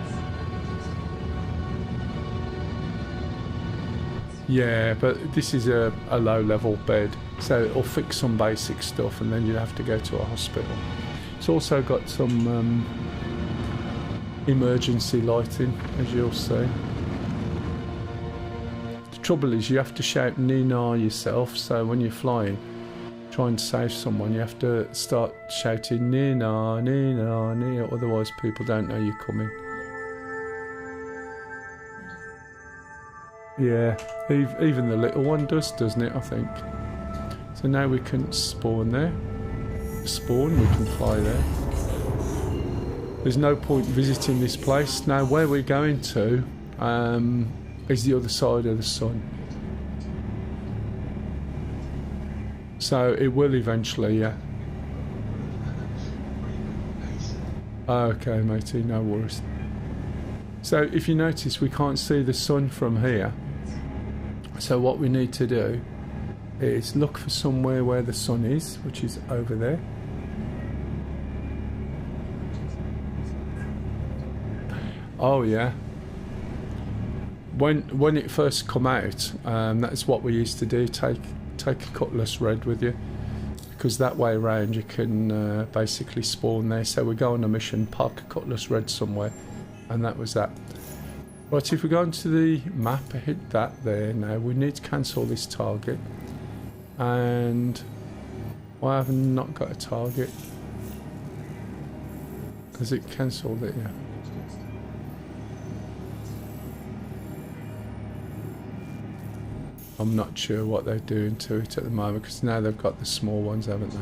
Yeah, but this is a low level bed, so it'll fix some basic stuff and then you'd have to go to a hospital. It's also got some emergency lighting, as you'll see. The trouble is you have to shout Nina yourself, so when you're flying, trying to save someone, you have to start shouting Nina, Nina, Nina, otherwise people don't know you're coming. Yeah, even the little one does, doesn't it, I think. So now we can spawn there. Spawn, we can fly there. There's no point visiting this place. Now where we're going to is the other side of the sun. So it will eventually, yeah. Okay, matey, no worries. So if you notice, we can't see the sun from here. So what we need to do is look for somewhere where the sun is, which is over there. Oh yeah. When it first come out, that's what we used to do. Take a cutlass red with you, because that way around you can basically spawn there. So we go on a mission, park a cutlass red somewhere, and that was that. Right, if we go into the map, hit that there. Now we need to cancel this target, and I have not got a target. Has it cancelled it? Yeah. I'm not sure what they're doing to it at the moment, because now they've got the small ones, haven't they?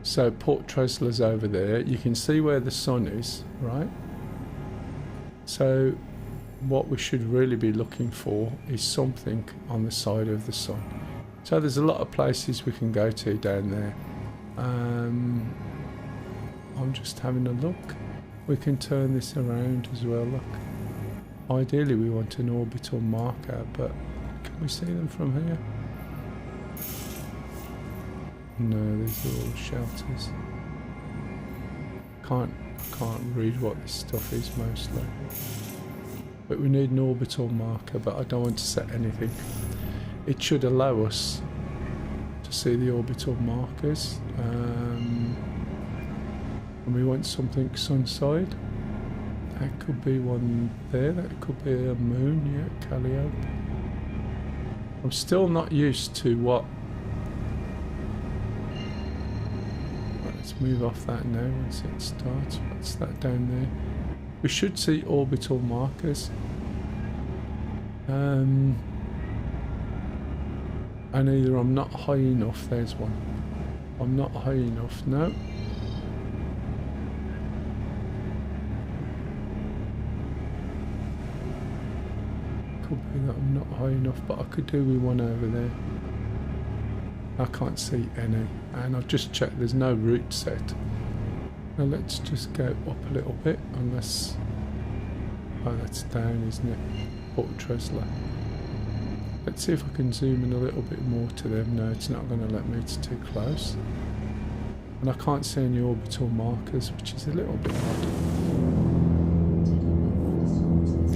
So Port Tresler's over there. You can see where the sun is, right? So what we should really be looking for is something on the side of the sun. So there's a lot of places we can go to down there. I'm just having a look. We can turn this around as well, look. Ideally we want an orbital marker, but can we see them from here? No, these are all shelters. Can't read what this stuff is mostly. But we need an orbital marker, but I don't want to set anything. It should allow us to see the orbital markers. And we want something sunside. That could be one there, that could be a moon, yeah, Calliope. I'm still not used to what... Right, let's move off that now once it starts. What's that down there? We should see orbital markers. And either I'm not high enough, there's one. I'm not high enough, no. Could be that I'm not high enough, but I could do with one over there. I can't see any, and I've just checked, there's no route set. Now let's just go up a little bit, unless... Oh, that's down, isn't it? Port Tresler. Let's see if I can zoom in a little bit more to them. No, it's not going to let me, it's too close. And I can't see any orbital markers, which is a little bit odd.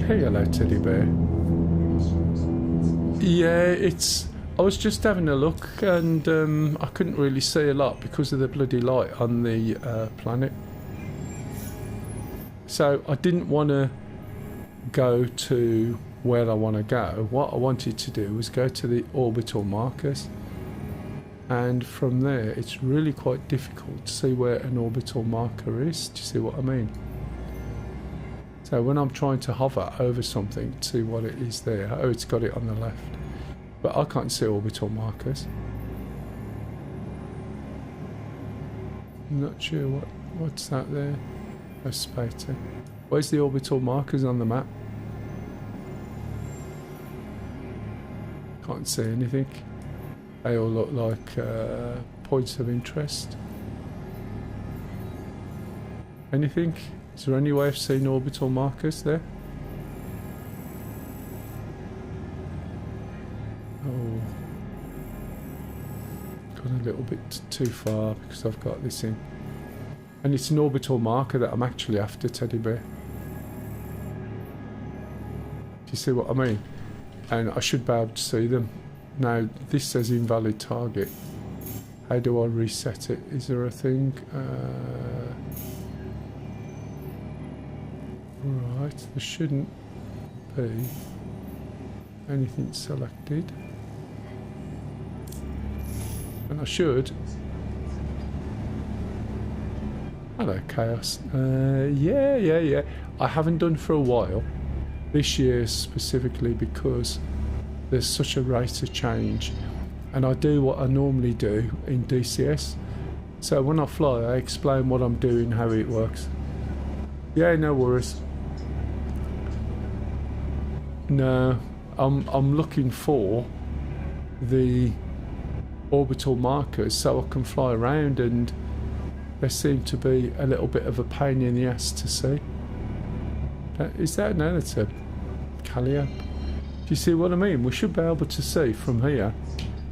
Hey, hello, teddy bear. Yeah, it's... I was just having a look, and I couldn't really see a lot because of the bloody light on the planet. So I didn't want to go to where I want to go. What I wanted to do was go to the orbital markers, and from there it's really quite difficult to see where an orbital marker is. Do you see what I mean? So when I'm trying to hover over something to see what it is there, oh, it's got it on the left, but I can't see orbital markers. I'm not sure what's that there. Oh, Spater. Where's the orbital markers on the map? Can't see anything. They all look like points of interest. Anything? Is there any way of seeing orbital markers there? Oh, gone a little bit too far because I've got this in. And it's an orbital marker that I'm actually after, teddy bear. Do you see what I mean? And I should be able to see them. Now, this says invalid target. How do I reset it? Is there a thing? Right, there shouldn't be anything selected. And I should. Hello, Chaos. Yeah. I haven't done for a while. This year specifically because there's such a rate of change. And I do what I normally do in DCS. So when I fly, I explain what I'm doing, how it works. Yeah, no worries. No, I'm looking for the orbital markers so I can fly around, and they seem to be a little bit of a pain in the ass to see. Is that no? That's a Calliope. Do you see what I mean? We should be able to see from here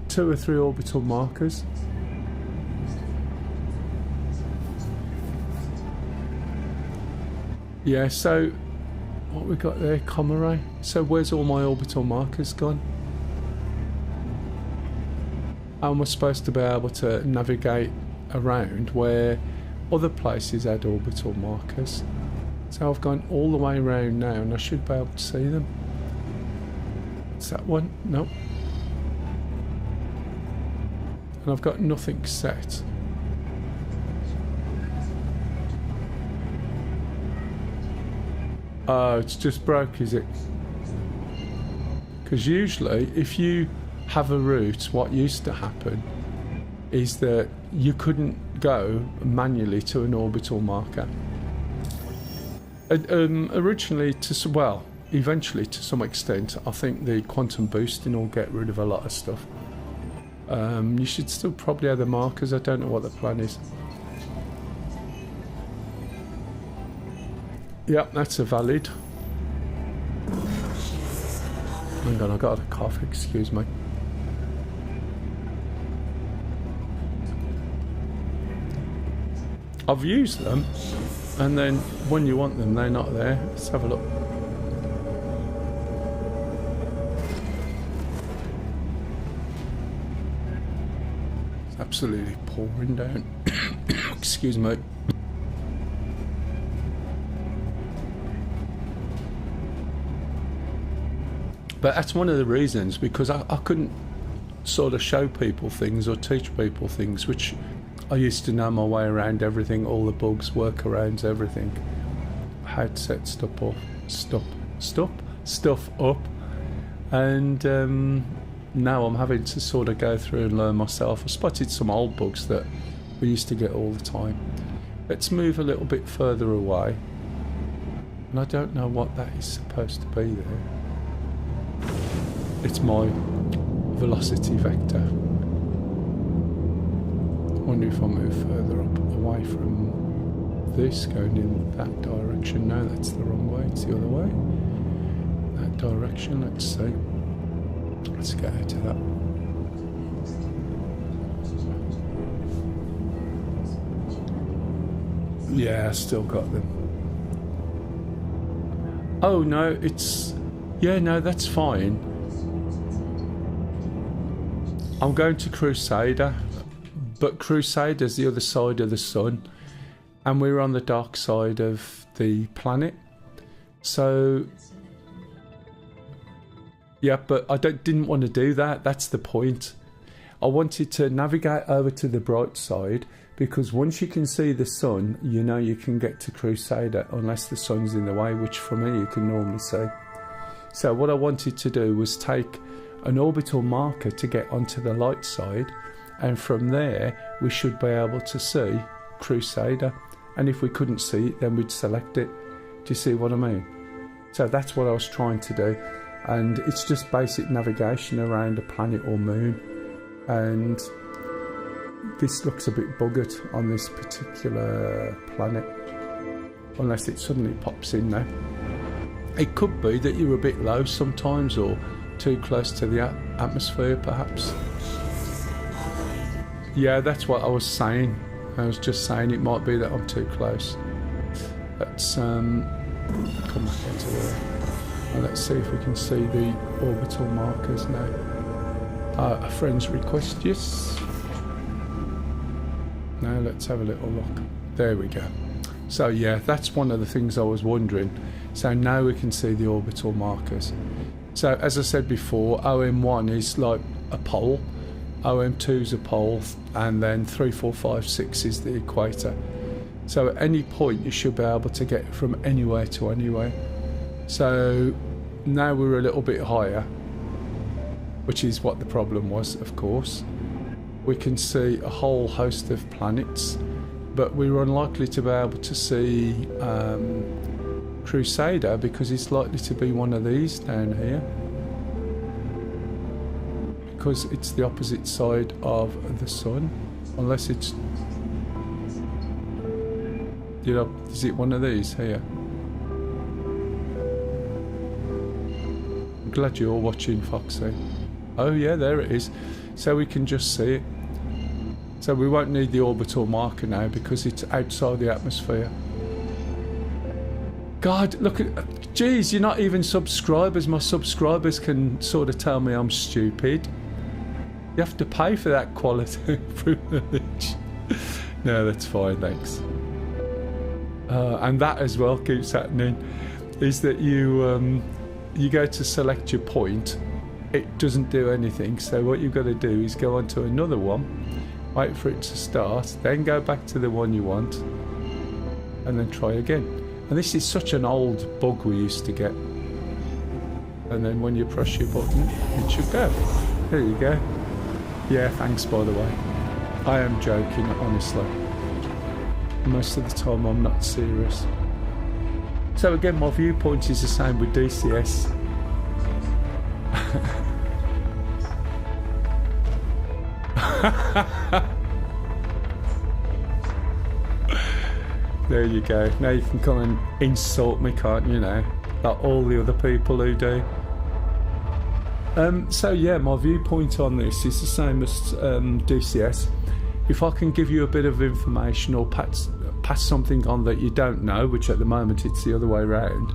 2 or 3 orbital markers. Yeah, so what we got there, comma ray. So where's all my orbital markers gone? How am I supposed to be able to navigate around where other places had orbital markers? So I've gone all the way around now and I should be able to see them. Is that one? Nope. And I've got nothing set. Oh, it's just broke, is it? Because usually if you have a route, what used to happen is that you couldn't go manually to an orbital marker. Originally, eventually to some extent, I think the quantum boosting will get rid of a lot of stuff. You should still probably have the markers. I don't know what the plan is. Yep, that's a valid. Hang on, I got a cough, excuse me. I've used them, and then when you want them, they're not there. Let's have a look. It's absolutely pouring down. Excuse me. But that's one of the reasons, because I couldn't sort of show people things or teach people things, which I used to know my way around everything, all the bugs, workarounds, everything. How to set stuff up, and now I'm having to sort of go through and learn myself. I spotted some old bugs that we used to get all the time. Let's move a little bit further away, and I don't know what that is supposed to be there. It's my velocity vector. I wonder if I move further up away from this, going in that direction. No, that's the wrong way, it's the other way. That direction, let's see. Let's get out of that. Yeah, I still got them. Oh no, it's... Yeah, no, that's fine. I'm going to Crusader, but Crusader's the other side of the sun, and we're on the dark side of the planet. So, yeah, but I didn't want to do that. That's the point. I wanted to navigate over to the bright side, because once you can see the sun, you know you can get to Crusader, unless the sun's in the way, which for me you can normally see. So what I wanted to do was take an orbital marker to get onto the light side, and from there we should be able to see Crusader, and if we couldn't see it, then we'd select it. Do you see what I mean? So that's what I was trying to do, and it's just basic navigation around a planet or moon, and this looks a bit buggered on this particular planet, unless it suddenly pops in now. It could be that you're a bit low sometimes, or too close to the atmosphere perhaps. Yeah, that's what I was saying. I was just saying it might be that I'm too close. Let's come back into there, and let's see if we can see the orbital markers now. A friend's request, yes. Now let's have a little look. There we go. So yeah, that's one of the things I was wondering. So now we can see the orbital markers. So as I said before, OM1 is like a pole, OM2 is a pole, and then 3, 4, 5, 6 is the equator. So at any point you should be able to get from anywhere to anywhere. So now we're a little bit higher, which is what the problem was, of course. We can see a whole host of planets, but we're unlikely to be able to see Crusader, because it's likely to be one of these down here. because it's the opposite side of the sun, unless it's, you know, is it one of these here? I'm glad you're watching, Foxy. Oh yeah, there it is. So we can just see it. So we won't need the orbital marker now because it's outside the atmosphere. God, look at... Geez, you're not even subscribers. My subscribers can sort of tell me I'm stupid. You have to pay for that quality privilege. No, that's fine, thanks. And that as well keeps happening. Is that you go to select your point, it doesn't do anything. So what you've got to do is go on to another one, wait for it to start, then go back to the one you want, and then try again. And this is such an old bug we used to get. And then when you press your button, it should go. There you go. Yeah, thanks by the way. I am joking, honestly. Most of the time I'm not serious. So again, my viewpoint is the same with DCS. There you go. Now you can come and insult me, can't you now? Like all the other people who do. So yeah, my viewpoint on this is the same as DCS. If I can give you a bit of information or pass something on that you don't know, which at the moment it's the other way around,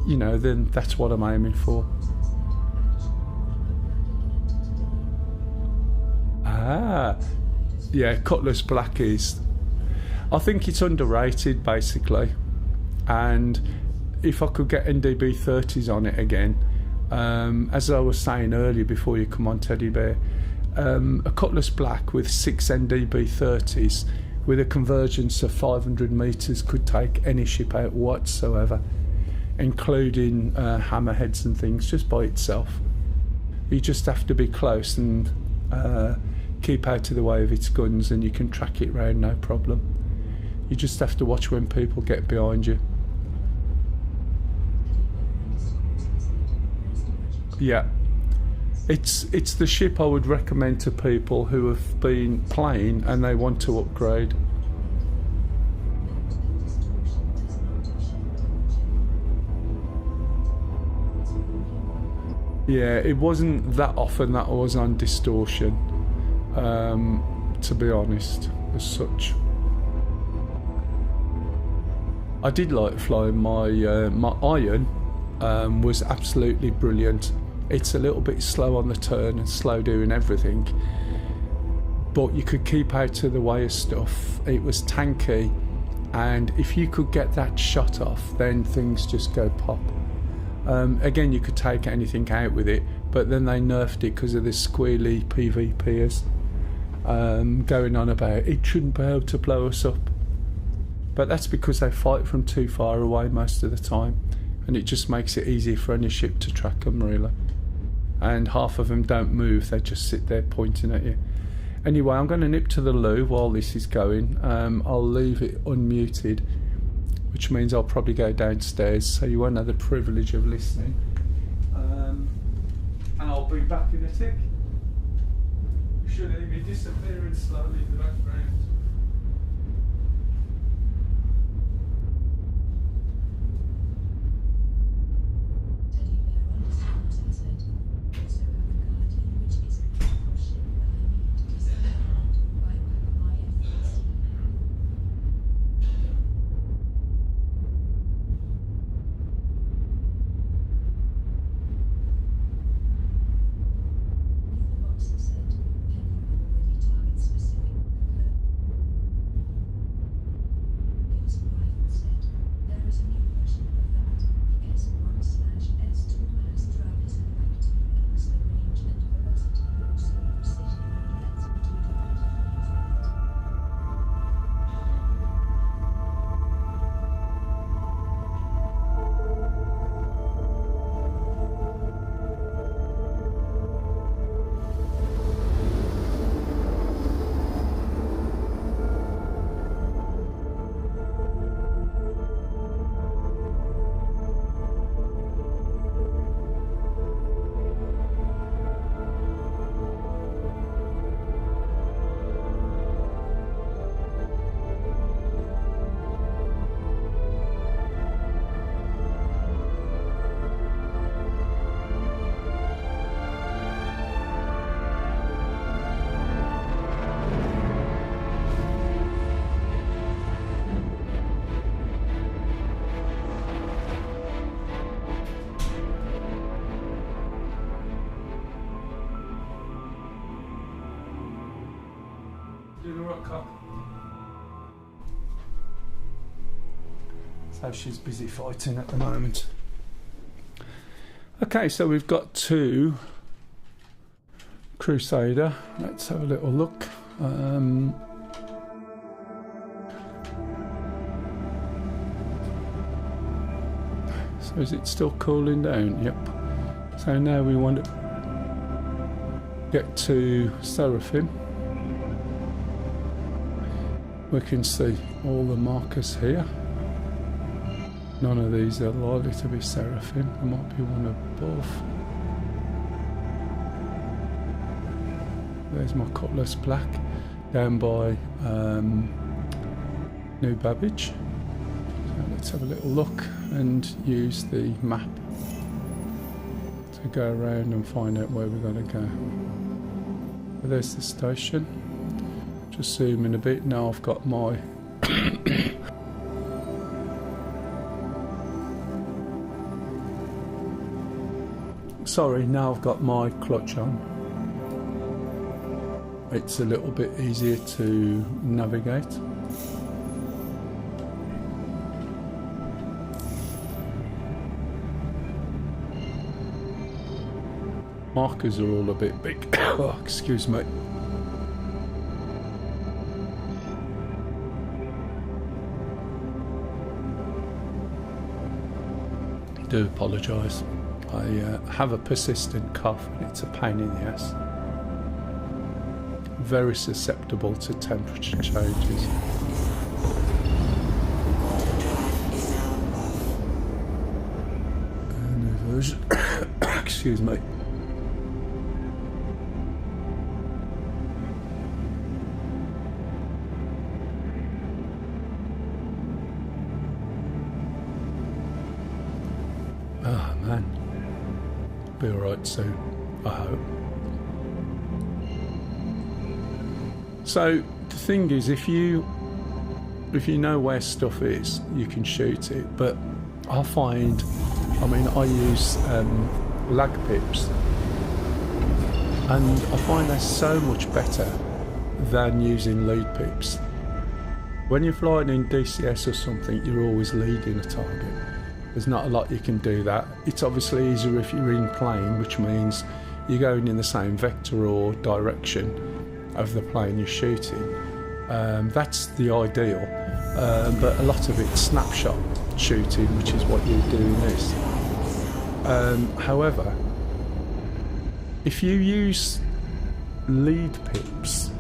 you know, then that's what I'm aiming for. Ah, yeah, Cutlass Black is... I think it's underrated, basically. And if I could get NDB 30s on it again, as I was saying earlier before you come on, Teddy Bear, a Cutlass Black with 6 NDB 30s with a convergence of 500 metres could take any ship out whatsoever, including hammerheads and things, just by itself. You just have to be close and keep out of the way of its guns, and you can track it round no problem. You just have to watch when people get behind you. Yeah, it's the ship I would recommend to people who have been playing and they want to upgrade. Yeah, it wasn't that often that I was on distortion, to be honest, as such. I did like flying my Iron. Was absolutely brilliant. It's a little bit slow on the turn and slow doing everything, but you could keep out of the way of stuff. It was tanky, and if you could get that shot off, then things just go pop. Again, you could take anything out with it, but then they nerfed it because of this squealy PvPers going on about it shouldn't be able to blow us up. But that's because they fight from too far away most of the time, and it just makes it easy for any ship to track them, really. And half of them don't move, they just sit there pointing at you. Anyway, I'm going to nip to the loo while this is going. I'll leave it unmuted, which means I'll probably go downstairs, so you won't have the privilege of listening. And I'll be back in a tick. You should hear me disappearing slowly in the background. So she's busy fighting at the moment. Okay, so we've got 2 Crusader. Let's have a little look. So is it still cooling down? Yep. So now we want to get to Seraphim. We can see all the markers here. None of these are likely to be Seraphim. There might be one above. There's my Cutlass Black down by New Babbage. So let's have a little look and use the map to go around and find out where we're going to go. But there's the station. Just zoom in a bit. Now I've got my sorry, now I've got my clutch on. It's a little bit easier to navigate. Markers are all a bit big. Oh, excuse me. I do apologise. I have a persistent cough and it's a pain in the ass. Very susceptible to temperature changes. New version. Excuse me. Oh man. Be alright soon, I hope. So the thing is, if you know where stuff is, you can shoot it. But I use lag pips, and I find they're so much better than using lead pips. When you're flying in DCS or something, you're always leading a target. There's not a lot you can do that. It's obviously easier if you're in plane, which means you're going in the same vector or direction of the plane you're shooting. That's the ideal, but a lot of it's snapshot shooting, which is what you're doing this. However, if you use lead pips,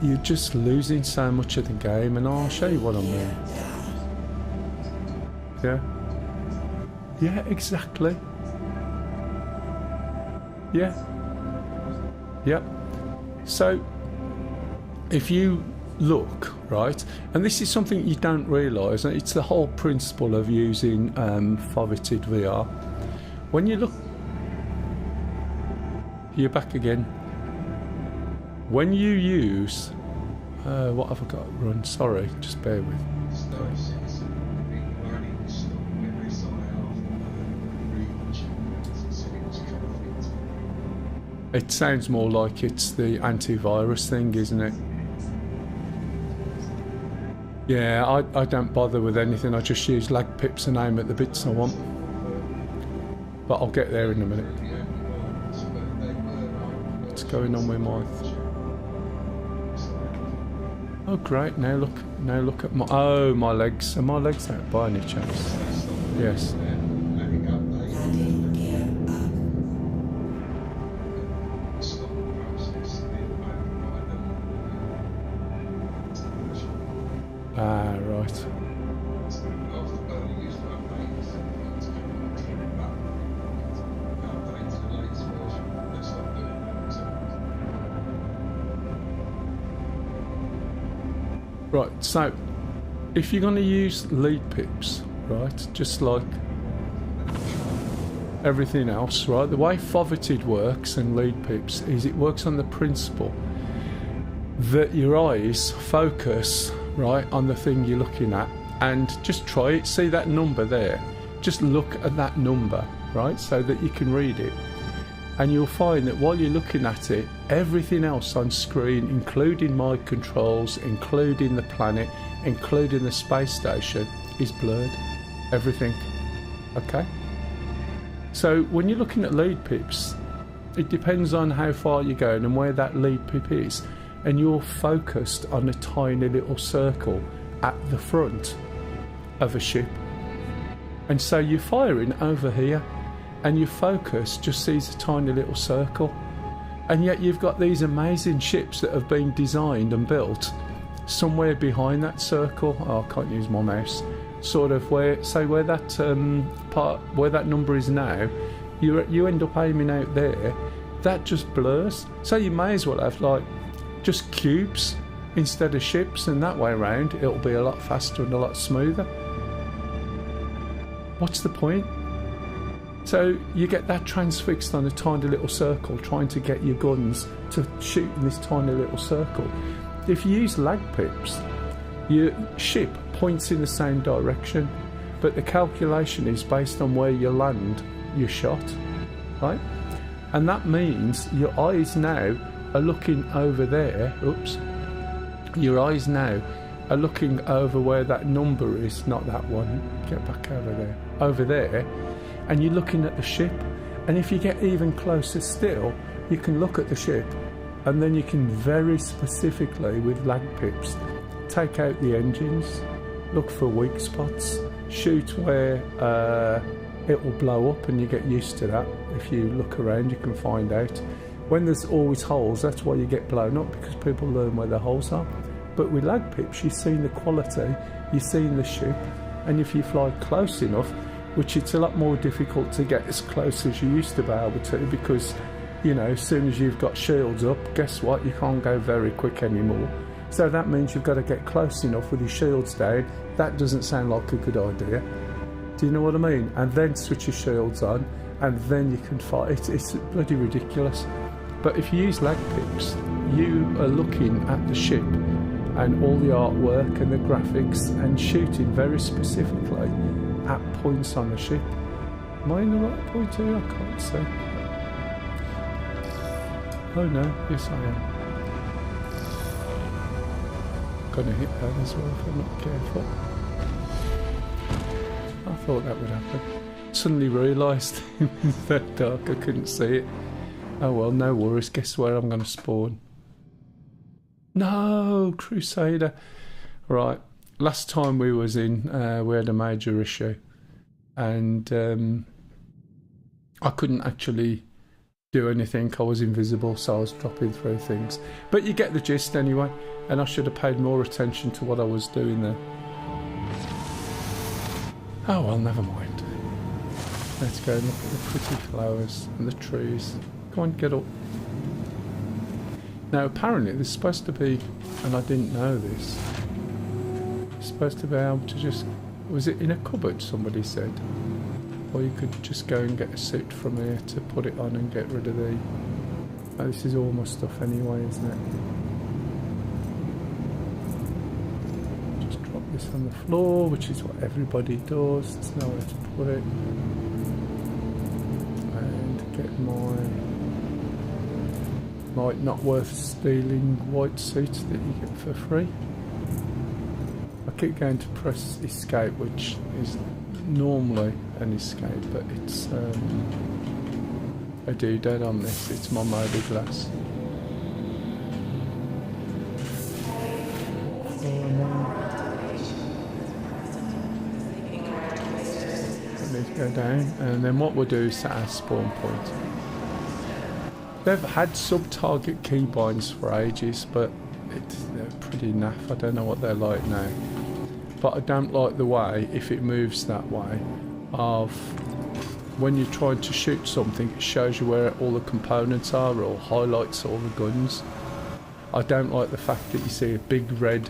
you're just losing so much of the game, and I'll show you what I mean. Yeah, exactly. Yeah. Yep. So if you look, right, and this is something you don't realise, and it's the whole principle of using foveated VR. When you look, you're back again. When you use, what have I got run? Sorry, just bear with. It sounds more like it's the antivirus thing, isn't it? Yeah, I don't bother with anything. I just use lag pips and aim at the bits I want. But I'll get there in a minute. What's going on with my... Oh great, now look at my... Oh, my legs. Are my legs out by any chance? Yes. Ah, right. Right, so if you're going to use lead pips, right, just like everything else, right, the way foveated works and lead pips is it works on the principle that your eyes focus, right, on the thing you're looking at, and just try it. See that number there? Just look at that number, right, so that you can read it. And you'll find that while you're looking at it, everything else on screen, including my controls, including the planet, including the space station, is blurred. Everything. Okay? So when you're looking at lead pips, it depends on how far you're going and where that lead pip is. And you're focused on a tiny little circle at the front of a ship. And so you're firing over here, and your focus just sees a tiny little circle. And yet you've got these amazing ships that have been designed and built somewhere behind that circle. Oh, I can't use my mouse. Sort of where, say, where that where that number is now, you end up aiming out there. That just blurs. So you may as well have like just cubes instead of ships, and that way around it'll be a lot faster and a lot smoother. What's the point? So you get that transfixed on a tiny little circle, trying to get your guns to shoot in this tiny little circle. If you use lag pips, your ship points in the same direction, but the calculation is based on where you land your shot, right? And that means your eyes now are looking over there. Oops. Your eyes now are looking over where that number is, not that one. Get back over there. Over there. And you're looking at the ship. And if you get even closer still, you can look at the ship, and then you can very specifically, with lag pips, take out the engines, look for weak spots, shoot where it will blow up, and you get used to that. If you look around, you can find out. When there's always holes, that's why you get blown up, because people learn where the holes are. But with lag pips, you've seen the quality, you've seen the ship, and if you fly close enough, which it's a lot more difficult to get as close as you used to be able to, because, you know, as soon as you've got shields up, guess what? You can't go very quick anymore. So that means you've got to get close enough with your shields down. That doesn't sound like a good idea. Do you know what I mean? And then switch your shields on, and then you can fight. It's bloody ridiculous. But if you use lag pips, you are looking at the ship and all the artwork and the graphics and shooting very specifically at points on the ship. Am I in the right point here? I can't see. Oh no, yes I am. Gonna hit that as well if I'm not careful. I thought that would happen. Suddenly realised in that dark I couldn't see it. Oh well, no worries. Guess where I'm going to spawn? No, Crusader. Right. Last time we was in, we had a major issue, and I couldn't actually do anything. I was invisible, so I was dropping through things. But you get the gist anyway, and I should have paid more attention to what I was doing there. Oh well, never mind. Let's go and look at the pretty flowers and the trees. Come on, get up. Now apparently there's supposed to be, and I didn't know this, supposed to be able to just, was it in a cupboard somebody said, or you could just go and get a suit from here to put it on and get rid of the, oh, this is all my stuff anyway, isn't it? Just drop this on the floor, which is what everybody does. There's nowhere to put it. And get my not worth stealing white suit that you get for free. I keep going to press escape, which is normally an escape, but it's a doodad on this. It's my moby glass. I need to go down, and then what we'll do is set our spawn point. They've had sub-target keybinds for ages, but they're pretty naff. I don't know what they're like now. But I don't like the way, if it moves that way, of when you're trying to shoot something, it shows you where all the components are, or highlights all the guns. I don't like the fact that you see a big red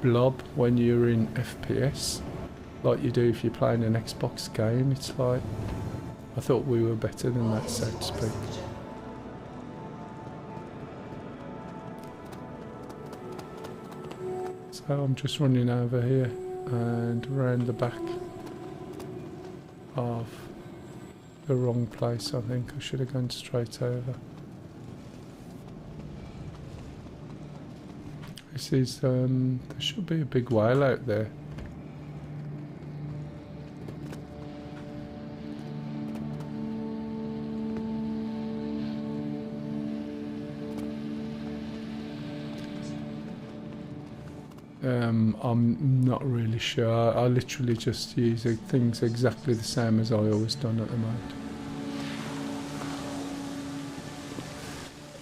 blob when you're in FPS, like you do if you're playing an Xbox game. It's like, I thought we were better than that, so to speak. So I'm just running over here and around the back of the wrong place, I think. I should have gone straight over. This is, there should be a big whale out there. I'm not really sure. I literally just use things exactly the same as I always done at the moment.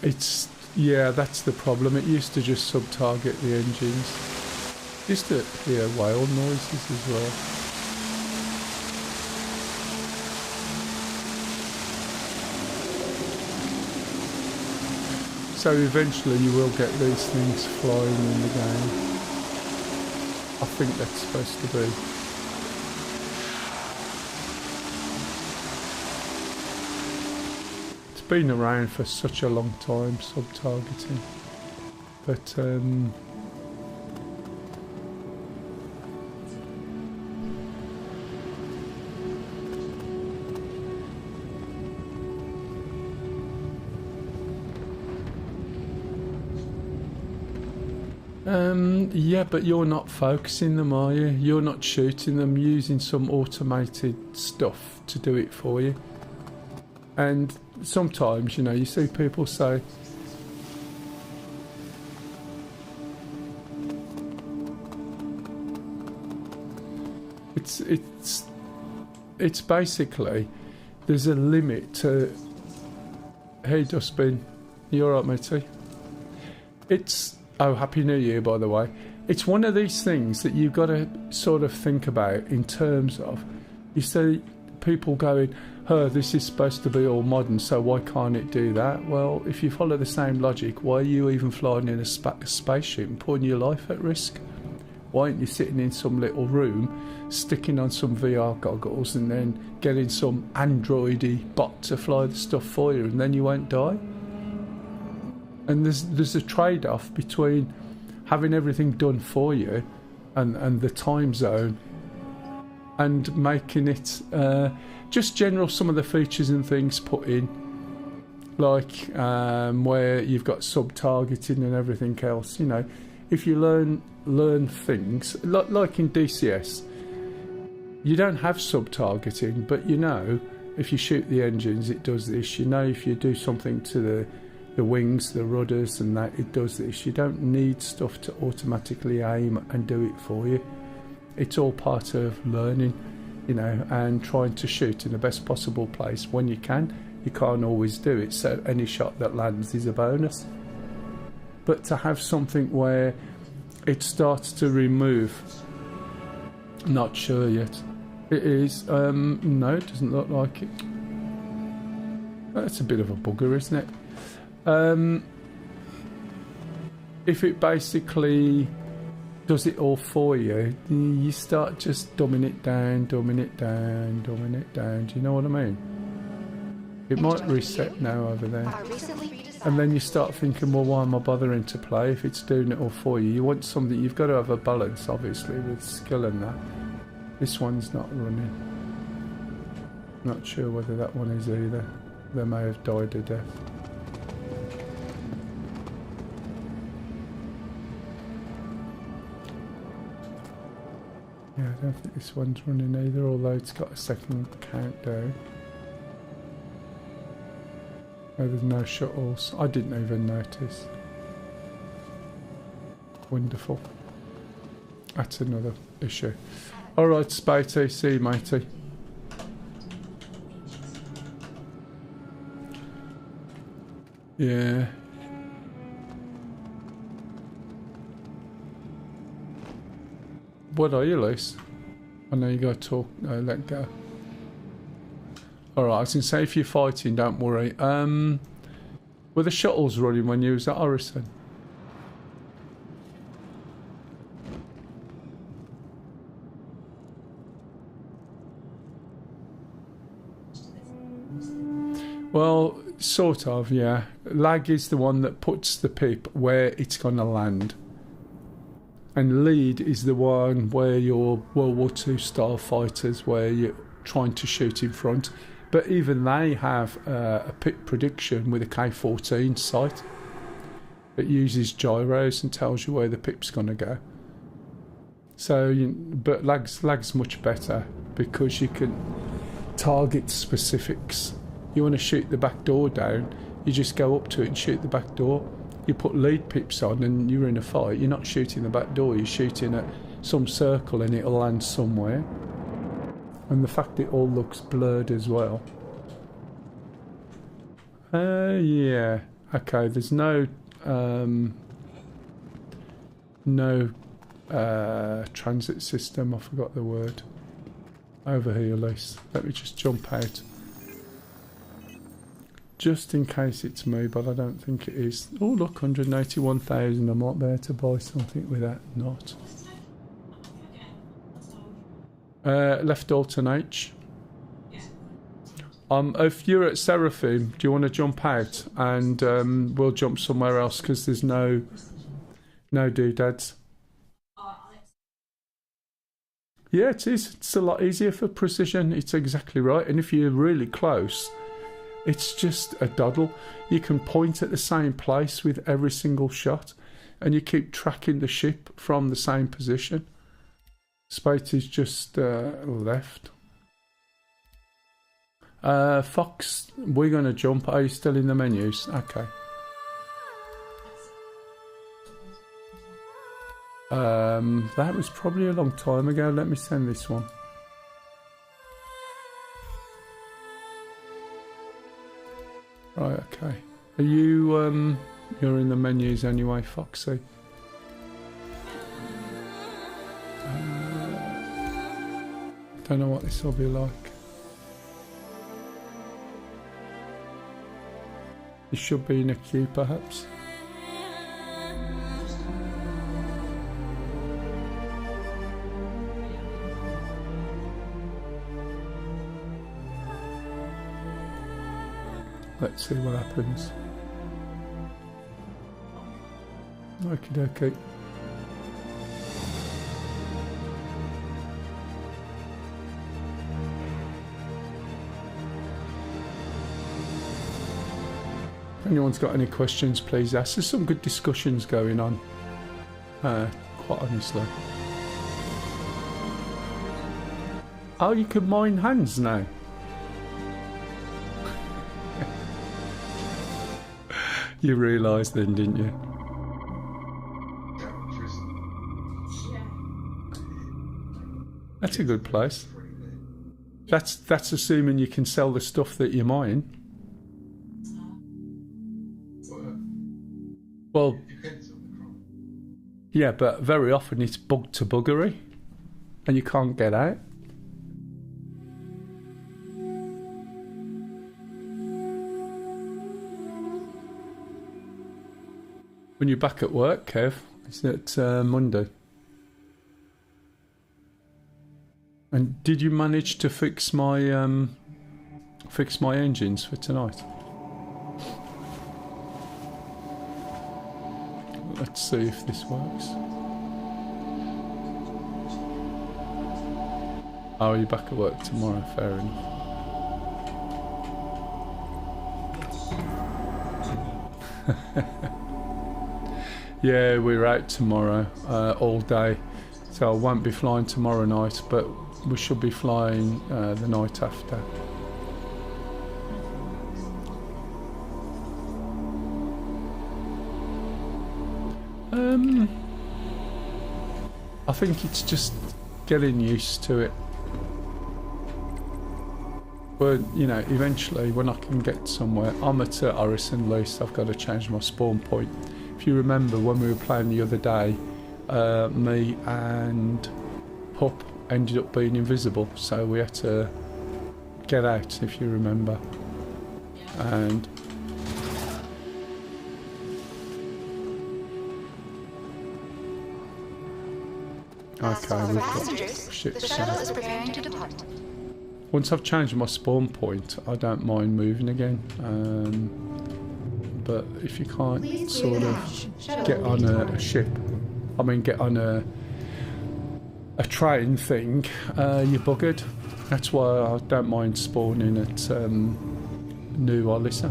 It's, yeah, that's the problem. It used to just sub-target the engines. Used to hear whale noises as well. So eventually you will get these things flying in the game. I think that's supposed to be. It's been around for such a long time, sub-targeting. But yeah, but you're not focusing them, are you? You're not shooting them, using some automated stuff to do it for you. And sometimes, you know, you see people say, it's basically, there's a limit to. Hey Dustbin, you alright, matey? It's, oh, Happy New Year, by the way. It's one of these things that you've got to sort of think about in terms of, you see people going, oh, this is supposed to be all modern, so why can't it do that? Well, if you follow the same logic, why are you even flying in a spaceship and putting your life at risk? Why aren't you sitting in some little room, sticking on some VR goggles and then getting some androidy bot to fly the stuff for you, and then you won't die? And there's a trade-off between having everything done for you and the time zone and making it just general, some of the features and things put in, like where you've got sub-targeting and everything else. You know, if you learn things like in DCS, you don't have sub-targeting, but you know if you shoot the engines it does this. You know if you do something to the wings, the rudders and that, it does this. You don't need stuff to automatically aim and do it for you. It's all part of learning, you know, and trying to shoot in the best possible place when you can. You can't always do it, so any shot that lands is a bonus. But to have something where it starts to remove, not sure yet. It is, no, it doesn't look like it. That's a bit of a bugger, isn't it? If it basically does it all for you, you start just dumbing it down. Do you know what I mean? It might reset now over there. And then you start thinking, well, why am I bothering to play if it's doing it all for you? You want something, you've got to have a balance, obviously, with skill and that. This one's not running. Not sure whether that one is either. They may have died a death. Yeah, I don't think this one's running either, although it's got a second countdown. Oh, there's no shuttles. I didn't even notice. Wonderful. That's another issue. Alright, Spatey, see you, matey. Yeah. What are you, Luce? I know you got to talk. No, let go. Alright, I was going to say, if you're fighting, don't worry. Were the shuttles running when you was at Orison? Well, sort of, yeah. Lag is the one that puts the pip where it's going to land. And lead is the one where you're World War II style fighters, where you're trying to shoot in front. But even they have a pit prediction with a K-14 sight. It uses gyros and tells you where the pip's going to go. So, but lag's much better because you can target specifics. You want to shoot the back door down, you just go up to it and shoot the back door. You put lead pips on and you're in a fight, you're not shooting the back door, you're shooting at some circle and it'll land somewhere. And the fact it all looks blurred as well. Yeah. Okay, there's no transit system, I forgot the word. Over here, Lise. Let me just jump out. Just in case it's me, but I don't think it is. Oh look, 181,000. I might be able to buy something with that. Not. Left alternate. If you're at Seraphim, do you want to jump out and we'll jump somewhere else because there's no doodads. Yeah, it is. It's a lot easier for precision. It's exactly right. And if you're really close, it's just a doddle. You can point at the same place with every single shot, and you keep tracking the ship from the same position. Spate is just left. Fox, we're going to jump. Are you still in the menus? Okay. That was probably a long time ago. Let me send this one. Right, okay. Are you, you're in the menus anyway, Foxy. Don't know what this will be like. You should be in a queue, perhaps. Let's see what happens. Okie dokie. If anyone's got any questions, please ask. There's some good discussions going on, quite honestly. Oh, you can mine hands now. You realised then, didn't you? That's a good place. That's assuming you can sell the stuff that you mine. Well, yeah, but very often it's bug to buggery, and you can't get out. When you're back at work, Kev, is it Monday? And did you manage to fix my engines for tonight? Let's see if this works. Oh, you're back at work tomorrow, fair enough. Yeah, we're out tomorrow all day, so I won't be flying tomorrow night, but we should be flying the night after. I think it's just getting used to it. But, you know, eventually when I can get somewhere, I'm at Orison Lease, I've got to change my spawn point. If you remember when we were playing the other day, me and Pup ended up being invisible, so we had to get out, if you remember. And okay, we've got ship set. Once I've changed my spawn point, I don't mind moving again. But if you can't sort of get on a ship, I mean get on a train thing, you're buggered. That's why I don't mind spawning at New Olisa.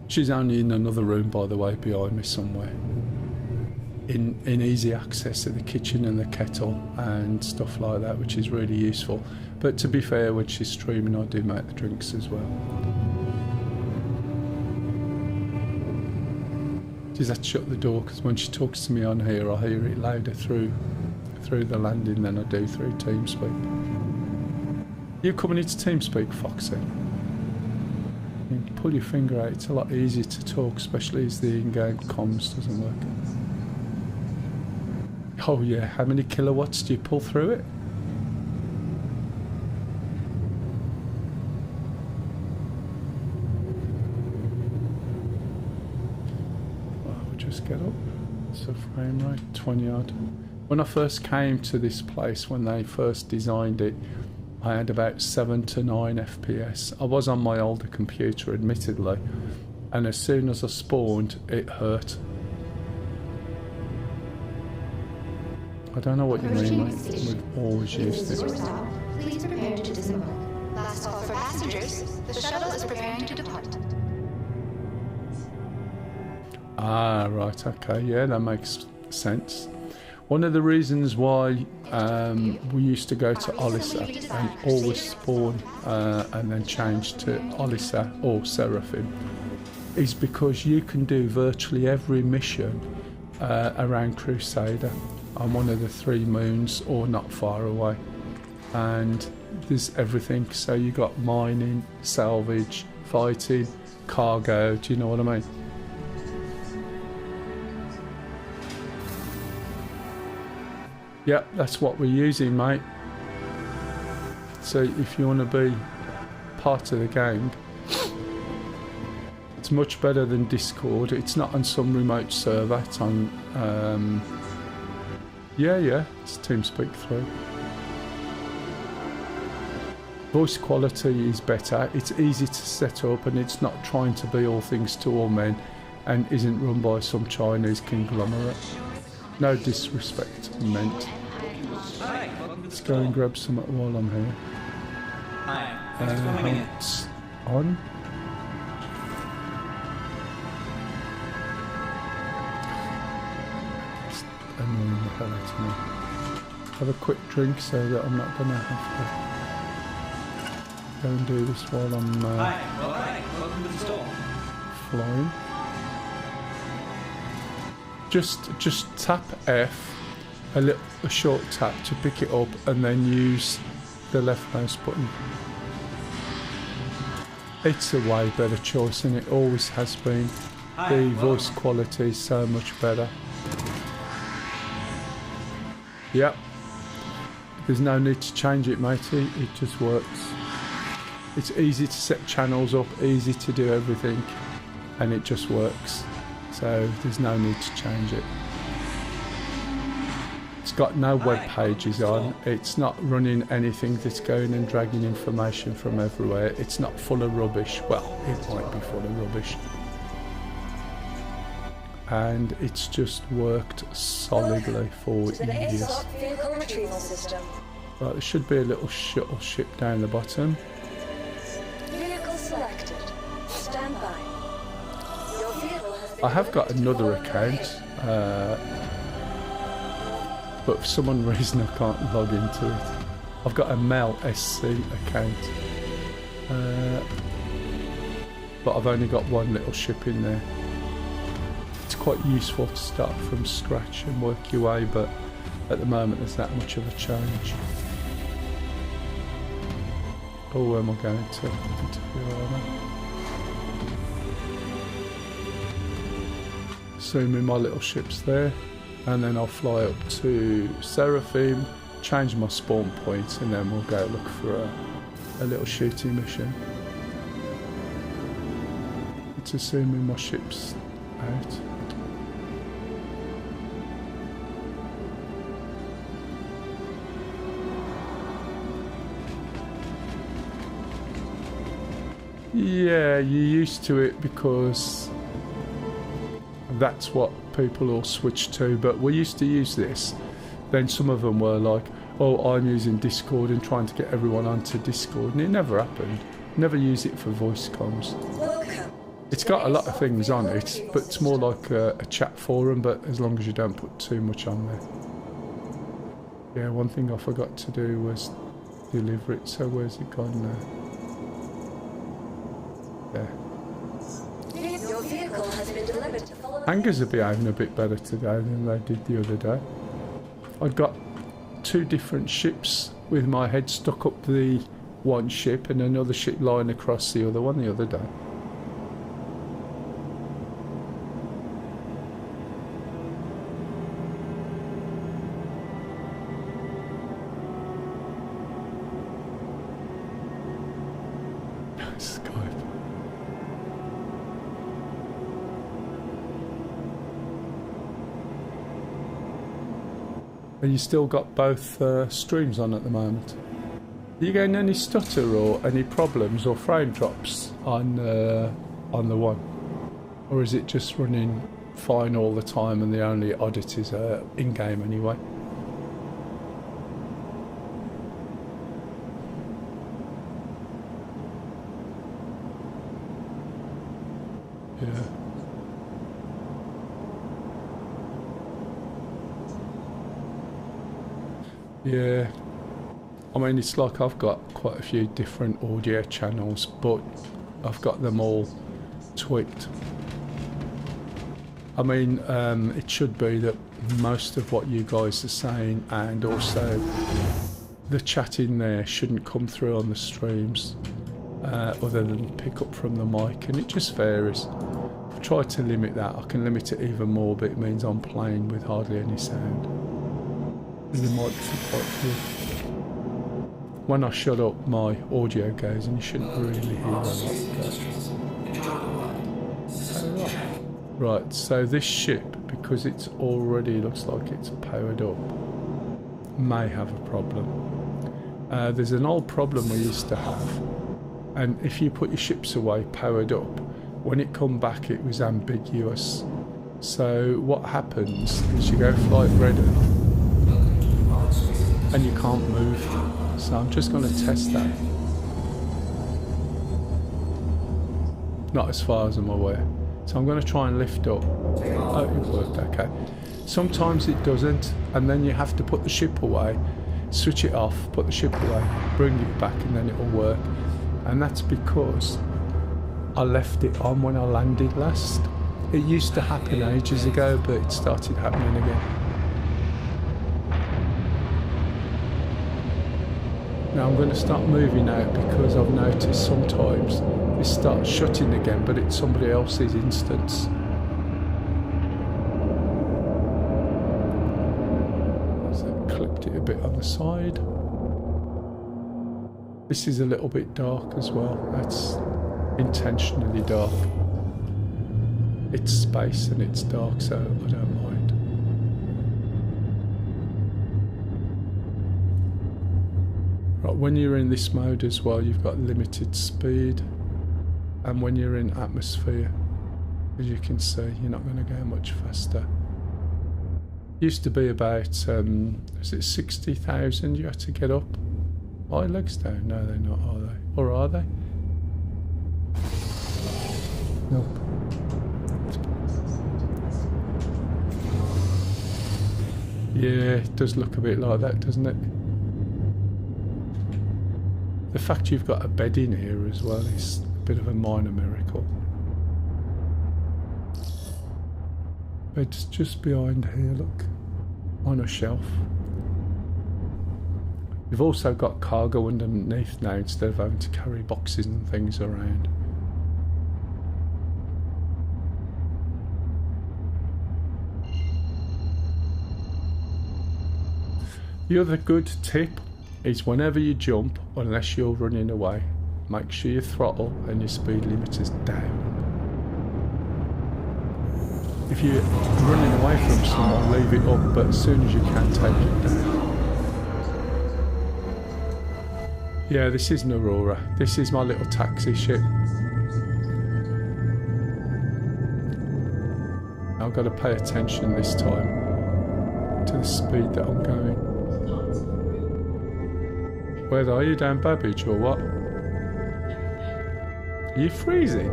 She's only in another room, by the way, behind me somewhere. In easy access to the kitchen and the kettle and stuff like that, which is really useful. But to be fair, when she's streaming, I do make the drinks as well. She's had to shut the door because when she talks to me on here, I hear it louder through the landing than I do through TeamSpeak. You coming into TeamSpeak, Foxy? You can pull your finger out. It's a lot easier to talk, especially as the in-game comms doesn't work. Oh yeah, how many kilowatts do you pull through it? Well, we'll just get up. So frame rate, 20 odd. When I first came to this place, when they first designed it, I had about 7 to 9 FPS. I was on my older computer, admittedly, and as soon as I spawned, it hurt. I don't know what you mean, mate. We've always used it.
Please prepare to disembark. Last call for passengers. The shuttle is preparing to depart.
Ah, right, okay, yeah, that makes sense. One of the reasons why we used to go to Olisa and always spawn and then change to Olisa or Seraphim is because you can do virtually every mission around Crusader on one of the 3 moons or not far away, and there's everything. So you got mining, salvage, fighting, cargo, do you know what I mean? Yep, that's what we're using, mate. So if you want to be part of the gang, it's much better than Discord. It's not on some remote server. It's on yeah, it's TeamSpeak 3. Voice quality is better. It's easy to set up, and it's not trying to be all things to all men, and isn't run by some Chinese conglomerate. No disrespect meant. Let's go and grab some while I'm here.
Hi, thanks for coming in.
It's on. It's annoying the hell out of me. Have a quick drink so that I'm not going to have to go and do this while I'm
Hi, welcome to the store.
flying. Just tap F, a short tap to pick it up, and then use the left mouse button. It's a way better choice, and it always has been. The voice quality is so much better. Yep. There's no need to change it, matey. It just works. It's easy to set channels up, easy to do everything, and it just works. So there's no need to change it. It's got no web pages on. It's not running anything that's going and dragging information from everywhere. It's not full of rubbish. Well, it might be full of rubbish. And it's just worked solidly for years.
Vehicle retrieval system.
Right, there should be a little shuttle ship down the bottom.
Vehicle selected. Stand by. Your vehicle has been
I have got another account, but for some reason I can't log into it. I've got a Mell SC account, but I've only got one little ship in there. It's quite useful to start from scratch and work your way, but at the moment there's that much of a change. Oh, where am I going to? Assuming my little ship's there, and then I'll fly up to Seraphim, change my spawn point, and then we'll go look for a little shooting mission. It's assuming my ship's out. Yeah, you're used to it because that's what people all switch to. But we used to use this. Then some of them were like, oh, I'm using Discord and trying to get everyone onto Discord, and it never happened. Never use it for voice comms. It's got a lot of things on it, but it's more like a chat forum, but as long as you don't put too much on there. Yeah, one thing I forgot to do was deliver it, so where's it gone now? Yeah.
Your vehicle has been delivered to follow.
Hangars are behaving a bit better today than they did the other day. I got 2 different ships with my head stuck up the one ship and another ship lying across the other one the other day. Skype. And you still got both streams on at the moment. Are you getting any stutter or any problems or frame drops on the one? Or is it just running fine all the time and the only oddities are in-game anyway? Yeah. Yeah. I mean, it's like I've got quite a few different audio channels, but I've got them all tweaked. I mean, it should be that most of what you guys are saying and also the chat in there shouldn't come through on the streams other than pick up from the mic, and it just varies. I've tried to limit that. I can limit it even more, but it means I'm playing with hardly any sound. The mic's quite good. When I shut up, my audio goes and you shouldn't really hear that. Right, so this ship, because it's already looks like it's powered up, may have a problem. There's an old problem we used to have, and if you put your ships away powered up, when it come back it was ambiguous. So what happens is you go flight ready and you can't move. So I'm just going to test that. Not as far as I'm aware. So I'm going to try and lift up. Oh, it worked, okay. Sometimes it doesn't, and then you have to put the ship away, switch it off, put the ship away, bring it back, and then it'll work. And that's because I left it on when I landed last. It used to happen ages ago, but it started happening again. Now I'm going to start moving out because I've noticed sometimes this starts shutting again, but it's somebody else's instance. So I clipped it a bit on the side. This is a little bit dark as well. That's intentionally dark. It's space and it's dark, so I don't mind. Right, when you're in this mode as well, you've got limited speed, and when you're in atmosphere, as you can see, you're not going to go much faster. Used to be about, is it 60,000 you had to get up? My legs down? No, they're not, are they? Or are they? Nope. Yeah, it does look a bit like that, doesn't it? The fact you've got a bed in here as well is a bit of a minor miracle. Bed's just behind here, look, on a shelf. You've also got cargo underneath now instead of having to carry boxes and things around. The other good tip is whenever you jump, unless you're running away, make sure your throttle and your speed limit is down. If you're running away from someone, leave it up, but as soon as you can, take it down. Yeah, this is an Aurora. This is my little taxi ship. I'll I've got to pay attention this time to the speed that I'm going. Where are you, down Babbage or what? Are you freezing?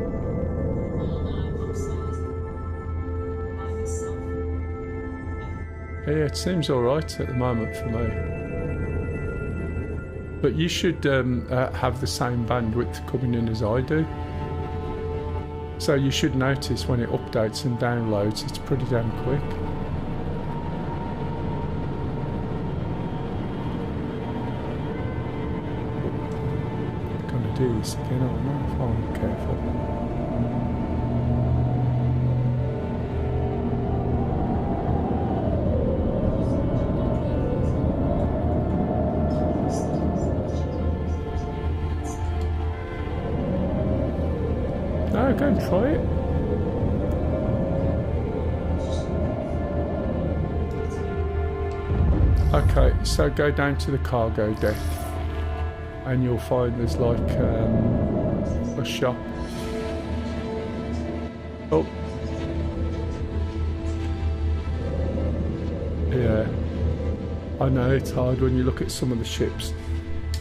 Yeah, it seems alright at the moment for me. But you should have the same bandwidth coming in as I do. So you should notice when it updates and downloads, it's pretty damn quick. I'm gonna do this again, aren't I? If I'm not careful. No, go and try it. Okay, so go down to the cargo deck and you'll find there's like a shop. Oh. Yeah. I know it's hard when you look at some of the ships.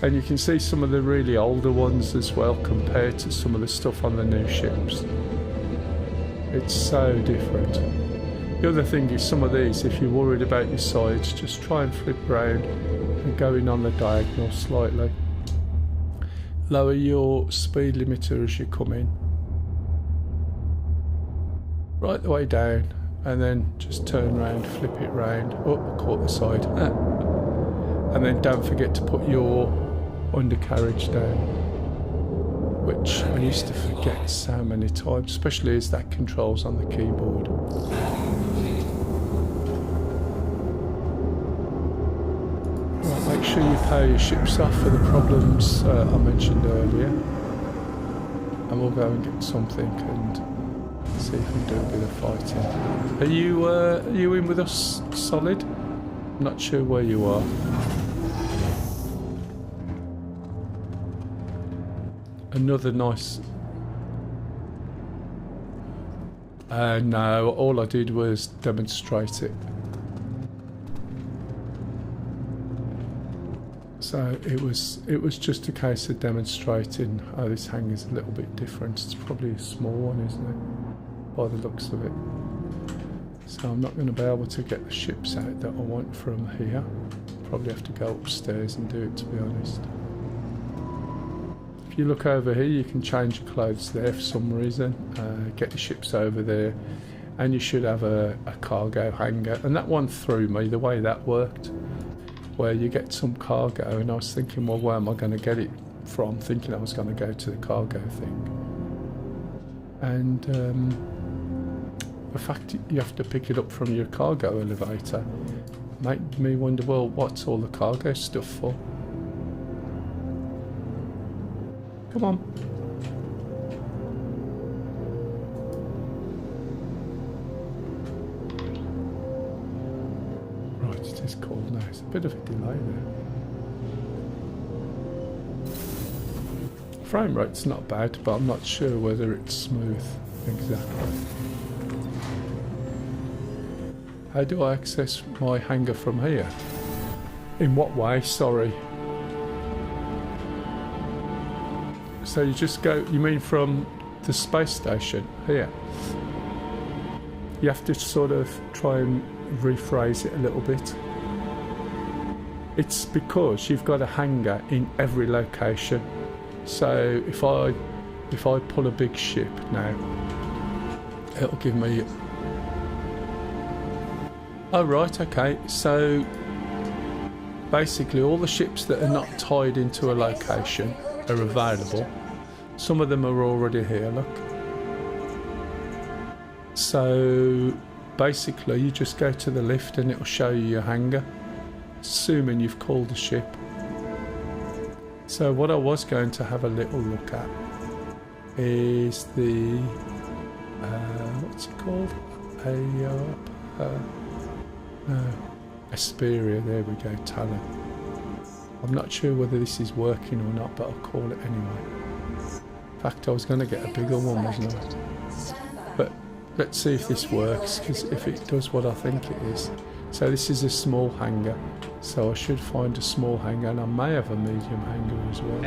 And you can see some of the really older ones as well compared to some of the stuff on the new ships. It's so different. The other thing is some of these, if you're worried about your sides, just try and flip round and go in on the diagonal slightly. Lower your speed limiter as you come in. Right the way down and then just turn round, flip it round. Oh, I caught the side. And then don't forget to put your undercarriage down, which I used to forget so many times, especially as that controls on the keyboard. Right, make sure you power your ships off for the problems I mentioned earlier, and we'll go and get something and see if we can do a bit of fighting. Are you in with us, Solid? I'm not sure where you are. Another nice... no, all I did was demonstrate it. So it was just a case of demonstrating. Oh, this hangar's a little bit different. It's probably a small one, isn't it? By the looks of it. So I'm not going to be able to get the ships out that I want from here. Probably have to go upstairs and do it, to be honest. If you look over here, you can change your clothes there for some reason. Get your ships over there, and you should have a cargo hangar. And that one threw me, the way that worked, where you get some cargo, and I was thinking, well, where am I going to get it from? Thinking I was going to go to the cargo thing. And the fact you have to pick it up from your cargo elevator made me wonder, well, what's all the cargo stuff for? Come on. Right, it is cold now. It's a bit of a delay there. Frame rate's not bad, but I'm not sure whether it's smooth exactly. How do I access my hangar from here? In what way? Sorry. So you just go, you mean from the space station here? You have to sort of try and rephrase it a little bit. It's because you've got a hangar in every location. So if I pull a big ship now, it'll give me... Oh right, okay. So basically all the ships that are not tied into a location are available. Some of them are already here, look. So basically you just go to the lift and it'll show you your hangar, assuming you've called the ship. So what I was going to have a little look at is the what's it called? Asperia, there we go, Talon. I'm not sure whether this is working or not, but I'll call it anyway. In fact, I was going to get a bigger one, wasn't I? But let's see if this works, because if it does what I think it is. So this is a small hangar, so I should find a small hangar, and I may have a medium hangar as well.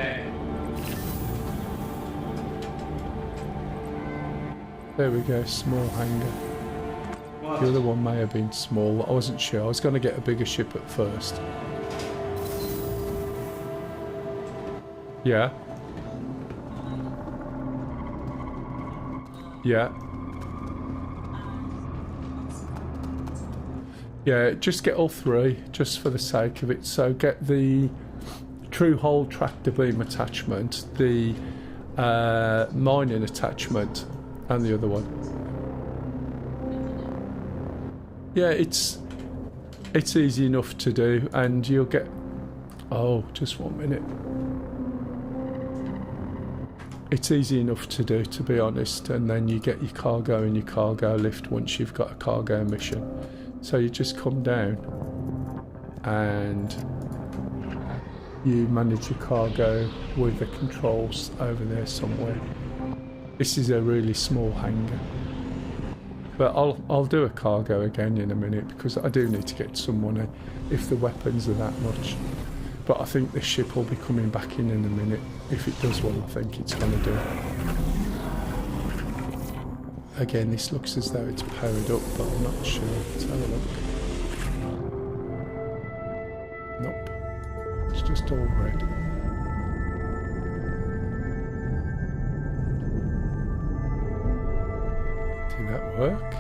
There we go, small hangar. The other one may have been small, I wasn't sure. I was going to get a bigger ship at first. Yeah. Yeah. Yeah, just get all three, just for the sake of it. So get the true hull tractor beam attachment, the mining attachment, and the other one. Yeah, it's easy enough to do, and you'll get... Oh, just 1 minute. It's easy enough to do, to be honest, and then you get your cargo and your cargo lift once you've got a cargo mission. So you just come down and you manage your cargo with the controls over there somewhere. This is a really small hangar, but I'll do a cargo again in a minute, because I do need to get some money if the weapons are that much. But I think this ship will be coming back in a minute if it does what I think it's going to do. Again, this looks as though it's powered up, but I'm not sure. Let's have a look. Nope. It's just all red. Did that work?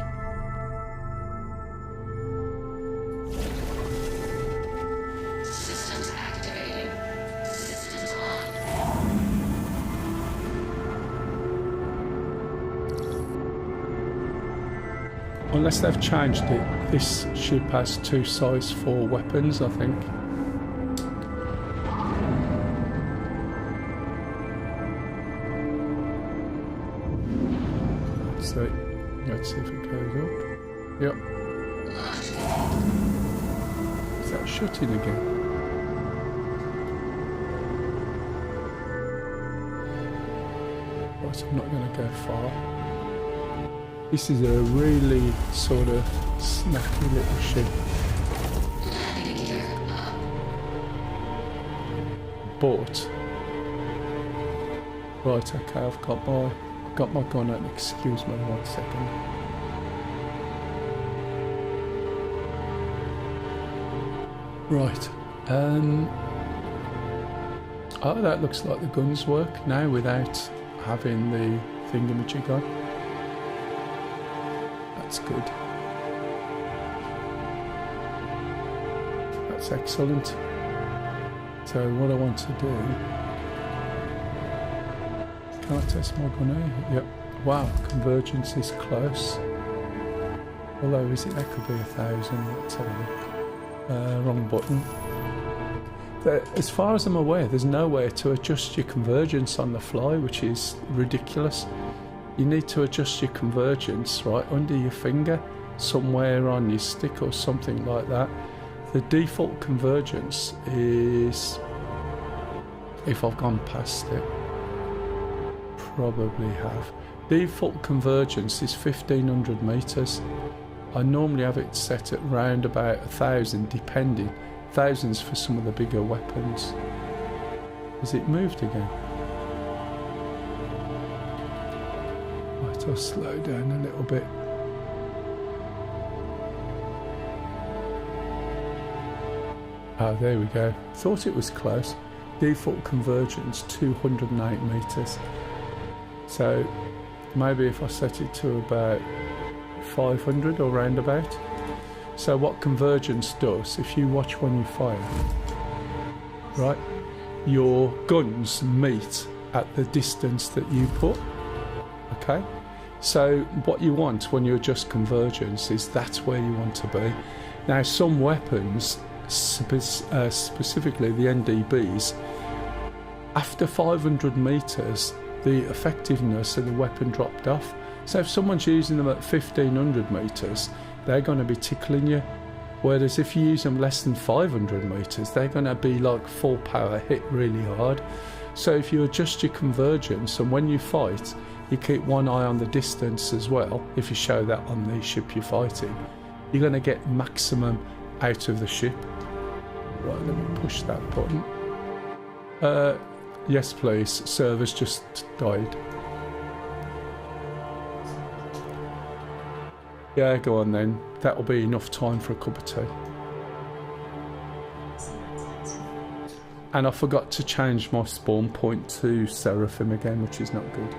Systems activating. Systems on.
Unless they've changed it, this ship has 2 size 4 weapons, I think. Let's see if it goes up. Yep. Is that shutting again? Right, I'm not going to go far. This is a really sort of snappy little ship. But right, okay, I've got my gun out. Excuse me 1 second. Right. Oh, that looks like the guns work now without having the thingamajig on. That's good. That's excellent. So what I want to do... Can I test my gun here? Yep. Wow, convergence is close. Although, is it? That could be 1,000. Let's have a look. Wrong button. As far as I'm aware, there's nowhere to adjust your convergence on the fly, which is ridiculous. You need to adjust your convergence right under your finger, somewhere on your stick or something like that. The default convergence is, if I've gone past it, probably have. Default convergence is 1,500 meters. I normally have it set at round about 1,000, depending. Thousands for some of the bigger weapons. Has it moved again? Right, I'll slow down a little bit. Ah, there we go. Thought it was close. Default convergence 208 meters. So maybe if I set it to about 500 or roundabout. So what convergence does, if you watch when you fire, right, your guns meet at the distance that you put, okay? So what you want when you adjust convergence is that's where you want to be. Now some weapons, specifically the NDBs, after 500 meters, the effectiveness of the weapon dropped off. So if someone's using them at 1,500 meters, they're going to be tickling you. Whereas if you use them less than 500 meters, they're going to be like full power, hit really hard. So if you adjust your convergence, and when you fight, you keep one eye on the distance as well. If you show that on the ship you're fighting, you're going to get maximum out of the ship. Right, let me push that button. Yes please, server's just died. Yeah, go on then. That'll be enough time for a cup of tea. And I forgot to change my spawn point to Seraphim again, which is not good.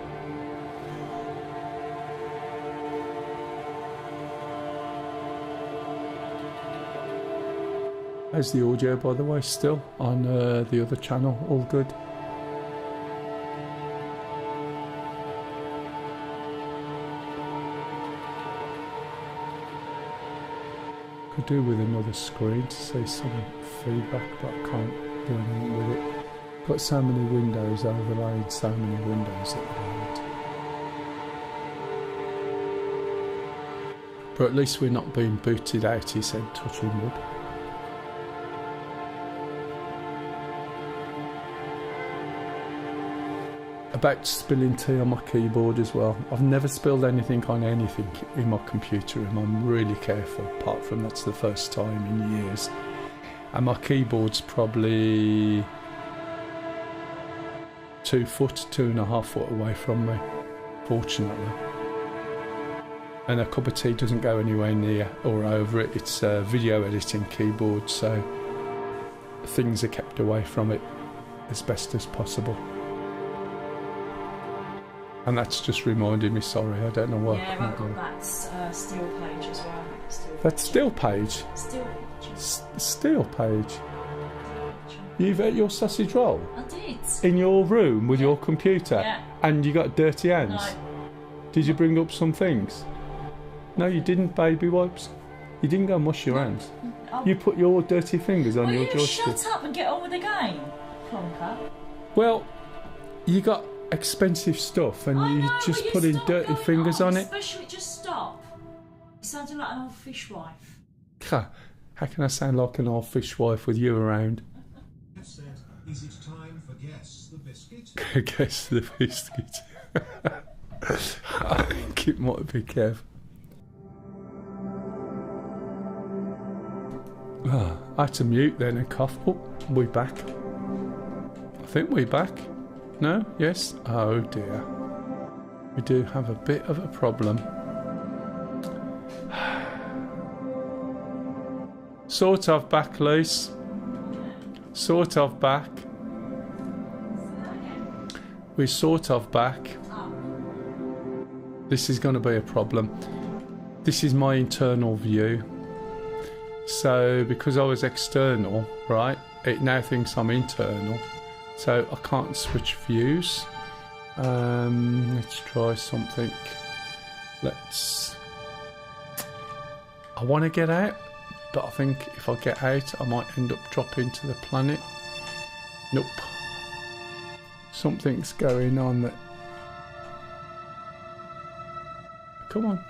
How's the audio, by the way, still on the other channel? All good? Could do with another screen to see some feedback, but I can't do anything with it. Got so many windows overlaid, so many windows at the moment. But at least we're not being booted out, he said, touching wood. About spilling tea on my keyboard as well. I've never spilled anything on anything in my computer room. I'm really careful, apart from that's the first time in years. And my keyboard's probably 2 foot, 2.5 foot away from me, fortunately. And a cup of tea doesn't go anywhere near or over it. It's a video editing keyboard, so things are kept away from it as best as possible. And that's just reminded me, sorry, I don't know what.
Yeah, I've got that steel page as well.
That's steel page?
Steel page.
Steel page? You've ate your sausage roll?
I did.
In your room with your computer?
Yeah.
And you got dirty hands?
No.
Did you bring up some things? No, you didn't, baby wipes. You didn't go mush your hands. You put your dirty fingers on your joystick.
Shut up and get on with the game, plonker.
Well, you got expensive stuff and you just put in dirty fingers on it.
Especially, just stop. You sounded like an old fishwife.
How can I sound like an old fishwife with you around?
Is it time for Guess the Biscuit?
Guess the Biscuit. I think it might be Kev. I had to mute then and cough. Oh, we're back. I think we're back. No? Yes? Oh dear. We do have a bit of a problem. Sort of back, Lise. Sort of back. We're sort of back. This is going to be a problem. This is my internal view. So, because I was external, right, it now thinks I'm internal. So, I can't switch views. Let's try something. I want to get out, but I think if I get out, I might end up dropping to the planet. Nope. Something's going on that... Come on.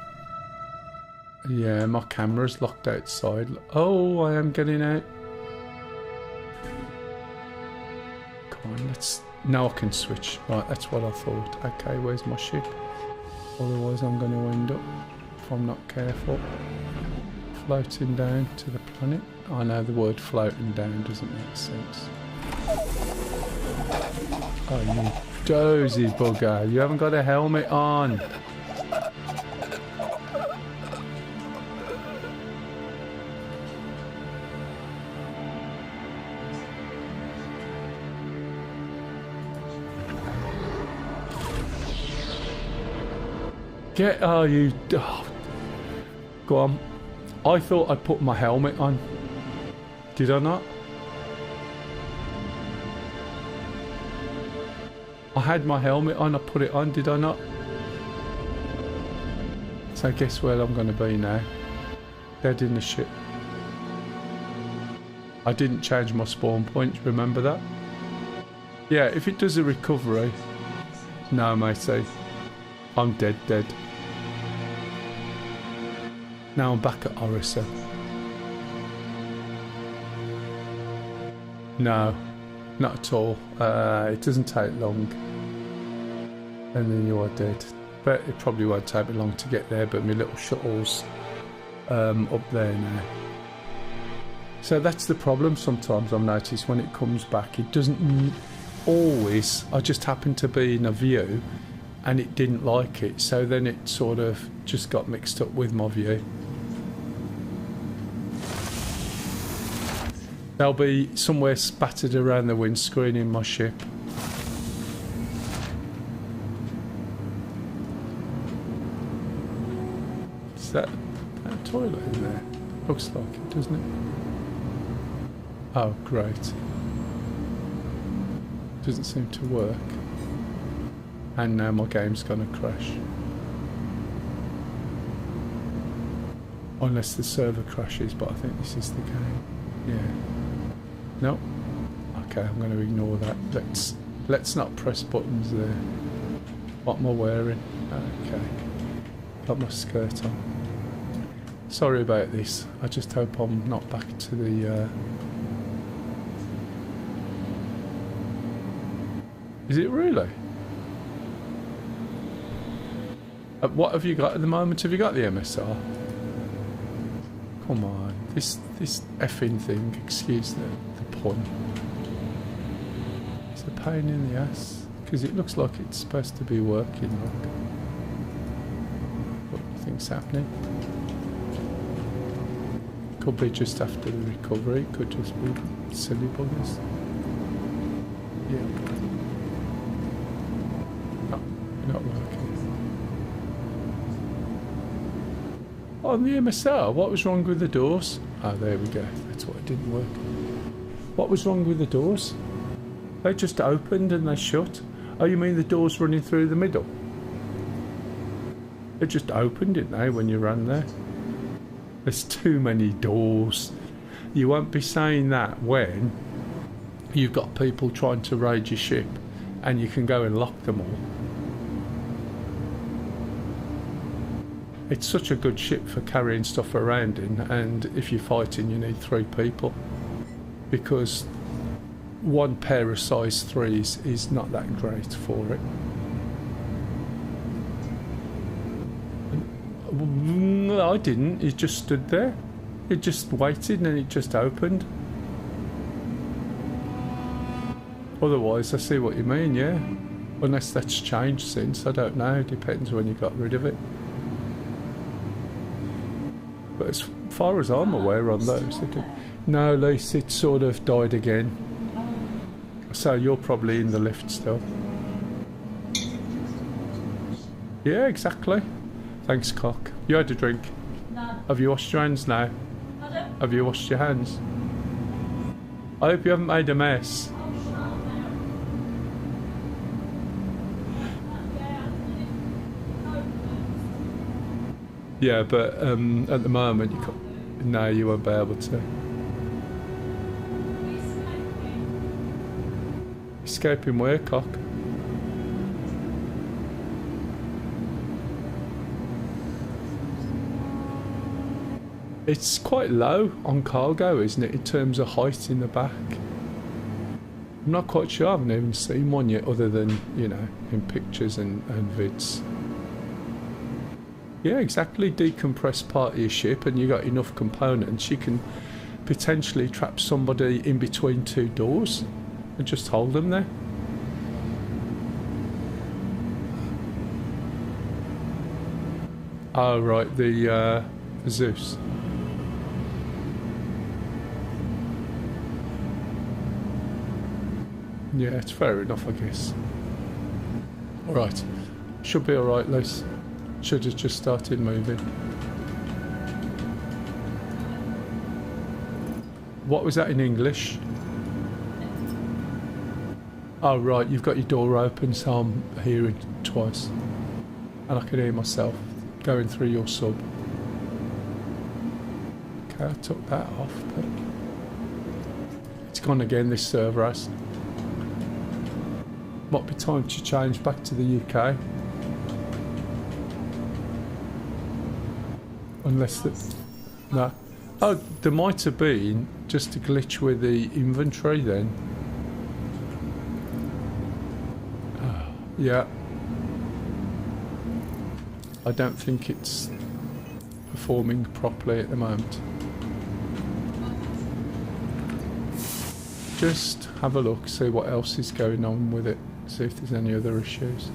Yeah, my camera's locked outside. Oh, I am getting out. Come on, now I can switch. Right, that's what I thought. Okay, where's my ship? Otherwise I'm going to end up, if I'm not careful, floating down to the planet. I know the word floating down doesn't make sense. Oh, you dozy bugger. You haven't got a helmet on. Go on. I thought I'd put my helmet on. Did I not? I had my helmet on, I put it on, did I not? So guess where I'm going to be now? Dead in the ship. I didn't change my spawn point, remember that? Yeah, if it does a recovery... No, matey. I'm dead. Now I'm back at Orisa. No, not at all. It doesn't take long. and then you are dead. But it probably won't take me long to get there, but my little shuttle's up there now. So that's the problem sometimes I've noticed when it comes back. It doesn't always, I just happened to be in a view and it didn't like it, so then it sort of just got mixed up with my view. They'll be somewhere spattered around the windscreen in my ship. Is that a toilet in there? Looks like it, doesn't it? Oh, great. Doesn't seem to work. And now my game's gonna crash. Unless the server crashes, but I think this is the game. Yeah. No. Okay, I'm going to ignore that. Let's not press buttons there. What am I wearing? Okay. Got my skirt on. Sorry about this. I just hope I'm not back to the... Is it really? What have you got at the moment? Have you got the MSR? Come on. This effing thing, excuse the pun. It's a pain in the ass. Because it looks like it's supposed to be working. Look. What do you think's happening? Could be just after the recovery. It could just be silly buggers. Yeah. No, not working. On the MSR, what was wrong with the doors? Ah, there we go. That's what it didn't work. What was wrong with the doors? They just opened and they shut. Oh, you mean the doors running through the middle? They just opened, didn't they, when you ran there? There's too many doors. You won't be saying that when you've got people trying to raid your ship and you can go and lock them all. It's such a good ship for carrying stuff around in, and if you're fighting you need 3 people, because one pair of size 3s is not that great for it. I didn't, it just stood there. It just waited and it just opened. Otherwise I see what you mean, yeah. Unless that's changed since, I don't know, depends when you got rid of it. But as far as I'm aware on those, no, Lise, it sort of died again. So you're probably in the lift still. Yeah, exactly. Thanks, cock. You had a drink?
No.
Have you washed your hands now?
Pardon?
Have you washed your hands? I hope you haven't made a mess. Yeah, but at the moment you can't. No, you won't be able to. Escaping where, cock? It's quite low on cargo, isn't it, in terms of height in the back? I'm not quite sure. I haven't even seen one yet, other than, you know, in pictures and vids. Yeah, exactly. Decompress part of your ship and you got enough components, you can potentially trap somebody in between 2 doors and just hold them there. Oh, right, the Zeus. Yeah, it's fair enough, I guess. Alright. Should be alright, Liz. Should have just started moving. What was that in English? Oh right, you've got your door open, so I'm hearing twice. And I can hear myself going through your sub. Okay, I took that off, but... It's gone again, this server has. Might be time to change back to the UK. Unless that... No. Oh, there might have been just a glitch with the inventory then. Oh, yeah. I don't think it's performing properly at the moment. Just have a look, see what else is going on with it, see if there's any other issues.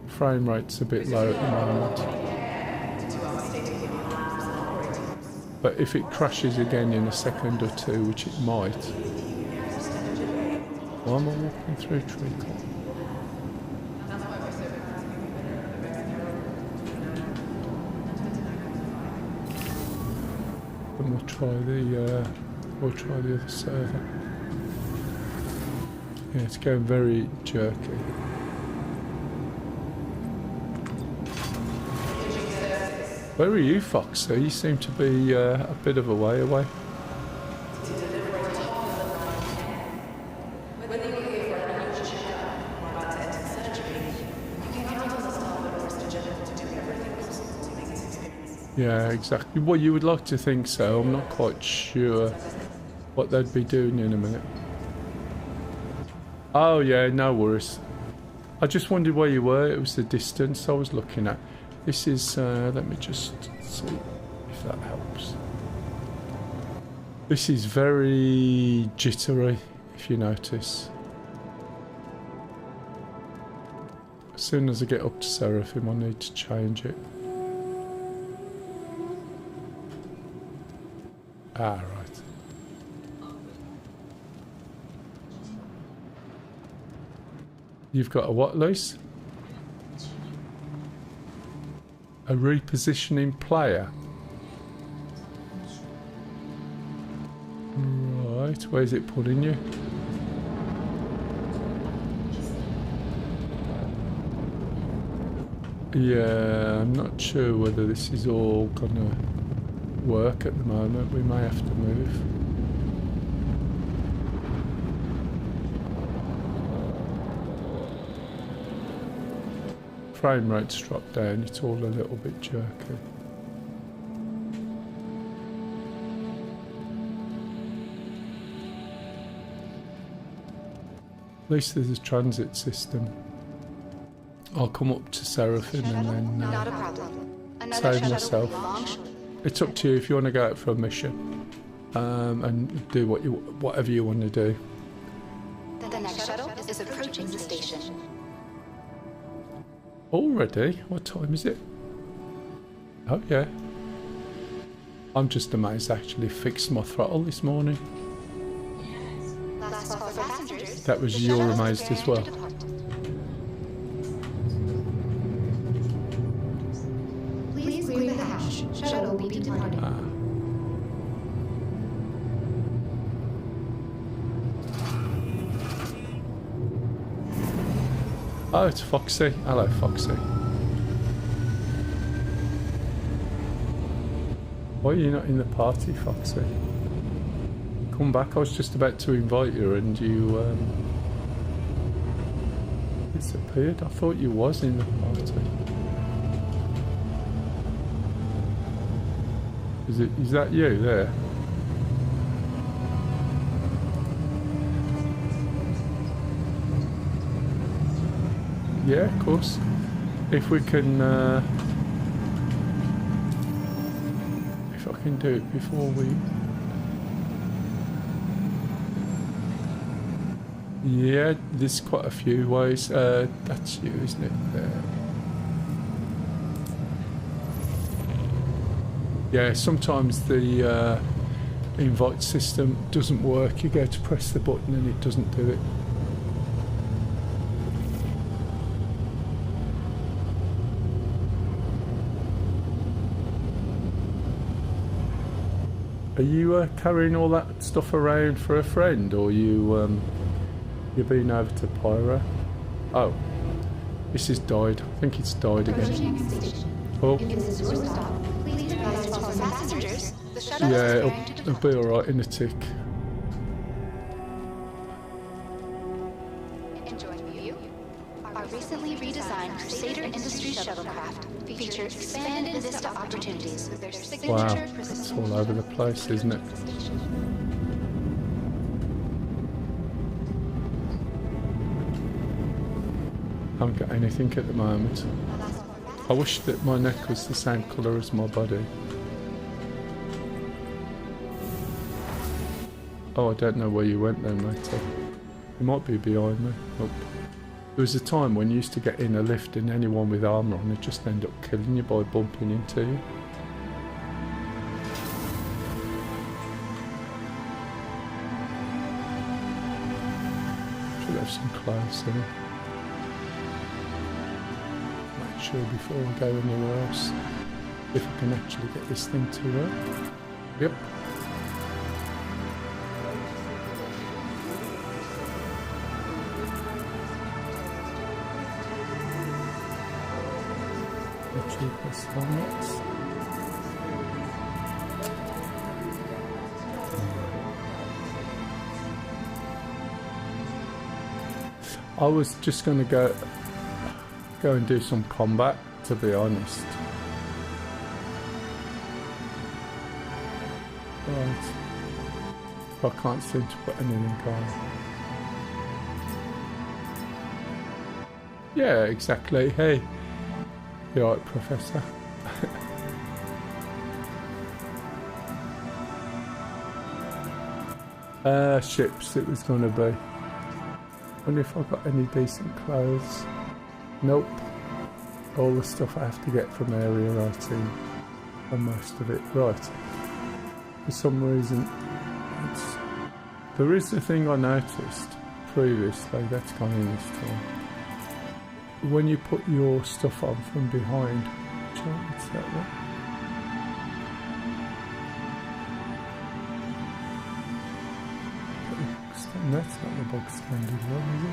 Frame rate's a bit low at the moment. But if it crashes again in a second or two, which it might. Why am I walking through treacle? And we'll try the other server. Yeah, it's going very jerky. Where are you, Foxy? You seem to be a bit of a way away. Yeah, exactly. Well, you would like to think so. I'm not quite sure what they'd be doing in a minute. Oh yeah, no worries. I just wondered where you were. It was the distance I was looking at. This is, let me just see if that helps. This is very jittery, if you notice. As soon as I get up to Seraphim, I need to change it. Ah, right. You've got a what, Luce? A repositioning player. Right, where's it putting you? Yeah, I'm not sure whether this is all gonna work at the moment. We may have to move. Frame rate's dropped down, it's all a little bit jerky. At least there's a transit system. I'll come up to Seraphim and then save myself. It's up to you if you want to go out for a mission and do whatever you want to do.
The next shuttle is approaching the station.
Already? What time is it? Oh yeah. I'm just amazed I actually fixed my throttle this morning.
Last call for passengers.
That was you're amazed as well.
Please clear the hatch. Shuttle will be departing.
Oh, it's Foxy. Hello, Foxy. Why are you not in the party, Foxy? Come back. I was just about to invite you and you disappeared. I thought you was in the party. Is that you there? Yeah, of course. If we can, if I can do it before we. Yeah, there's quite a few ways. That's you, isn't it? There. Yeah, sometimes the invite system doesn't work. You go to press the button and it doesn't do it. Are you carrying all that stuff around for a friend, or you've been over to Pyro? Oh, this has died. I think it's died again. Oh. Yeah, it'll be alright in a tick.
Enjoying view. Our recently redesigned Crusader Industries shuttlecraft feature expanded vista opportunities with their signature.
Wow, it's all over the place, isn't it? Haven't got anything at the moment. I wish that my neck was the same colour as my body. Oh, I don't know where you went then, mate. You might be behind me. Oh. There was a time when you used to get in a lift and anyone with armour on would just end up killing you by bumping into you. Should have some clothes there. Make sure before I go anywhere else if I can actually get this thing to work. Yep. Cheapest helmets. I was just going to go and do some combat, to be honest. Right. I can't seem to put anything on. Yeah, exactly. Hey. You alright, Professor? Ships it was going to be. Wonder if I've got any decent clothes. Nope. All the stuff I have to get from area 18. And most of it. Right. For some reason, there is the thing I noticed previously that's gone in this time. When you put your stuff on from behind, what's that one? That's not the bog standard one, is it?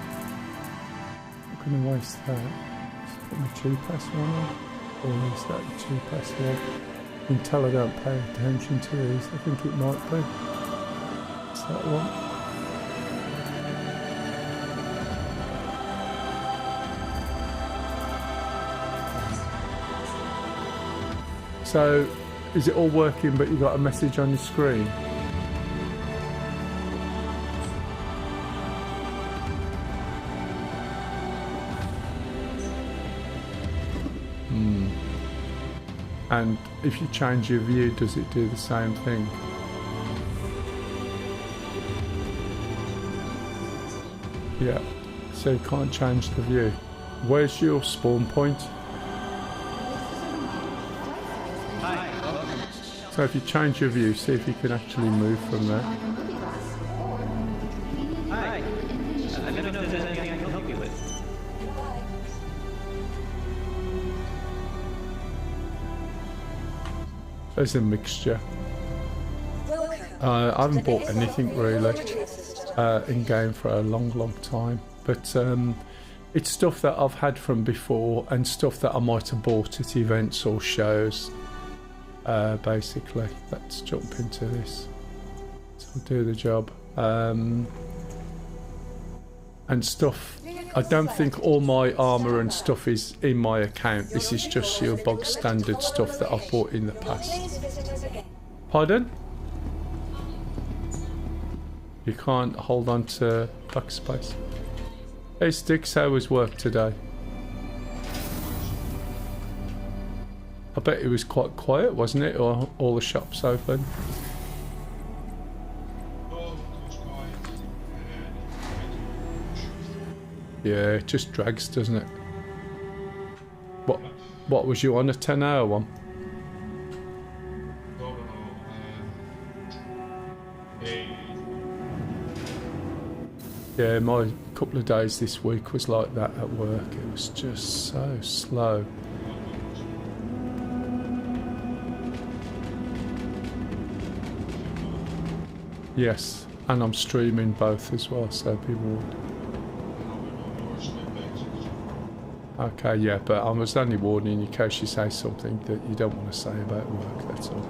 I'm not going to waste that. Just put my cheapest one on. Or is that the cheapest one? You can tell I don't pay attention to these. I think it might be. Is that one? So, is it all working but you got a message on your screen? And if you change your view, does it do the same thing? Yeah, so you can't change the view. Where's your spawn point? So if you change your view, see if you can actually move from there.
Hi. Let me know if there's anything I can help you with.
There's a mixture. I haven't bought anything really in game for a long time, but it's stuff that I've had from before and stuff that I might have bought at events or shows. Basically, let's jump into this. So we'll do the job. And stuff. I don't think all my armour and stuff is in my account. This is just your bog standard stuff that I've bought in the past. Pardon? You can't hold on to backspace. Hey Sticks, how was work today? I bet it was quite quiet, wasn't it? Or all the shops open? Yeah, it just drags, doesn't it? What was you on, a 10-hour one? Yeah, my couple of days this week was like that at work. It was just so slow. Yes, and I'm streaming both as well, so be warned. Okay, yeah, but I was only warning in case you say something that you don't want to say about work, that's all.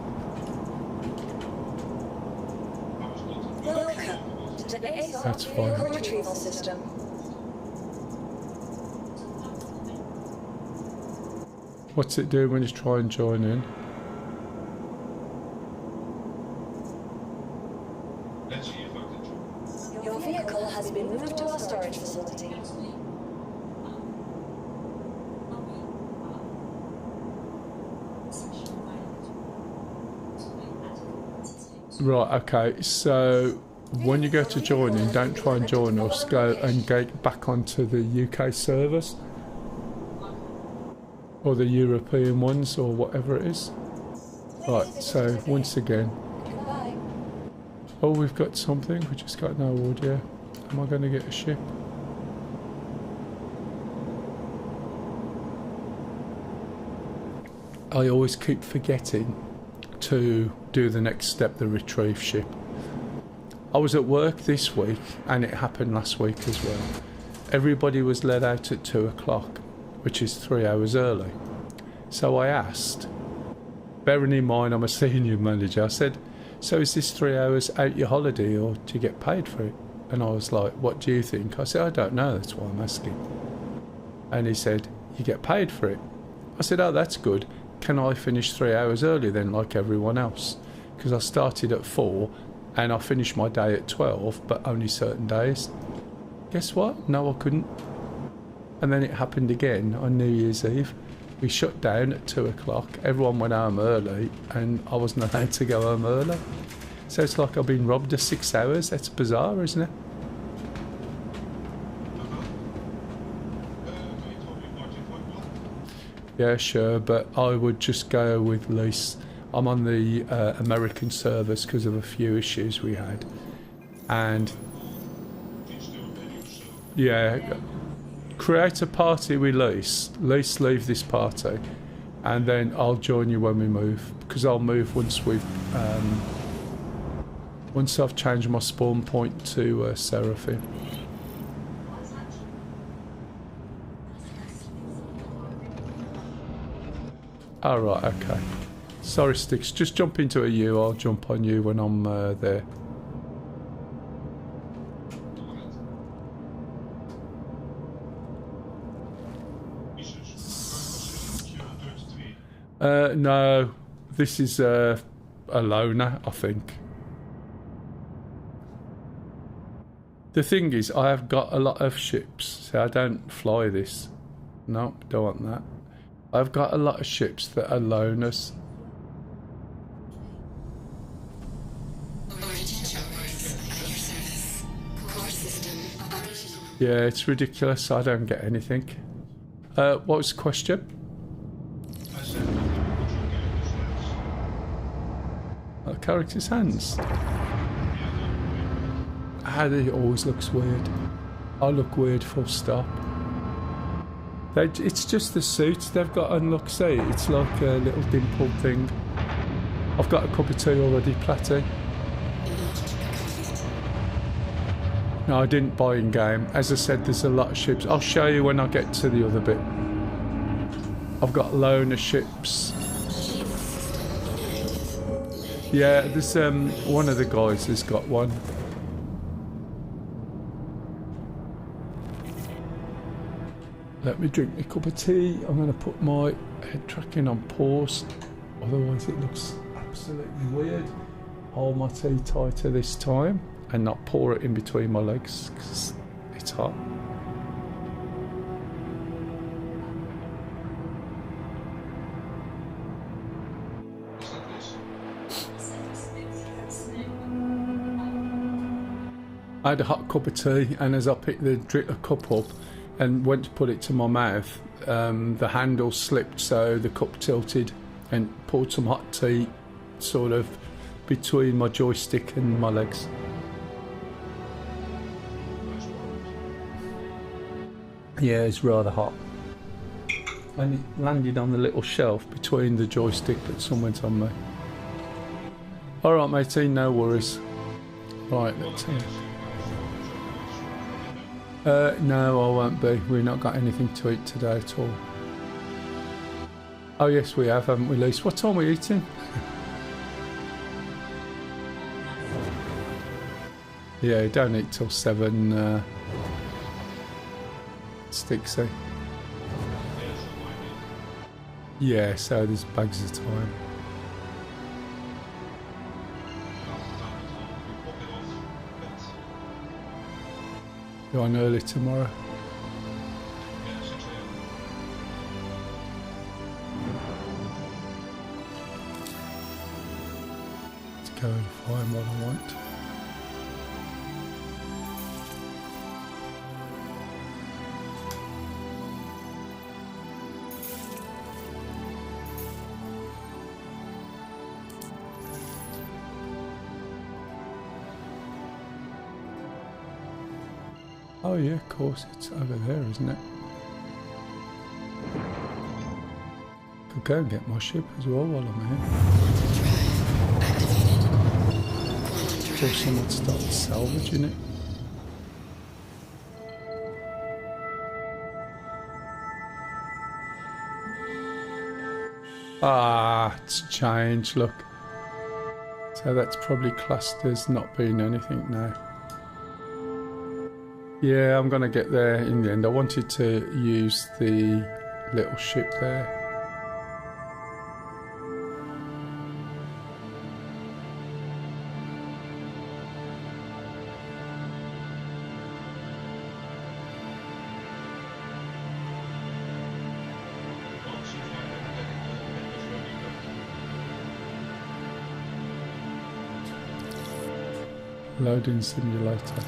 That's fine.
Retrieval system.
What's it do when you try and join in?
Your vehicle has been moved to our storage facility.
Right, okay, so when you go to join in, don't try and join us, go and get back onto the UK servers. Or the European ones, or whatever it is. Right, so once again. Oh, we've got something, we just got no audio. Am I going to get a ship? I always keep forgetting to do the next step, the retrieve ship. I was at work this week, and it happened last week as well. Everybody was let out at 2 o'clock, which is 3 hours early. So I asked, bearing in mind I'm a senior manager, I said, so is this 3 hours out your holiday, or do you get paid for it? And I was like, what do you think? I said, I don't know, that's why I'm asking. And he said, you get paid for it. I said, oh, that's good. Can I finish 3 hours early then, like everyone else? Because I started at 4 and I finished my day at 12, but only certain days. Guess what? No, I couldn't. And then it happened again on New Year's Eve. We shut down at 2 o'clock, everyone went home early, and I wasn't allowed to go home early. So it's like I've been robbed of 6 hours. That's bizarre, isn't it? Yeah, sure, but I would just go with lease. I'm on the American servers because of a few issues we had. And yeah, create a party with lease. Lease leave this party, and then I'll join you when we move, because I'll move once we've once I've changed my spawn point to Seraphim. Oh, right, okay. Sorry, Sticks. Just jump into a U. I'll jump on you when I'm there. No. This is a loner, I think. The thing is, I have got a lot of ships, so I don't fly this. No, don't want that. I've got a lot of ships that are loners. Yeah, it's ridiculous. I don't get anything. What was the question? Character's hands. It always looks weird. I look weird, full stop. It's just the suits they've got on, look, see, it's like a little dimpled thing. I've got a cup of tea already, Platty. No, I didn't buy in game. As I said, there's a lot of ships. I'll show you when I get to the other bit. I've got loaner ships. Yeah, there's one of the guys has got one. Let me drink a cup of tea. I'm going to put my head tracking on pause, otherwise it looks absolutely weird. Hold my tea tighter this time and not pour it in between my legs because it's hot. I had a hot cup of tea, and as I picked the cup up and went to put it to my mouth, the handle slipped, so the cup tilted and poured some hot tea sort of between my joystick and my legs. Yeah, it's rather hot. And it landed on the little shelf between the joystick that someone's on me. Alright matey, no worries. Right, let's see. No, I won't be. We've not got anything to eat today at all. Oh yes, we have, haven't we, Lise? What time are we eating? Yeah, don't eat till 7, Stixie. Yeah, so there's bags of time. Going early tomorrow. It's going find what I want. Oh yeah, of course, it's over there, isn't it? Could go and get my ship as well while I'm here. Until someone starts salvaging it. Ah, it's changed, look. So that's probably classed as not being anything now. Yeah, I'm gonna get there in the end. I wanted to use the little ship there. Loading simulator.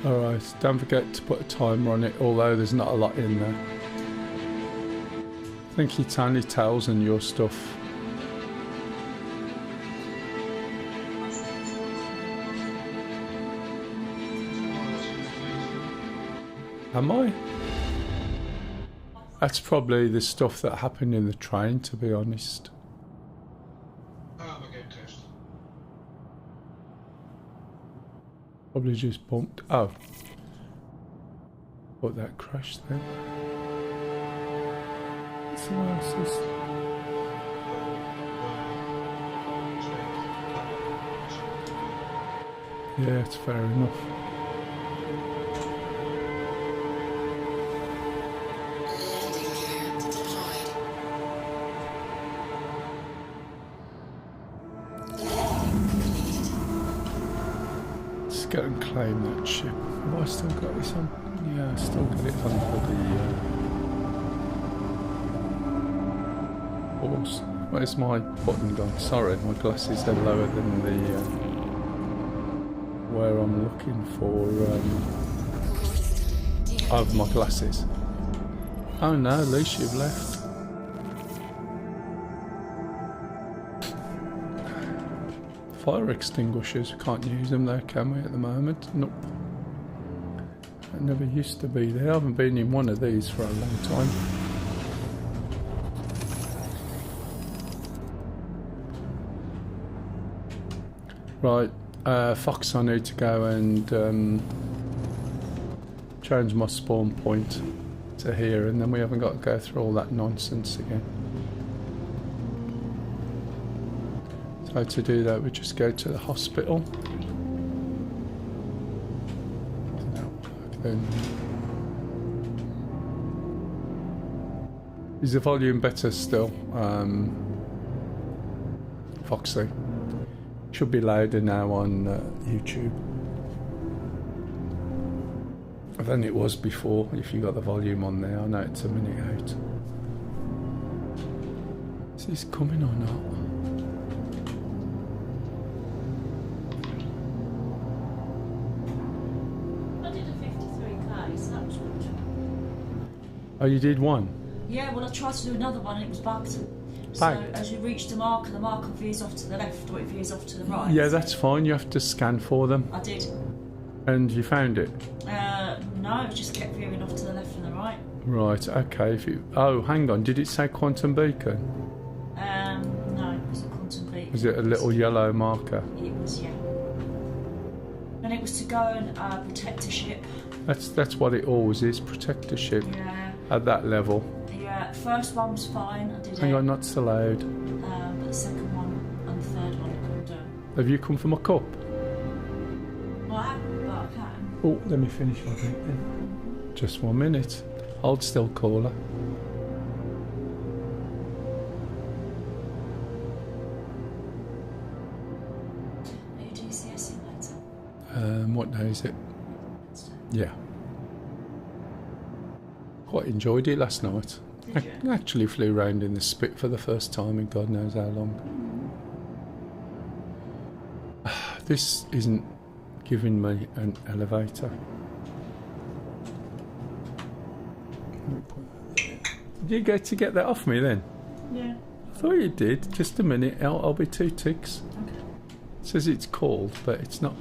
Alright, don't forget to put a timer on it, although there's not a lot in there. I think it's only tails and your stuff. Am I? That's probably the stuff that happened in the train, to be honest. Probably just bumped. Oh. What, that crashed then? Someone else's. Yeah, it's fair enough. Go and claim that ship. Have I still got this on? Yeah, I still got it on for the horse. Where's my button gone? Sorry, my glasses are lower than the where I'm looking for my glasses. Oh no, at least you've left. Fire extinguishers, we can't use them there, can we, at the moment? Nope. That never used to be there. I haven't been in one of these for a long time. Right, Fox, I need to go and change my spawn point to here, and then we haven't got to go through all that nonsense again. So to do that, we just go to the hospital. Then is the volume better still, Foxy? Should be louder now on YouTube than it was before. If you got the volume on there, I know it's a minute out. Is this coming or not? Oh, you did one?
Yeah, well I tried to do another one and it was bugged. So as you reach the marker veers off to the left or it veers off to the right.
Yeah, that's fine. You have to scan for them.
I did.
And you found it?
No, it just kept veering off to the left and the right.
Right, okay. Oh, hang on. Did it say quantum beacon?
No, it wasn't quantum beacon.
Was it a little yellow marker?
It was, yeah. And it was to go and protect a ship.
That's what it always is, protect a ship.
Yeah.
At that level.
Yeah, the first one was fine, I did it.
Hang on, not so loud.
But the second one and the third one I couldn't do.
Have you come for my cup?
Well, I haven't, but I can.
Oh, let me finish my drink then. Just 1 minute. Hold still, caller.
Are you GCSing later?
What day is it? Yeah. Quite enjoyed it last night. I actually flew around in the Spit for the first time in God knows how long. This isn't giving me an elevator. Did you get to get that off me then?
Yeah.
I thought you did. Just a minute. I'll be 2 ticks.
Okay.
It says it's called, but it's not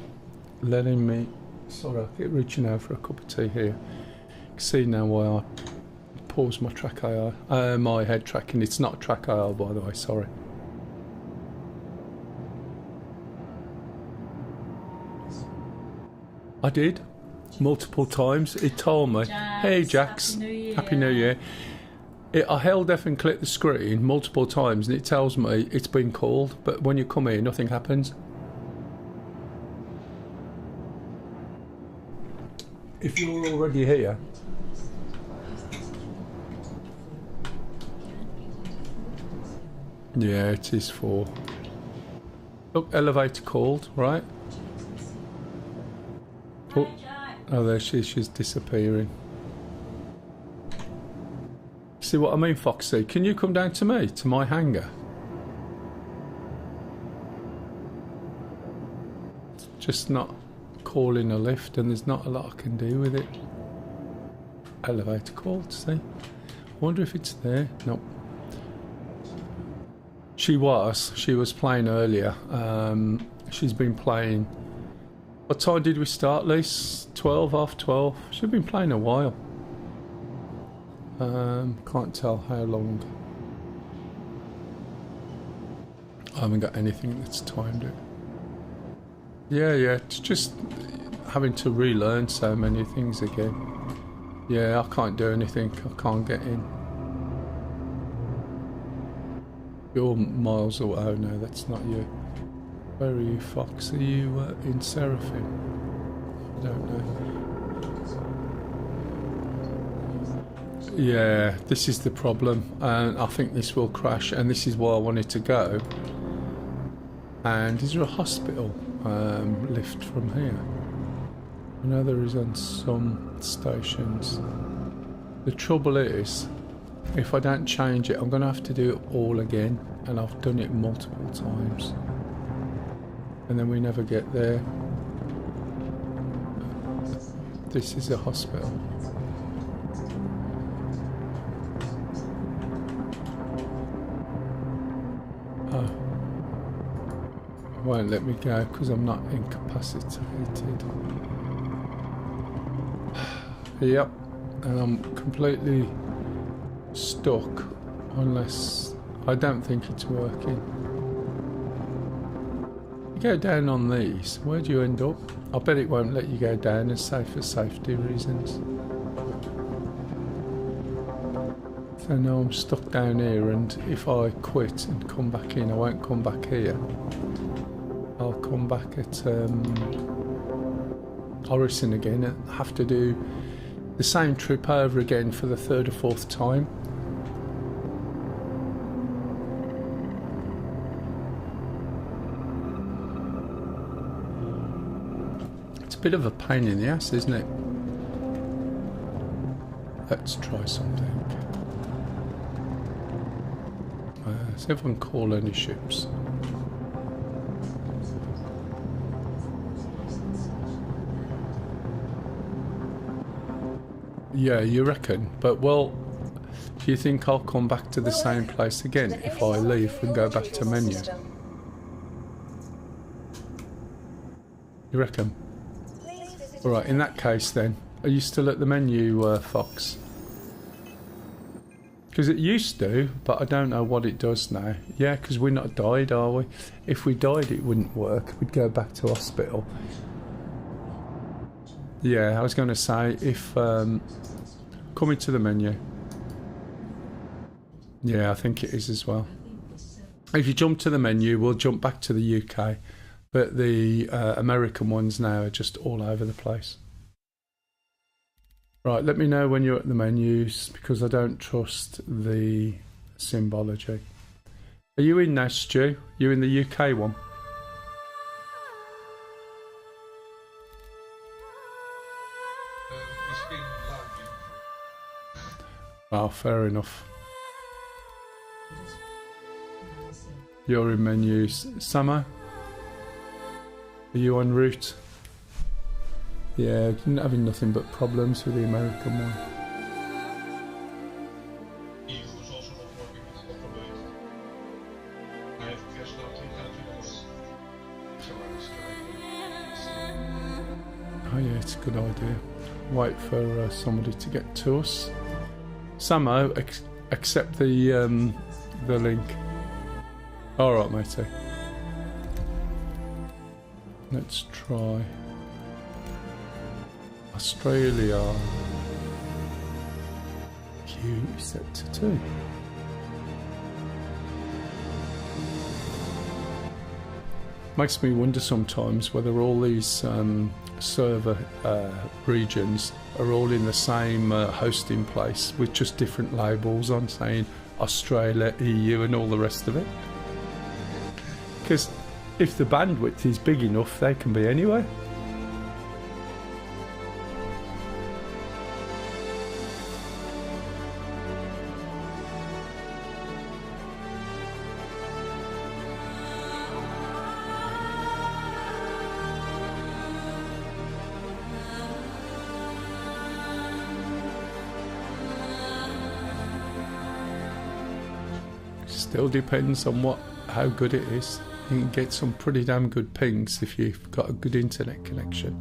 letting me. Sorry, I'll get reaching out for a cup of tea here. You can see now why I pause my track IR. My head tracking. It's not track IR, by the way. Sorry. I did. Multiple times. It told me,
Jax,
hey Jax,
Happy New Year.
Happy New Year. I held F and clicked the screen multiple times and it tells me it's been called, but when you come here nothing happens. If you're already here, yeah, it is for. Look, elevator called, right? Oh, there she is. She's disappearing. See what I mean, Foxy? Can you come down to me, to my hangar? Just not calling a lift, and there's not a lot I can do with it. Elevator called, see? Wonder if it's there. Nope. She was playing earlier. She's been playing. What time did we start, Lise? 12, half 12. She's been playing a while. Can't tell how long. I haven't got anything that's timed it. Yeah, it's just having to relearn so many things again. Yeah, I can't do anything. I can't get in. You're miles away. Oh no, that's not you. Where are you, Fox? Are you in Seraphim? I don't know. Yeah, this is the problem, and I think this will crash, and this is why I wanted to go. And is there a hospital lift from here? I know there is on some stations. The trouble is, if I don't change it, I'm going to have to do it all again, and I've done it multiple times. And then we never get there. This is a hospital. Oh. It won't let me go because I'm not incapacitated. Yep. And I'm completely stuck unless I don't think it's working. You go down on these, where do you end up? I bet it won't let you go down as safe for safety reasons. So now I'm stuck down here, and if I quit and come back in, I won't come back here. I'll come back at Orison again and have to do the same trip over again for the 3rd or 4th time. It's a bit of a pain in the ass, isn't it? Let's try something. See if I can call any ships. Yeah, you reckon? But well, do you think I'll come back to the same place again if I leave and go back to menu? You reckon? Alright, in that case then, are you still at the menu, Fox? Because it used to, but I don't know what it does now. Yeah, because we're not died, are we? If we died, it wouldn't work. We'd go back to hospital. Yeah, I was going to say, if... coming to the menu. Yeah, I think it is as well. If you jump to the menu, we'll jump back to the UK. But the American ones now are just all over the place. Right, let me know when you're at the menus, because I don't trust the symbology. Are you in now, Stu? You in the UK one? Well, fair enough. You're in menus. Summer? Are you en route? Yeah, having nothing but problems with the American one. Oh yeah, it's a good idea. Wait for somebody to get to us. Samo, accept the link. All right, matey. Let's try Australia. Q set to 2. Makes me wonder sometimes whether all these server regions are all in the same hosting place with just different labels on saying Australia, EU and all the rest of it. Because if the bandwidth is big enough, they can be anywhere. Still depends on how good it is. You can get some pretty damn good pings if you've got a good internet connection.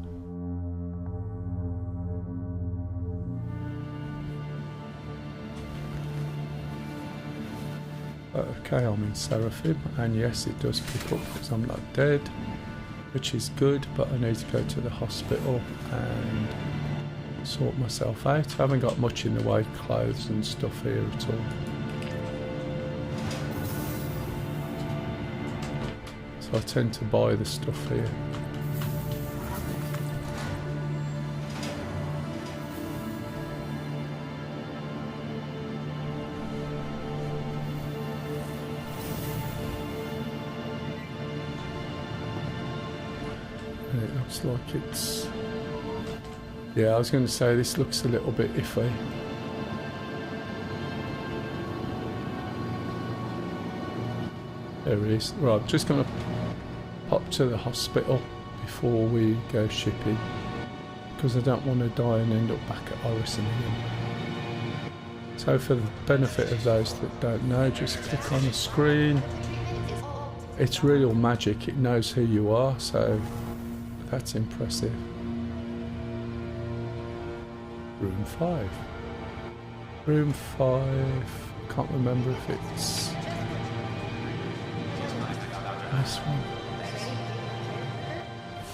Okay, I'm in Seraphim, and yes, it does pick up because I'm not dead, which is good, but I need to go to the hospital and sort myself out. I haven't got much in the way of clothes and stuff here at all. I tend to buy the stuff here. And it looks like it's... Yeah, I was going to say this looks a little bit iffy. There it is. Right, I'm just going to pop to the hospital before we go shipping because I don't want to die and end up back at Orison again. So for the benefit of those that don't know, just click on the screen. It's real magic, it knows who you are, so that's impressive. Room 5. Room 5, can't remember if it's this one.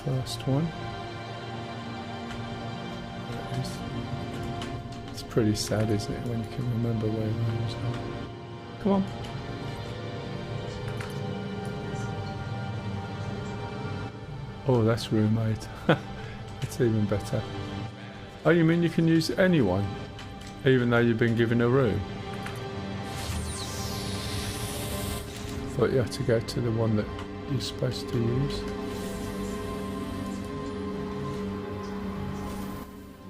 First one. It's pretty sad, isn't it, when you can remember where rooms are. Come on. Oh, that's room 8. It's even better. Oh, you mean you can use anyone, even though you've been given a room? Thought you had to go to the one that you're supposed to use.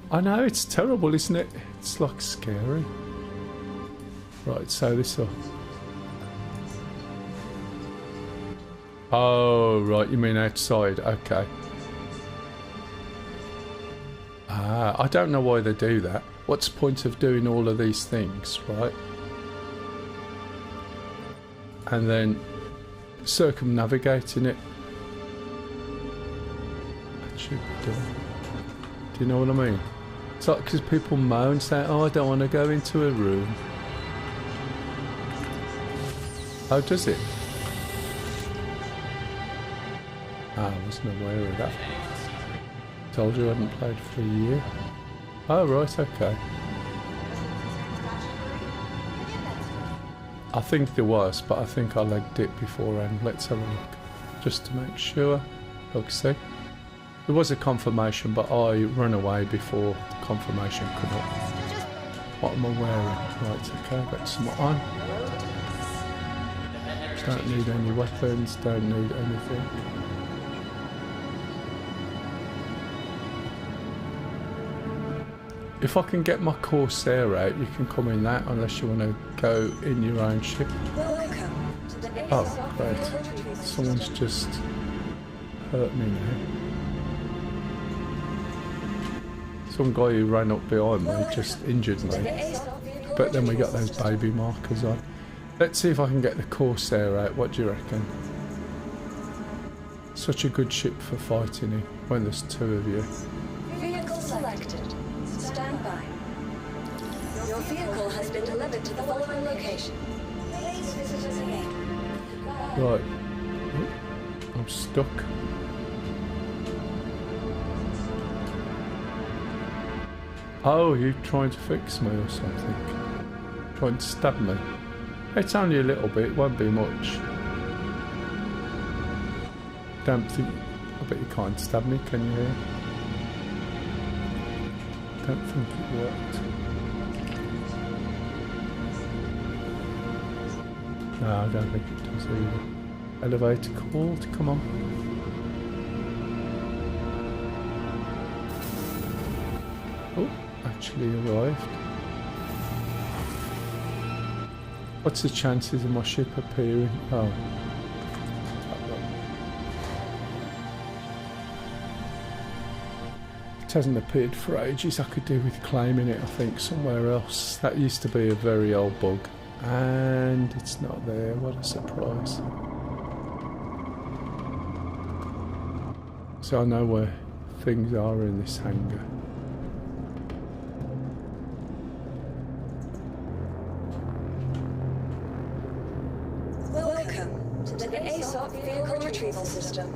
I know, it's terrible, isn't it? It's like scary. Right, so this will... Oh, right, you mean outside, okay. Ah, I don't know why they do that. What's the point of doing all of these things, right? And then circumnavigating it. That should be done. Do you know what I mean? It's like because people moan saying, oh, I don't want to go into a room. How does it? Ah, I wasn't aware of that. Told you I hadn't played for a year. Oh, right, okay. I think there was, but I think I legged it beforehand. Let's have a look, just to make sure. Look, see? There was a confirmation, but I ran away before the confirmation come up. What am I wearing? Right, okay, got some on. Don't need any weapons, don't need anything. If I can get my Corsair out, you can come in that unless you want to go in your own ship. Oh, great. Someone's just hurt me now. Some guy who ran up behind me just injured me. But then we got those baby markers on. Let's see if I can get the Corsair out. What do you reckon? Such a good ship for fighting in when there's two of you.
Vehicle selected. Stand by. Your vehicle has been delivered to the following location. Please visit us again.
Right. I'm stuck. Oh, you're trying to fix me or something? Trying to stab me? It's only a little bit, it won't be much. Don't think... I bet you can't stab me, can you hear? Don't think it worked. No, I don't think it does either. Elevator called, come on. Oh, actually arrived. What's the chances of my ship appearing? Oh. It hasn't appeared for ages. I could do with claiming it, I think, somewhere else. That used to be a very old bug. And it's not there. What a surprise. So I know where things are in this hangar.
Welcome to the ASOP Vehicle Retrieval System.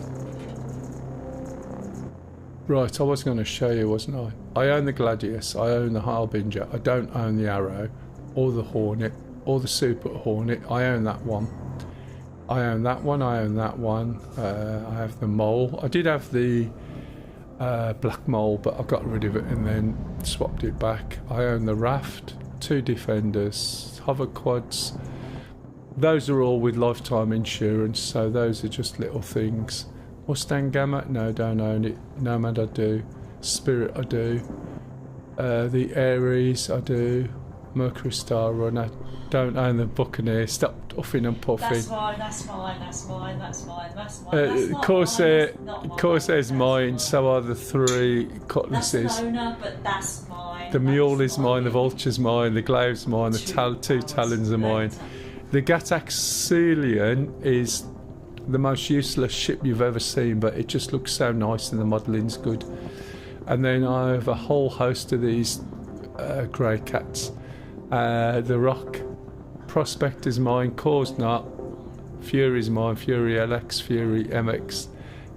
Right, I was going to show you, wasn't I? I own the Gladius, I own the Harbinger, I don't own the Arrow, or the Hornet, or the Super Hornet. I own that one. I own that one, I own that one. I have the Mole. I did have the Black Mole, but I got rid of it and then swapped it back. I own the Raft, 2 Defenders, hover quads. Those are all with lifetime insurance, so those are just little things. Mustang Gamma? No, don't own it. Nomad I do. Spirit I do. The Ares I do. Mercury Star Runner. Don't own the Buccaneer. Stop huffing and puffing.
That's mine, that's mine, that's mine, that's mine, that's mine. That's not
Corsair,
mine, that's
Corsair's mine, so are the 3 Cutlasses.
That's an owner, but that's mine.
The Mule is mine, the Vulture's mine, the Glaive's mine, the 2 Talons are mine. The Gataxelion is the most useless ship you've ever seen, but it just looks so nice and the modelling's good. And then I have a whole host of these grey cats. The Rock Prospector's mine, Core's not, Fury's mine, Fury LX, Fury MX.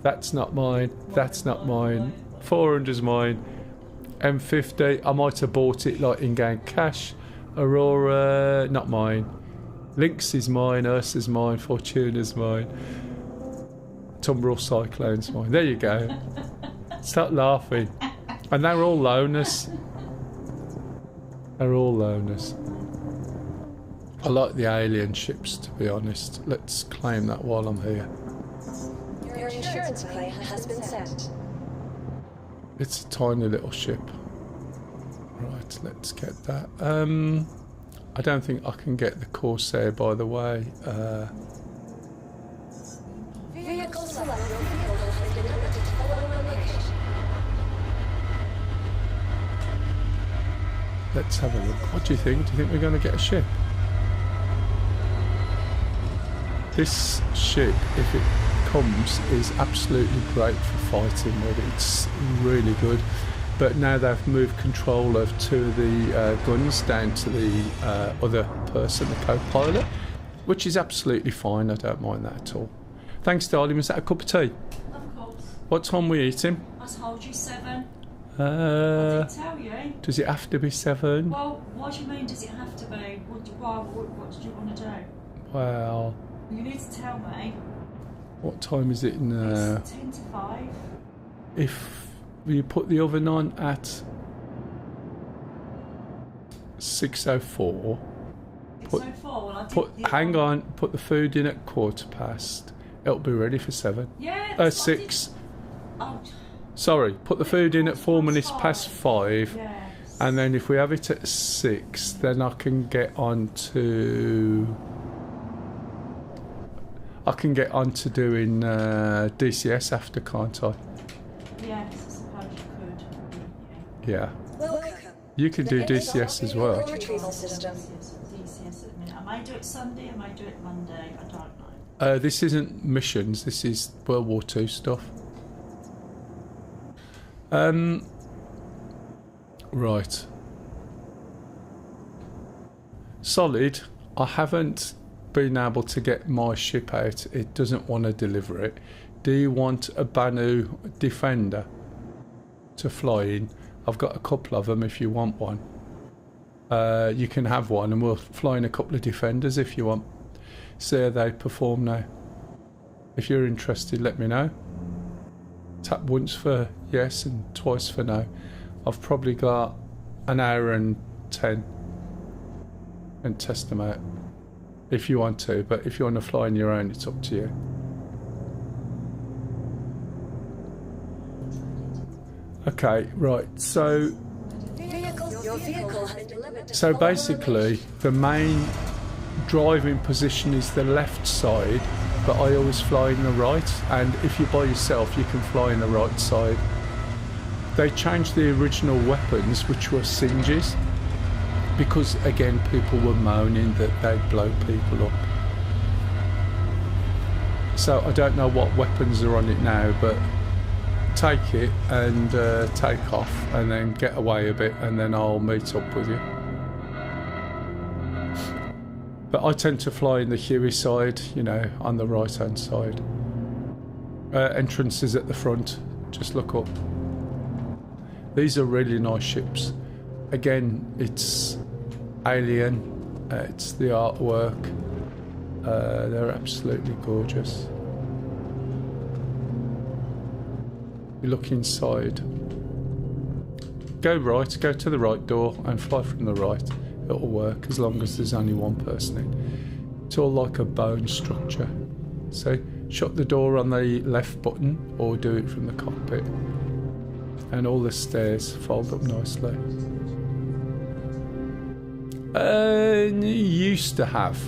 That's not mine, that's not mine. 400's mine. M50, I might have bought it like in-game cash. Aurora, not mine. Lynx is mine, Ursa's mine, Fortuna's mine. Tumbrel Cyclone's mine. There you go. Stop laughing. And they're all loners. They're all loners. I like the alien ships, to be honest. Let's claim that while I'm here.
Your insurance claim has been sent.
It's a tiny little ship. Right, let's get that. I don't think I can get the Corsair, by the way.
Vehicle selected. Your vehicle has been delivered to the following location.
Let's have a look. What do you think? Do you think we're going to get a ship? This ship, if it comes, is absolutely great for fighting with. It's really good. But now they've moved control of 2 of the guns down to the other person, the co-pilot, which is absolutely fine. I don't mind that at all. Thanks, darling. Was that a cup of tea?
Of course.
What time we eating?
I told you 7. I did tell you.
Does it have to be 7?
Well, what do you mean, does it have to be? What did you want to do?
Well...
You need to tell me.
What time is it now?
It's 10 to 5.
If you put the oven on at 6:04...
6:04? Well, I did
hang on, put the food in at 7:15. It'll be ready for 7.
Yeah,
6.
Oh.
Sorry, put the food in at 4 minutes past 5.
Yeah.
And then if we have it at 6, then I can get on to doing DCS after, can't I?
Yes, I suppose you could.
Yeah.
Welcome.
You can do DCS as well.
Retrieval system.
DCS at the minute. I might do it Sunday, I might do it Monday, I don't know.
This isn't missions, this is World War II stuff. Right. Solid, I haven't been able to get my ship out. It doesn't want to deliver it. Do you want a Banu Defender to fly in? I've got a couple of them if you want one. You can have one and we'll fly in a couple of Defenders if you want. See how they perform now. If you're interested, let me know. Tap once for yes and twice for no. I've probably got an hour and 10 and test them out if you want to, but if you want to fly on your own, it's up to you. Okay, right, so
Your vehicle has been delivered to
so
the following
basically
location.
the main driving position is the left side, but I always fly in the right, and if you're by yourself you can fly in the right side. They changed the original weapons, which were singes, because again people were moaning that they'd blow people up. So I don't know what weapons are on it now, but take it and take off and then get away a bit and then I'll meet up with you. But I tend to fly in the Huey side, you know, on the right hand side. Entrance is at the front, just look up. These are really nice ships. Again, it's alien, it's the artwork, they're absolutely gorgeous. You look inside, go right, go to the right door and fly from the right. It'll work as long as there's only one person in. It's all like a bone structure. So shut the door on the left button or do it from the cockpit. And all the stairs fold up nicely. Used to have.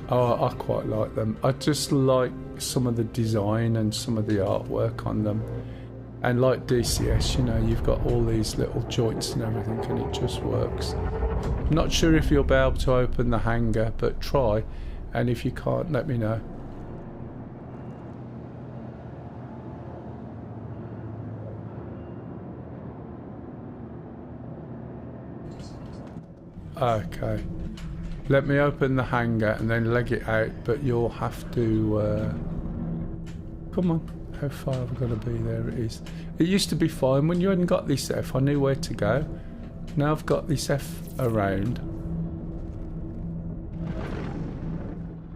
Oh, I quite like them. I just like some of the design and some of the artwork on them. And like DCS, you know, you've got all these little joints and everything and it just works. I'm not sure if you'll be able to open the hangar, but try. And if you can't, let me know. Okay. Let me open the hangar and then leg it out, but you'll have to... Come on. How far have I got to be? There it is. It used to be fine when you hadn't got this F. I knew where to go. Now I've got this F around.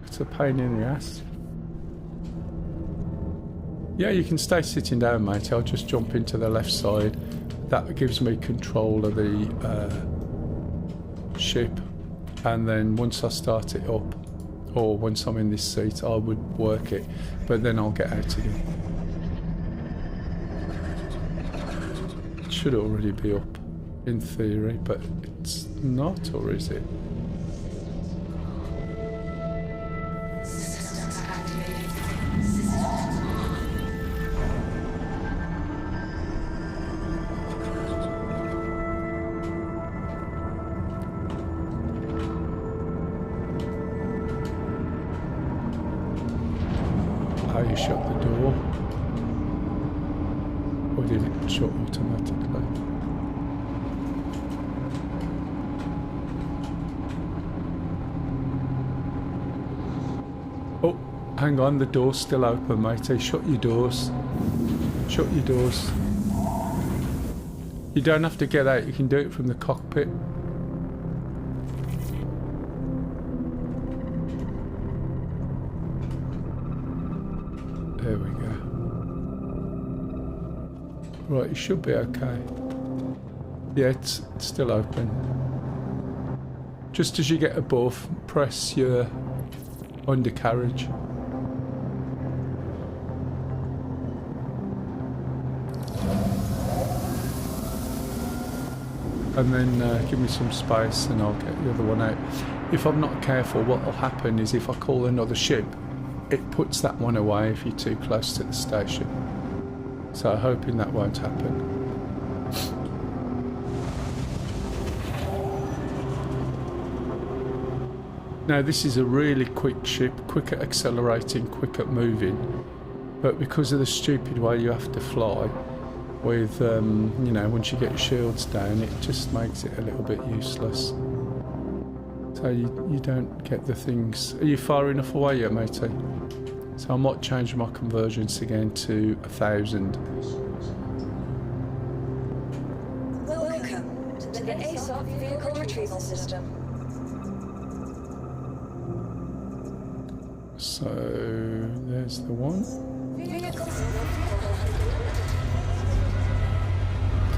It's a pain in the ass. Yeah, you can stay sitting down, mate. I'll just jump into the left side. That gives me control of the ship. And then once I start it up, or once I'm in this seat, I would work it. But then I'll get out again. It should already be up in theory, but it's not, or is it? How you shut the door? Or did it shut automatically? Oh, hang on, the door's still open, matey. Shut your doors. Shut your doors. You don't have to get out, you can do it from the cockpit. There we go. Right, it should be okay. Yeah, it's still open. Just as you get above, press your undercarriage. and then give me some space and I'll get the other one out. If I'm not careful, what will happen is if I call another ship, it puts that one away if you're too close to the station. So I'm hoping that won't happen. Now this is a really quick ship, quick at accelerating, quick at moving, but because of the stupid way you have to fly with, you know, once you get your shields down, it just makes it a little bit useless. So you don't get the things. Are you far enough away yet, matey? So I might change my conversions again to 1,000.
Welcome to the ASOP vehicle retrieval system.
So there's the one.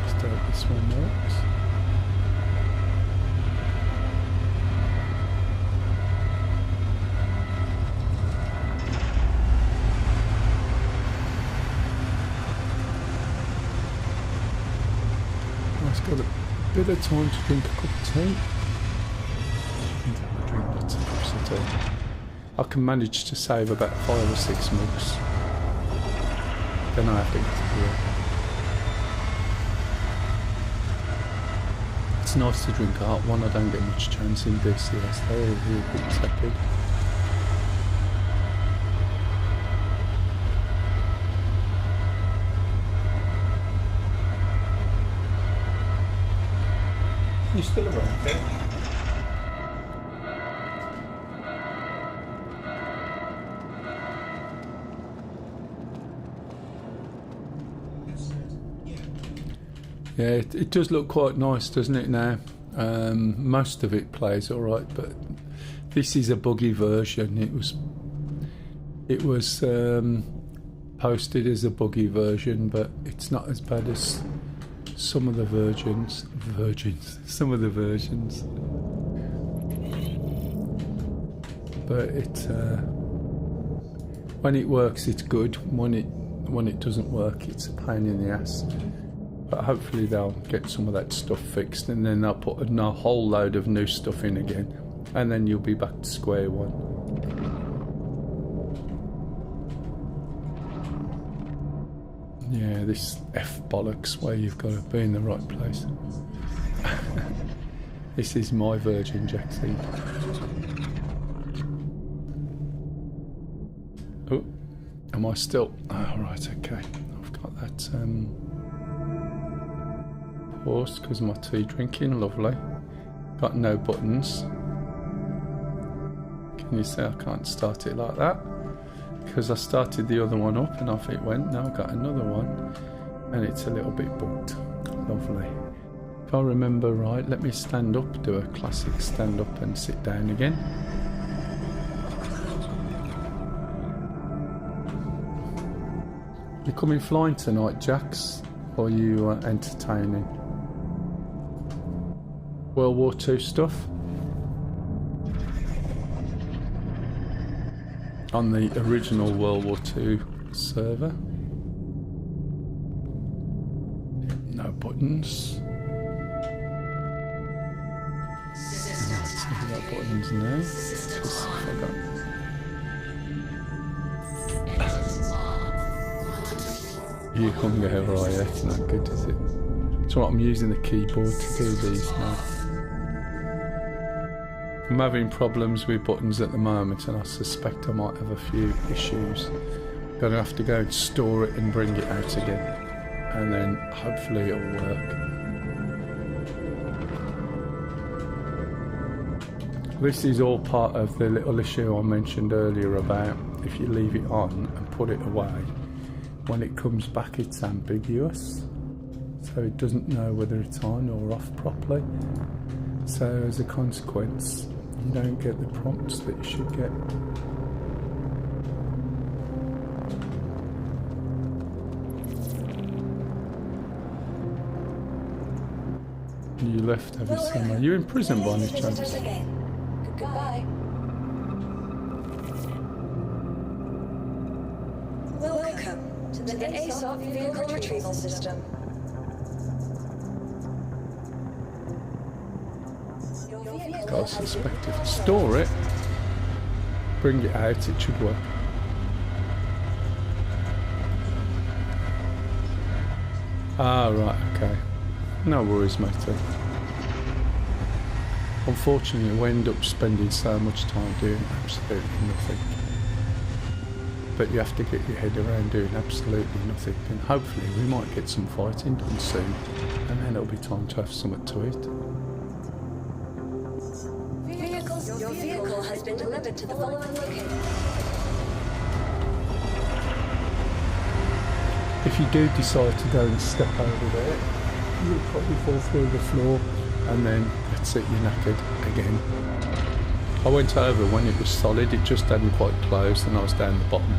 Just hope this one works. I've got a bit of time to drink a cup of tea. I drink lots of cups of tea. I can manage to save about 5 or 6 mugs. Then I have to get to work. It's nice to drink a hot one. I don't get much chance in DCS. They're all really accepted.
You still around, okay?
Yeah, it does look quite nice, doesn't it now? Most of it plays alright, but this is a buggy version. It was posted as a buggy version, but it's not as bad as some of the some of the versions. But when it works, it's good. When it doesn't work, it's a pain in the ass. But hopefully they'll get some of that stuff fixed, and then they'll put a whole load of new stuff in again, and then you'll be back to square one. Yeah, this F bollocks where you've got to be in the right place. This is my Virgin Jack seat. Oh, am I still? Oh, right, okay. I've got that paused because of my tea drinking. Lovely. Got no buttons. Can you see I can't start it like that? Because I started the other one up and off it went. Now I've got another one and it's a little bit bugged. Lovely. If I remember right, let me stand up, do a classic stand up and sit down again. You coming flying tonight, Jax? Or are you entertaining? World War II stuff? On the original World War II server. No buttons. Let's see if we got buttons now. Just forgot. You can't go over right, it's not good, is it? So I'm using the keyboard to do these now. I'm having problems with buttons at the moment, and I suspect I might have a few issues. Gonna have to go and store it and bring it out again, and then hopefully it'll work. This is all part of the little issue I mentioned earlier about if you leave it on and put it away, when it comes back it's ambiguous, so it doesn't know whether it's on or off properly. So as a consequence, you don't get the prompts that you should get. You left every summer. You're in prison by any chance?
Goodbye. Welcome to the ASOP vehicle retrieval system.
I suspect if I store it, bring it out, it should work. Ah, right, okay. No worries, matey. Unfortunately, we end up spending so much time doing absolutely nothing. But you have to get your head around doing absolutely nothing, and hopefully we might get some fighting done soon, and then it'll be time to have something to eat.
Your vehicle has been delivered to the following location.
If you do decide to go and step over there, you'll probably fall through the floor, and then that's it, you're knackered again. I went over when it was solid, it just hadn't quite closed and I was down the bottom.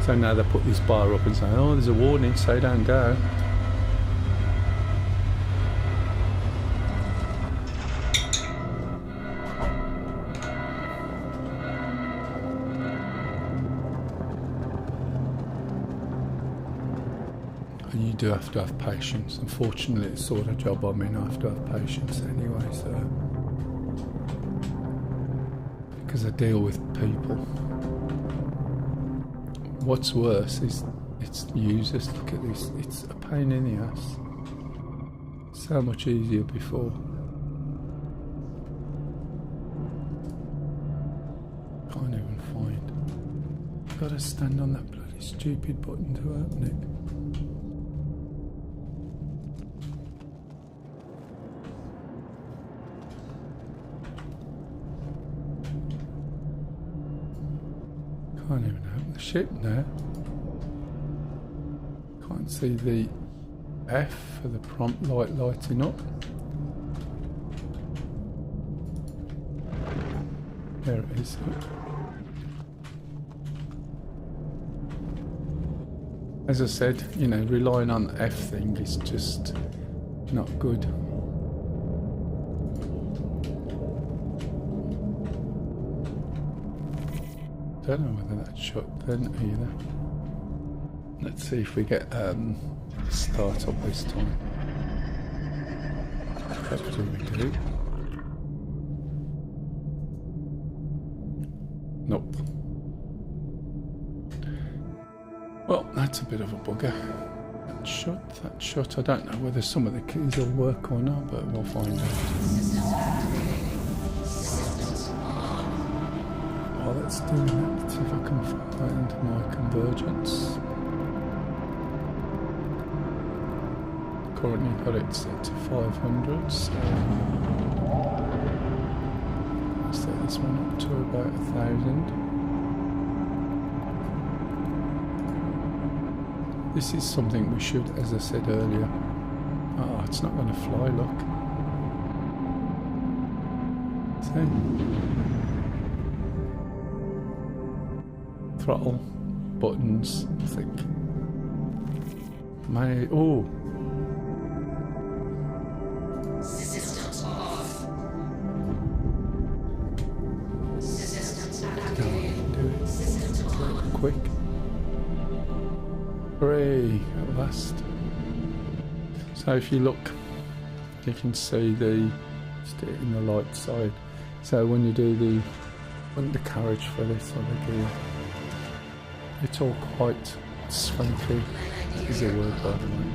So now they put this bar up and say, oh, there's a warning, so don't go. And you do have to have patience. Unfortunately, it's the sort of job I'm in, I have to have patience anyway, so. Because I deal with people. What's worse is it's users. Look at this, it's a pain in the ass. So much easier before. Can't even find. Gotta stand on that bloody stupid button to open it. Can't even open the ship now. Can't see the F for the prompt light lighting up. There it is. As I said, you know, relying on the F thing is just not good. I don't know whether that's shut then either. Let's see if we get start up this time. Hopefully we do. Nope. Well, that's a bit of a bugger. That's shut. I don't know whether some of the keys will work or not, but we'll find out. While it's doing that, let's see if I can find my convergence. Currently got it set to 500, so let's set this one up to about 1,000. This is something we should, as I said earlier. Oh, it's not going to fly, look. See? Throttle, buttons, I think. Oh!
Systems off. Systems
activated. Do it. Quick. Hooray, at last. So if you look, you can see the, just do it in the light side. So when you do the undercarriage for this or the gear, it's all quite swanky. That is a word, by the way.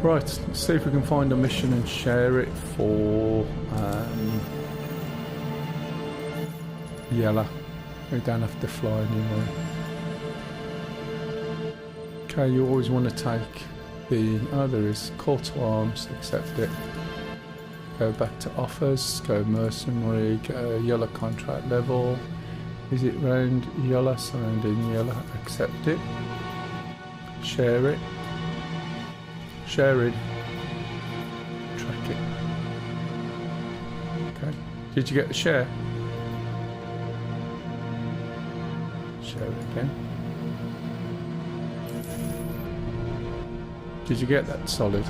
Right, let's see if we can find a mission and share it for Yella. We don't have to fly anywhere. Okay, you always want to take the, there is call to arms, accept it. Go back to offers, go mercenary, go Yella contract level. Is it round Yella, surrounding Yella, accept it. Share it. Share it. Track it. Okay. Did you get the share? Share it again. Did you get that solid?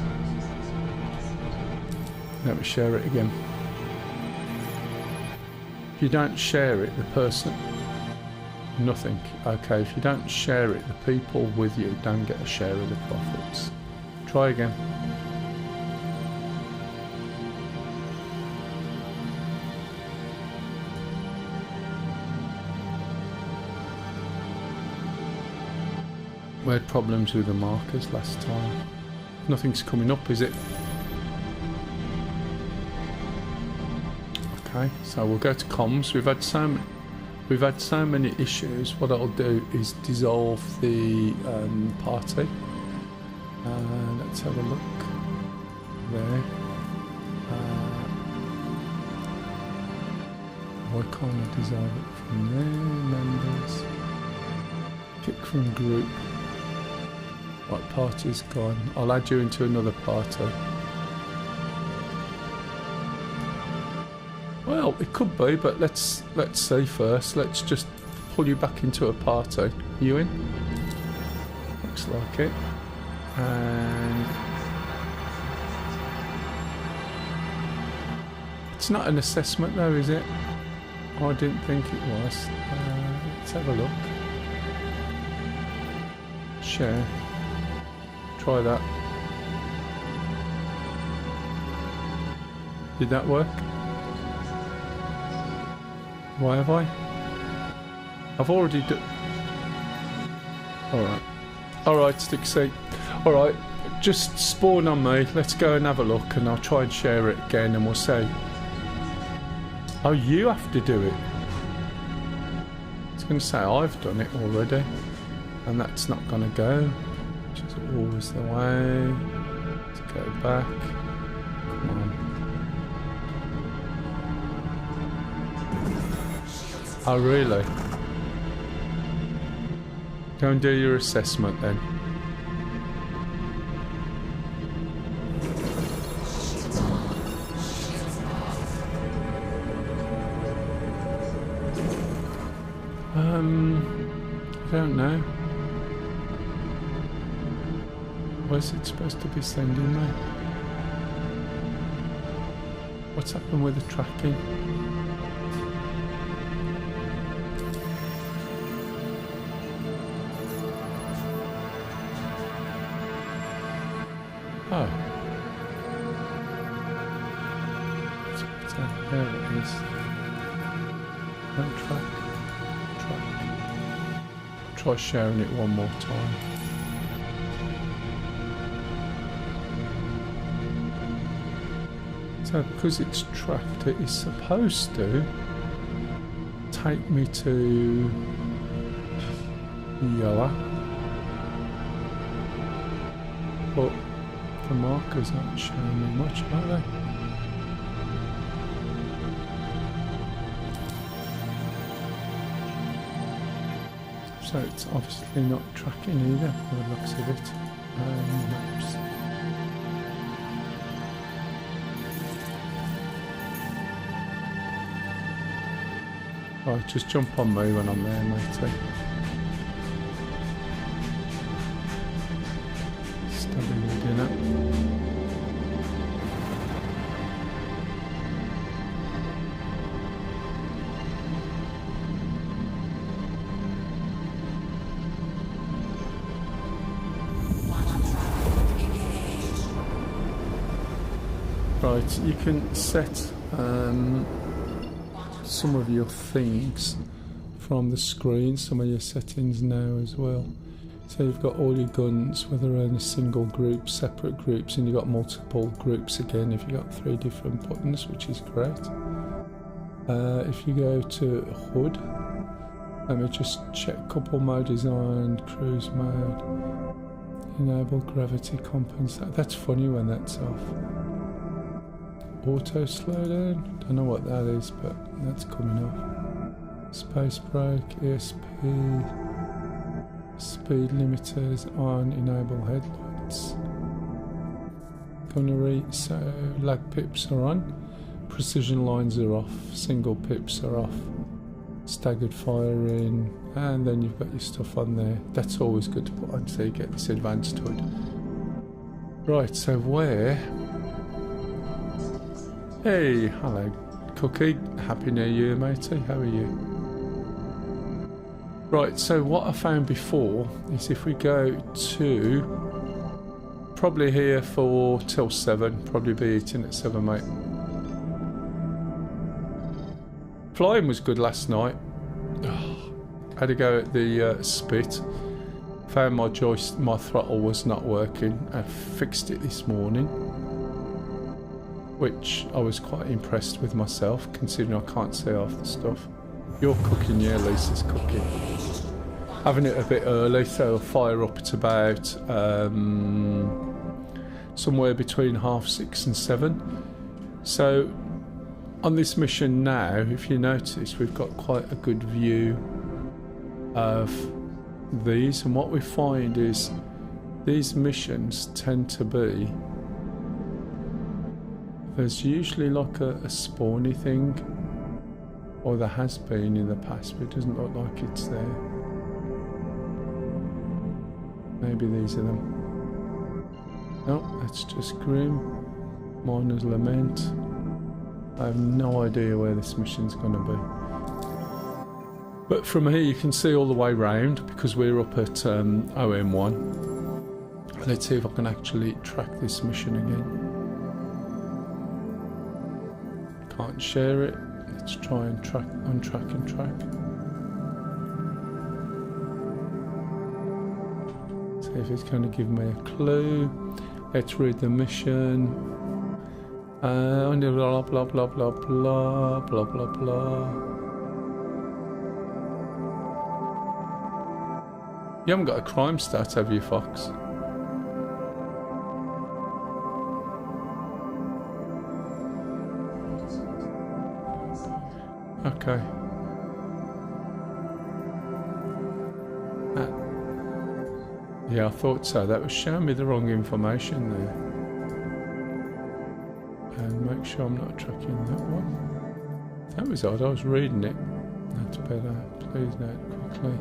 Let me share it again. If you don't share it, the person... Nothing. Okay, if you don't share it, the people with you don't get a share of the profits. Try again. We had problems with the markers last time. Nothing's coming up, is it? Okay, so we'll go to comms. We've had so many issues. What I'll do is dissolve the party. Let's have a look there. Why can't I dissolve it from there? Members. Pick from group. Right, party's gone. I'll add you into another party. Well, it could be, but let's see first. Let's just pull you back into a party. You in? Looks like it. And it's not an assessment though, is it? I didn't think it was. Let's have a look. Share. Try that. Did that work? Why have I? I've already done... Alright. Alright, Stixie. Alright, just spawn on me. Let's go and have a look and I'll try and share it again and we'll see. Oh, you have to do it. I was going to say I've done it already. And that's not going to go. Which is always the way. Let's go back. Come on. Oh, really? Go and do your assessment then. I don't know. Where's it supposed to be sending me? What's happened with the tracking? Oh. There it is. Don't track. Try sharing it one more time. So because it's tracked, it is supposed to take me to Yella, but the markers aren't showing me much, are they? So it's obviously not tracking either, by the looks of it. Maps. Right, just jump on me when I'm there, matey. Studying the dinner. Right, you can set some of your things from the screen, some of your settings now as well. So you've got all your guns, whether they're in a single group, separate groups, and you've got multiple groups again if you've got 3 different buttons, which is great. If you go to HUD, let me just check couple mode design, cruise mode, enable gravity compensate. That's funny when that's off. Auto slowdown, don't know what that is, but that's coming off. Space brake, ESP, speed limiters on, enable headlights. Gunnery, so lag pips are on, precision lines are off, single pips are off, staggered firing, and then you've got your stuff on there. That's always good to put on so you get this advanced HUD. Right, so where... Hey, hello, Cookie. Happy New Year, matey. How are you? Right, so what I found before is if we go to probably here for till 7, probably be eating at 7, mate. Flying was good last night. Had to go at the spit. Found my throttle was not working. I fixed it this morning, which I was quite impressed with myself, considering I can't see half the stuff. You're cooking, yeah, Lisa's cooking. Having it a bit early, so I'll fire up at about somewhere between 6:30 and 7. So on this mission now, if you notice, we've got quite a good view of these, and what we find is these missions tend to be, there's usually like a spawny thing, or there has been in the past, but it doesn't look like it's there. Maybe these are them. No, that's just Grim. Miner's Lament. I have no idea where this mission's going to be. But from here you can see all the way round, because we're up at OM1. Let's see if I can actually track this mission again. Can't share it. Let's try and untrack and track. See if it's going to give me a clue. Let's read the mission. Blah blah blah blah blah blah blah blah blah. You haven't got a crime stat, have you, Fox? Okay. Yeah, I thought so. That was showing me the wrong information there. And make sure I'm not tracking that one. That was odd. I was reading it. That's better. Please note quickly.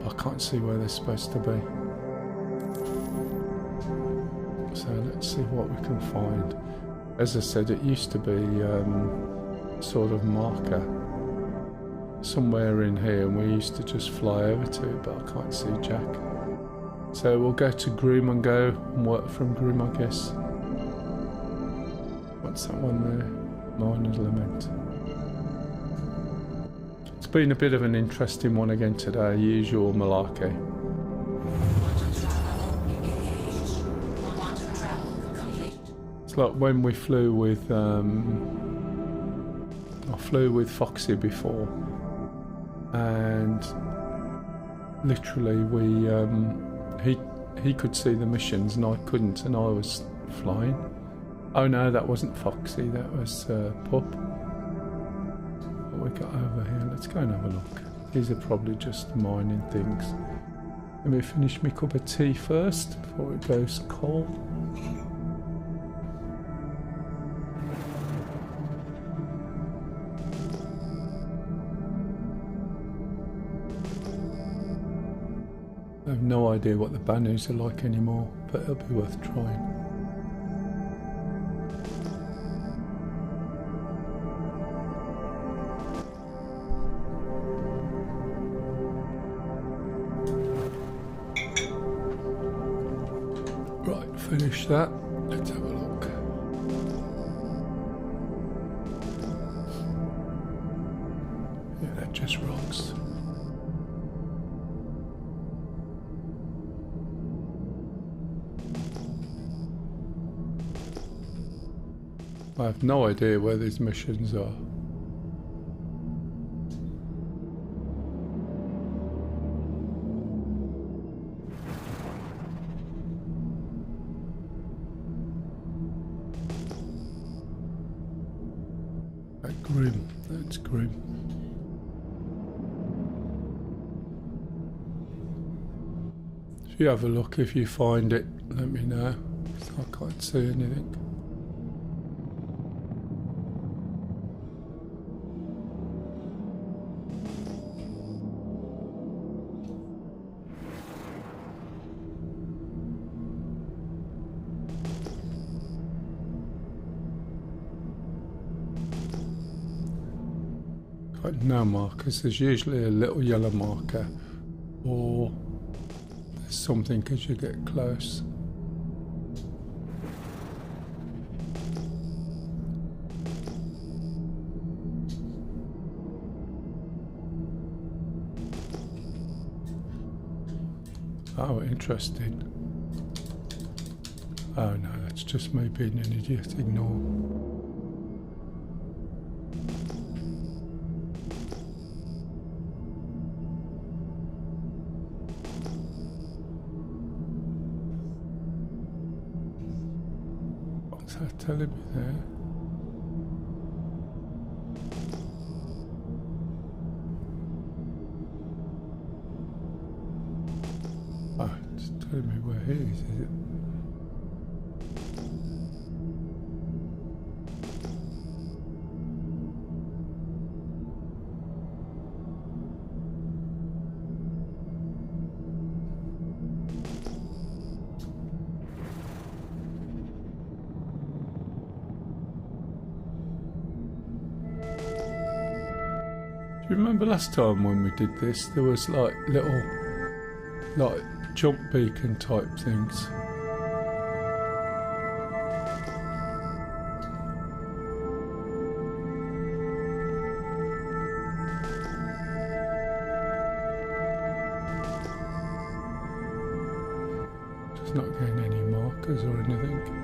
I can't see where they're supposed to be. So let's see what we can find. As I said, it used to be sort of marker somewhere in here, and we used to just fly over to it, but I can't see Jack. So we'll go to Grim and go and work from Grim, I guess. What's that one there? Miner's Lament. It's been a bit of an interesting one again today, usual malarkey. It's like when we flew with, I flew with Foxy before, and literally he could see the missions and I couldn't, and I was flying. Oh no, that wasn't Foxy, that was Pup. What we got over here? Let's go and have a look. These are probably just mining things. Let me finish my cup of tea first before it goes cold. I have no idea what the Banus are like anymore, but it'll be worth trying. Right, finish that. Let's have a look. Yeah, that just rocks. I have no idea where these missions are. Grim, that's grim. If you have a look, if you find it, let me know. I can't see anything. got no markers. There's usually a little yellow marker, or there's something as you get close. Oh, interesting. Oh no, that's just me being an idiot. Ignore. What's that telling me there? Oh, it's telling me where he is it? Do you remember last time when we did this, there was like little, like jump beacon type things. Just not getting any markers or anything.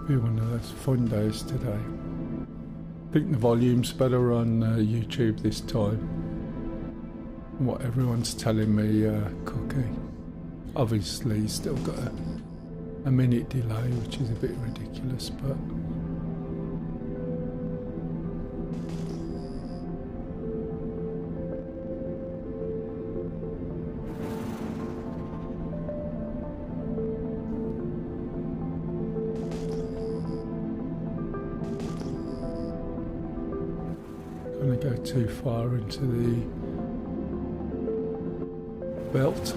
Be one of those fun days today. I think the volume's better on YouTube this time. What everyone's telling me, Cookie. Obviously, he's still got a minute delay, which is a bit ridiculous, but. Going to go too far into the belt,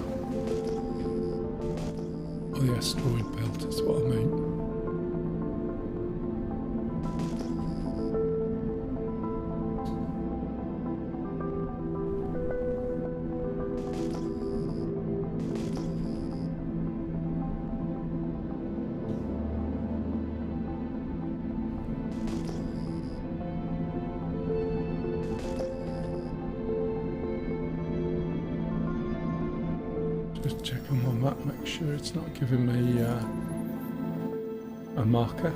or the asteroid belt is what I mean. Just check on my map, make sure it's not giving me a marker.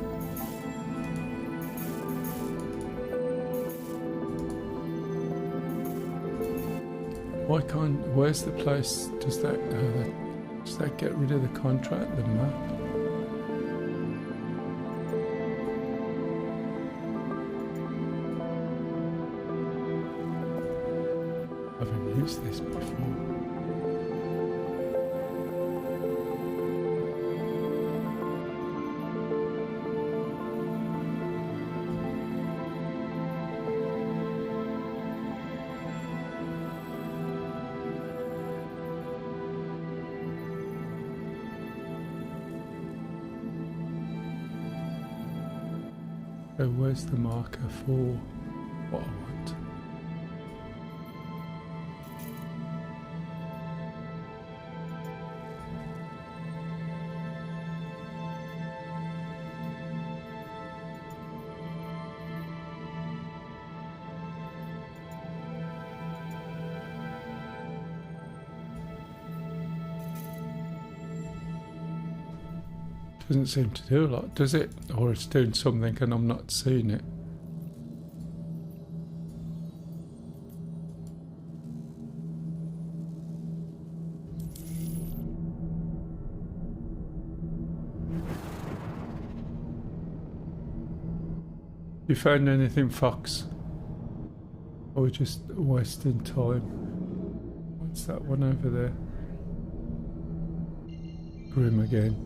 Why can't? Where's the place? Does that get rid of the contract? The map? I haven't used this before. So where's the marker for what I want? Doesn't seem to do a lot, does it? Or it's doing something and I'm not seeing it. You found anything, Fox? Or we're just wasting time? What's that one over there? Grim again.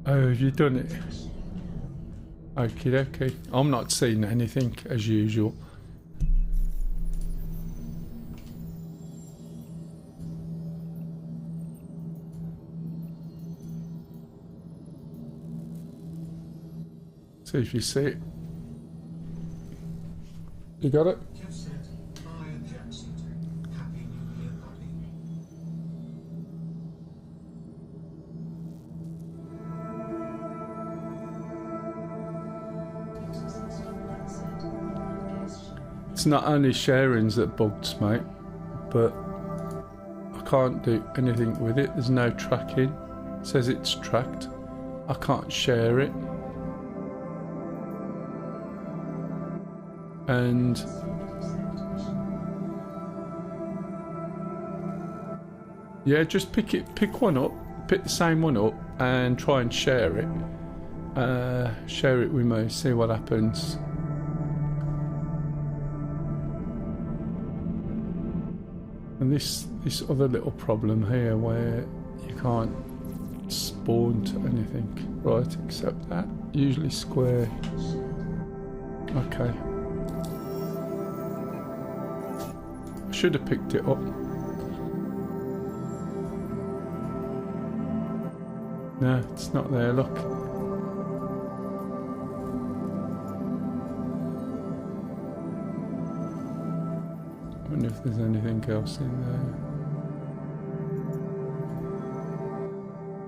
Oh, have you done it? Okay. I'm not seeing anything as usual. See if you see it. You got it? It's not only sharings that bugs, mate, but I can't do anything with it. There's no tracking. It says it's tracked. I can't share it. And yeah, just pick one up, pick the same one up and try and share it. Share it with me, see what happens. And this other little problem here where you can't spawn to anything, right, except that. Usually square. Okay. I should have picked it up. No, it's not there, look. I wonder if there's anything else in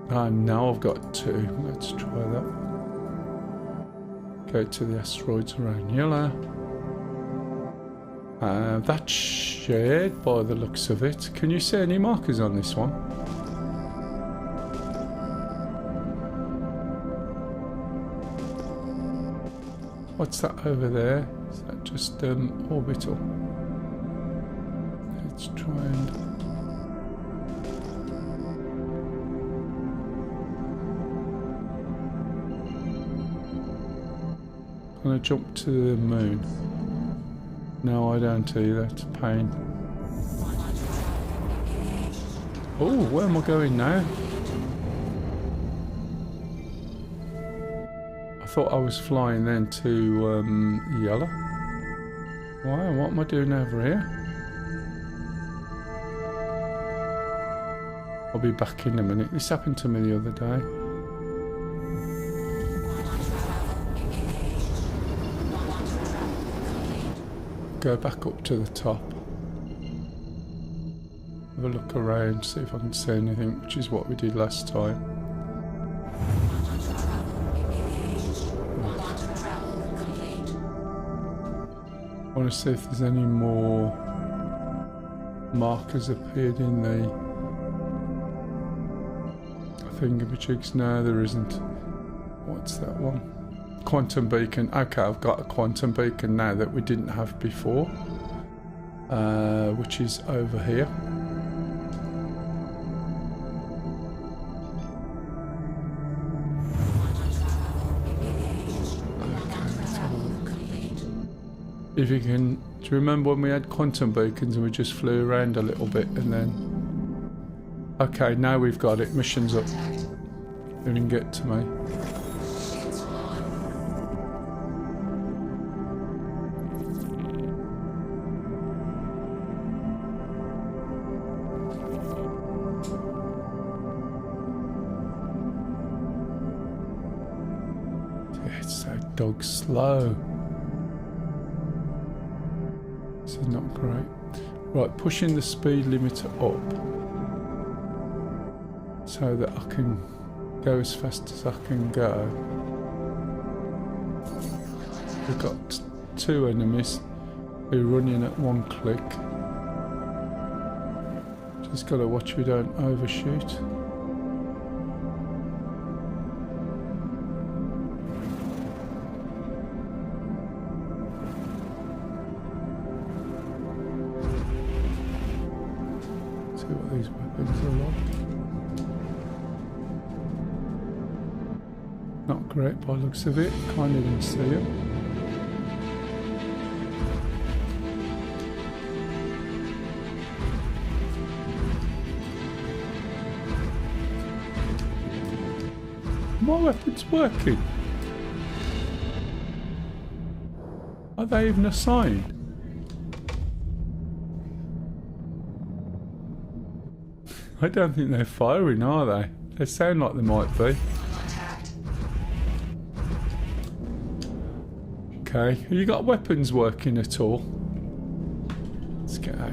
there. Ah, now I've got two. Let's try that. Go to the asteroids around yellow. That's shared by the looks of it. Can you see any markers on this one? What's that over there? Is that just orbital? Let's try and... Can I jump to the moon? No, I don't either. It's a pain. Oh, where am I going now? I thought I was flying then to yellow. Why? What am I doing over here? I'll be back in a minute. This happened to me the other day. Go back up to the top. Have a look around, see if I can see anything, which is what we did last time. I want to see if there's any more markers appeared in the thingamajigs. No, there isn't. What's that one? Quantum beacon. Okay, I've got a quantum beacon now that we didn't have before, which is over here. If you can, do you remember when we had quantum beacons and we just flew around a little bit and then... Okay, now we've got it. Mission's up. You can get to me. It's so dog slow. This is not great. Right, pushing the speed limiter up so that I can go as fast as I can go. We've got two enemies who are running at one click. Just got to watch we don't overshoot. See what these weapons weapons a lot. Not great by the looks of it. Can't even see it. My weapon's working. Are they even assigned? I don't think they're firing, are they? They sound like they might be. Okay, have you got weapons working at all? Let's get out.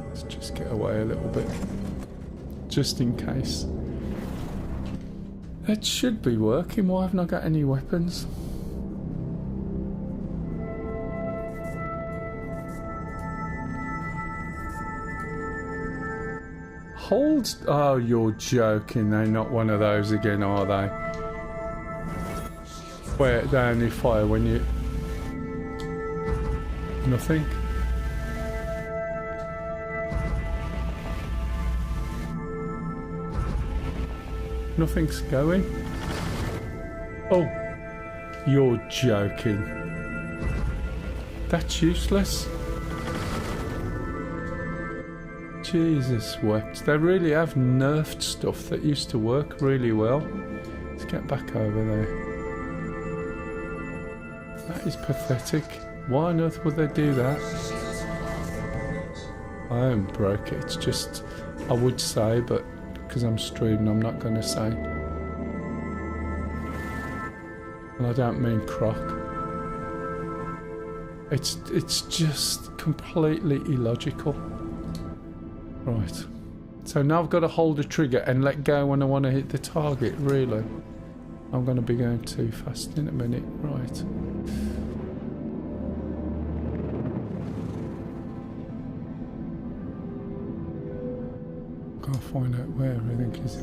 Let's just get away a little bit. Just in case. It should be working. Why haven't I got any weapons? Hold. Oh, you're joking. They're not one of those again, are they? Where they only fire when you. Nothing. Nothing's going. Oh, you're joking. That's useless. Jesus wept. They really have nerfed stuff that used to work really well. Let's get back over there. That is pathetic. Why on earth would they do that? I haven't broke it. It's just, I would say, but because I'm streaming, I'm not going to say. And I don't mean croc. It's just completely illogical. Right. So now I've got to hold the trigger and let go when I want to hit the target, really. I'm going to be going too fast in a minute. Right. Can't find out where everything is.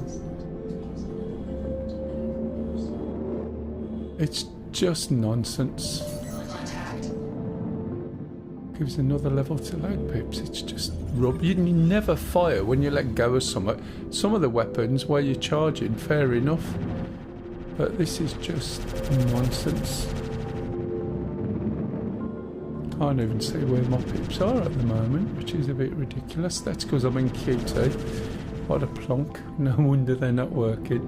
It's just nonsense. Gives another level to load pips. It's just rub. You never fire when you let go of something. Some of the weapons where you're charging, fair enough. But this is just nonsense. Can't even see where my pips are at the moment, which is a bit ridiculous. That's because I'm in QT. What a plonk. No wonder they're not working.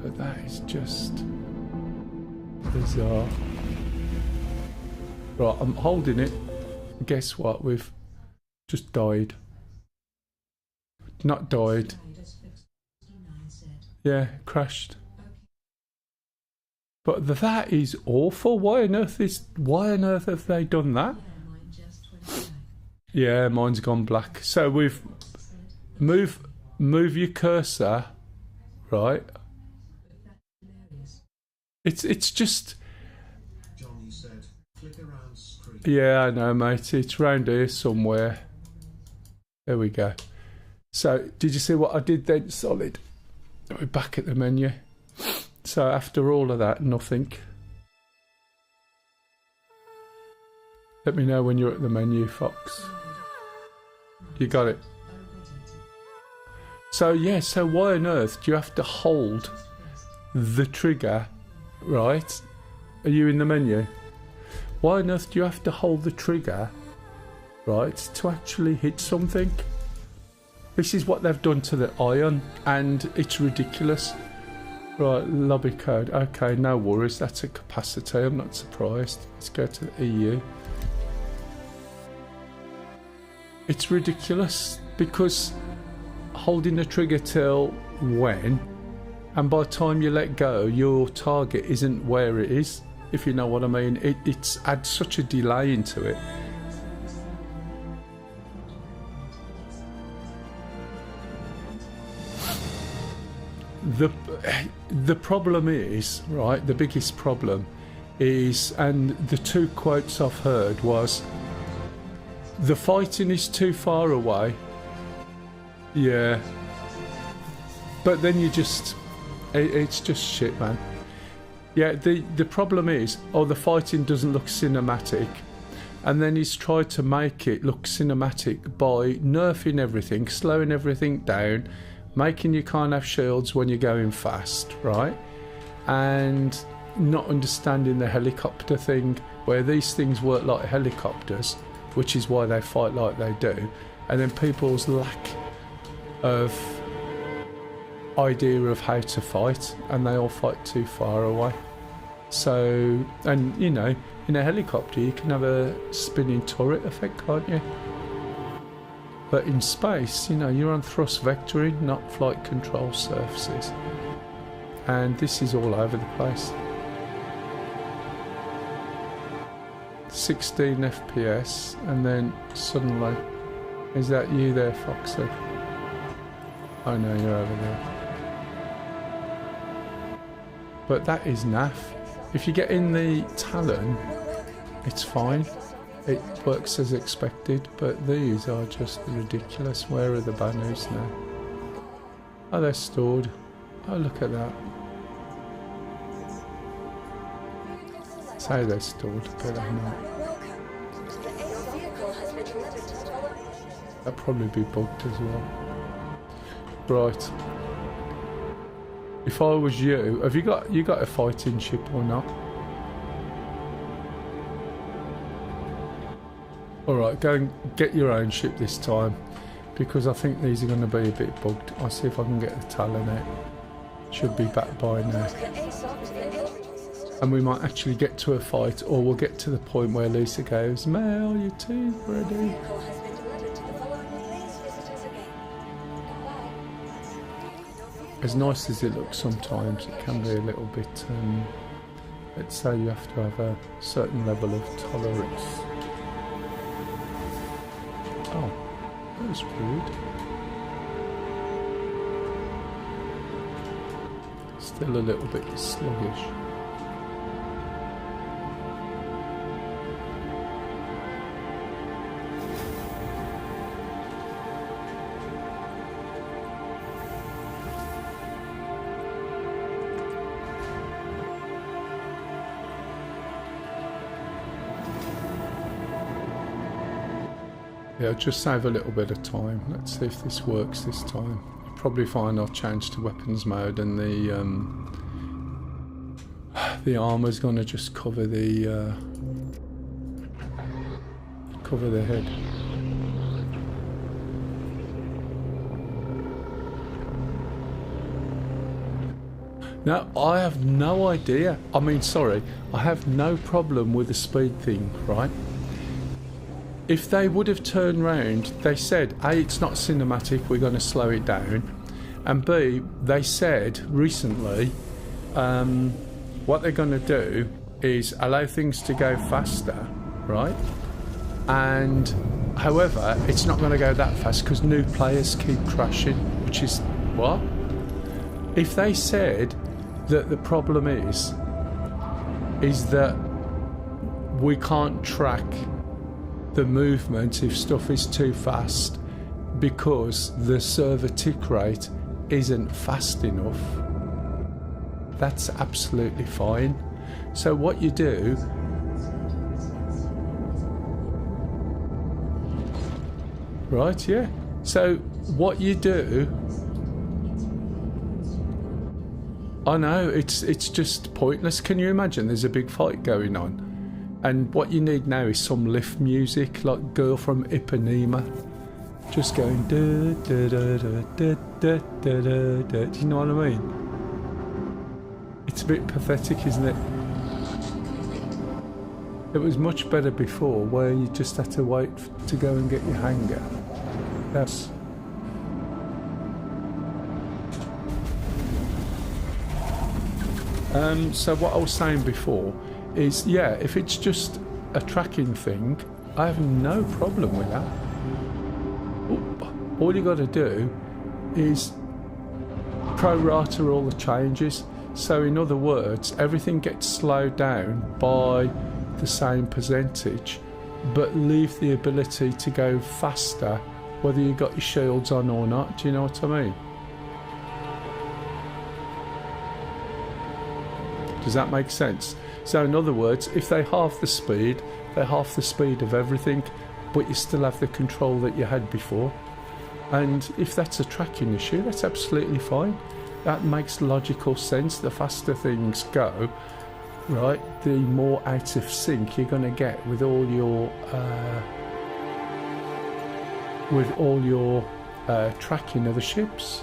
But that is just bizarre. Right, I'm holding it. Guess what? We've just died. Not died. Yeah, crashed. But that is awful. Why on earth have they done that? Yeah, mine's gone black. So we've move your cursor, right? It's just. Yeah, I know, mate. It's round here somewhere. There we go. So, did you see what I did then? Solid. We're back at the menu. So after all of that, nothing. Let me know when you're at the menu, Fox. You got it. So yeah, so why on earth do you have to hold the trigger, right? Are you in the menu? Why on earth do you have to hold the trigger, right, to actually hit something? This is what they've done to the iron, and it's ridiculous. Right, lobby code. Okay, no worries. That's a capacity. I'm not surprised. Let's go to the EU. It's ridiculous because holding the trigger till when, and by the time you let go, your target isn't where it is, if you know what I mean. It's adds such a delay into it. The problem is, right, the biggest problem is, and the two quotes I've heard was, the fighting is too far away. Yeah. But then you just, It's just shit, man. Yeah, the problem is, the fighting doesn't look cinematic. And then he's tried to make it look cinematic by nerfing everything, slowing everything down, making you can't have shields when you're going fast, right? And not understanding the helicopter thing, where these things work like helicopters, which is why they fight like they do. And then people's lack of idea of how to fight, and they all fight too far away. So, and you know, in a helicopter you can have a spinning turret effect, can't you? But in space, you know, you're on thrust vectoring, not flight control surfaces. And this is all over the place. 16 FPS, and then suddenly, is that you there, Foxy? Oh no, you're over there. But that is naff. If you get in the Talon, it's fine. It works as expected, but these are just ridiculous. Where are the banners now? Oh, they're stored. Oh, look at that. Say they're stored, but they're not. That'll probably be bugged as well. Right. If I was you, have you got a fighting ship or not? Alright, go and get your own ship this time, because I think these are going to be a bit bugged. I'll see if I can get the Talon out. Should be back by now. And we might actually get to a fight, or we'll get to the point where Lisa goes, Mell, your tea's ready. As nice as it looks sometimes, it can be a little bit, let's say you have to have a certain level of tolerance. Oh, that was rude. Still a little bit sluggish. Yeah, just save a little bit of time. Let's see if this works this time. You'll probably find I'll change to weapons mode, and the armor's gonna just cover the head. Now, I have no idea. I mean, sorry, I have no problem with the speed thing, right? If they would have turned round, they said, A, it's not cinematic, we're going to slow it down. And B, they said recently, what they're going to do is allow things to go faster, right? And, however, it's not going to go that fast because new players keep crashing, which is, what? If they said that the problem is that we can't track the movement if stuff is too fast because the server tick rate isn't fast enough, that's absolutely fine. So what you do, right, yeah, so what you do, I know it's just pointless. Can you imagine there's a big fight going on, and what you need now is some lift music, like Girl from Ipanema, just going da da da da da da da da. Do you know what I mean? It's a bit pathetic, isn't it? It was much better before, where you just had to wait to go and get your hanger. That's so what I was saying before is, yeah, if it's just a tracking thing, I have no problem with that. All you got to do is prorata all the changes. So in other words, everything gets slowed down by the same percentage, but leave the ability to go faster whether you got your shields on or not. Do you know what I mean? Does that make sense? So in other words, if they halve the speed, they're half the speed of everything, but you still have the control that you had before. And if that's a tracking issue, that's absolutely fine. That makes logical sense. The faster things go, right, the more out of sync you're going to get with all your tracking of the ships,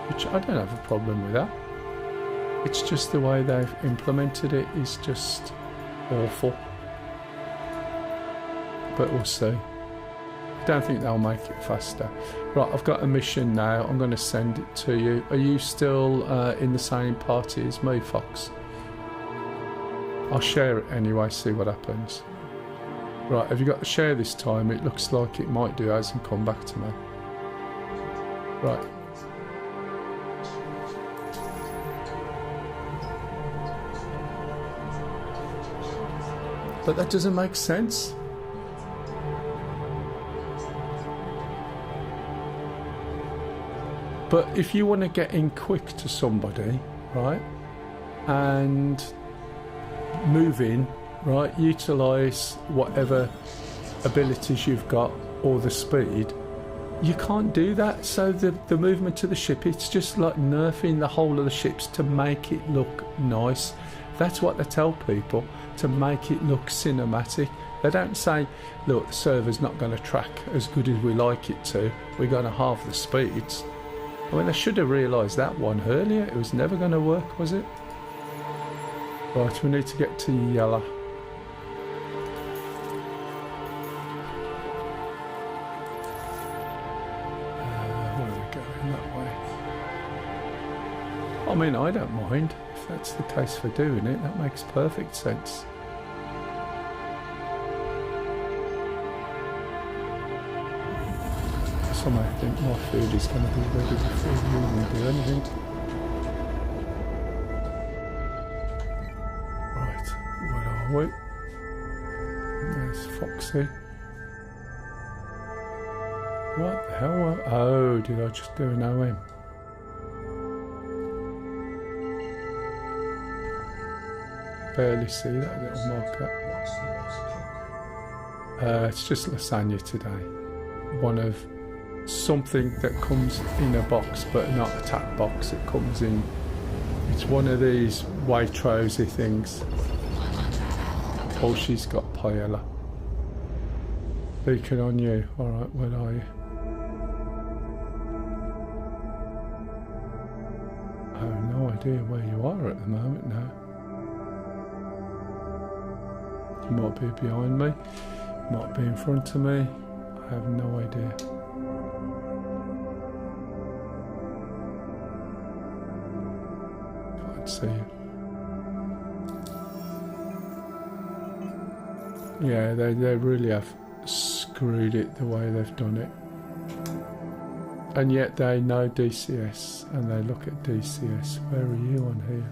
which I don't have a problem with that. It's just the way they've implemented it is just awful. But we'll see. I don't think they'll make it faster. Right, I've got a mission now. I'm going to send it to you. Are you still in the same party as me, Fox? I'll share it anyway, see what happens. Right, have you got to share this time? It looks like it might do. It hasn't come back to me. Right. But that doesn't make sense. But if you want to get in quick to somebody, right, and move in, right, utilise whatever abilities you've got or the speed, you can't do that. So the movement to the ship, it's just like nerfing the whole of the ships to make it look nice. That's what they tell people, to make it look cinematic. They don't say, look, the server's not going to track as good as we like it to, we're going to halve the speeds. I mean, I should have realised that one earlier. It was never going to work, was it? Right, we need to get to Yella. Where are we going? That way. I mean, I don't mind. If that's the case for doing it, that makes perfect sense. I think my food is going to be ready before you even do anything. Right, where are we? There's Foxy. What the hell? Oh, did I just do an OM? Barely see that little marker. It's just lasagna today. One of something that comes in a box, but not a tap box. It comes in, it's one of these Waitrose-y things. Oh, she's got paella. Beacon on you. Alright, where are you? I have no idea where you are at the moment now. You might be behind me, you might be in front of me. I have no idea. See you. Yeah, they really have screwed it the way they've done it. And yet they know DCS and they look at DCS. Where are you on here?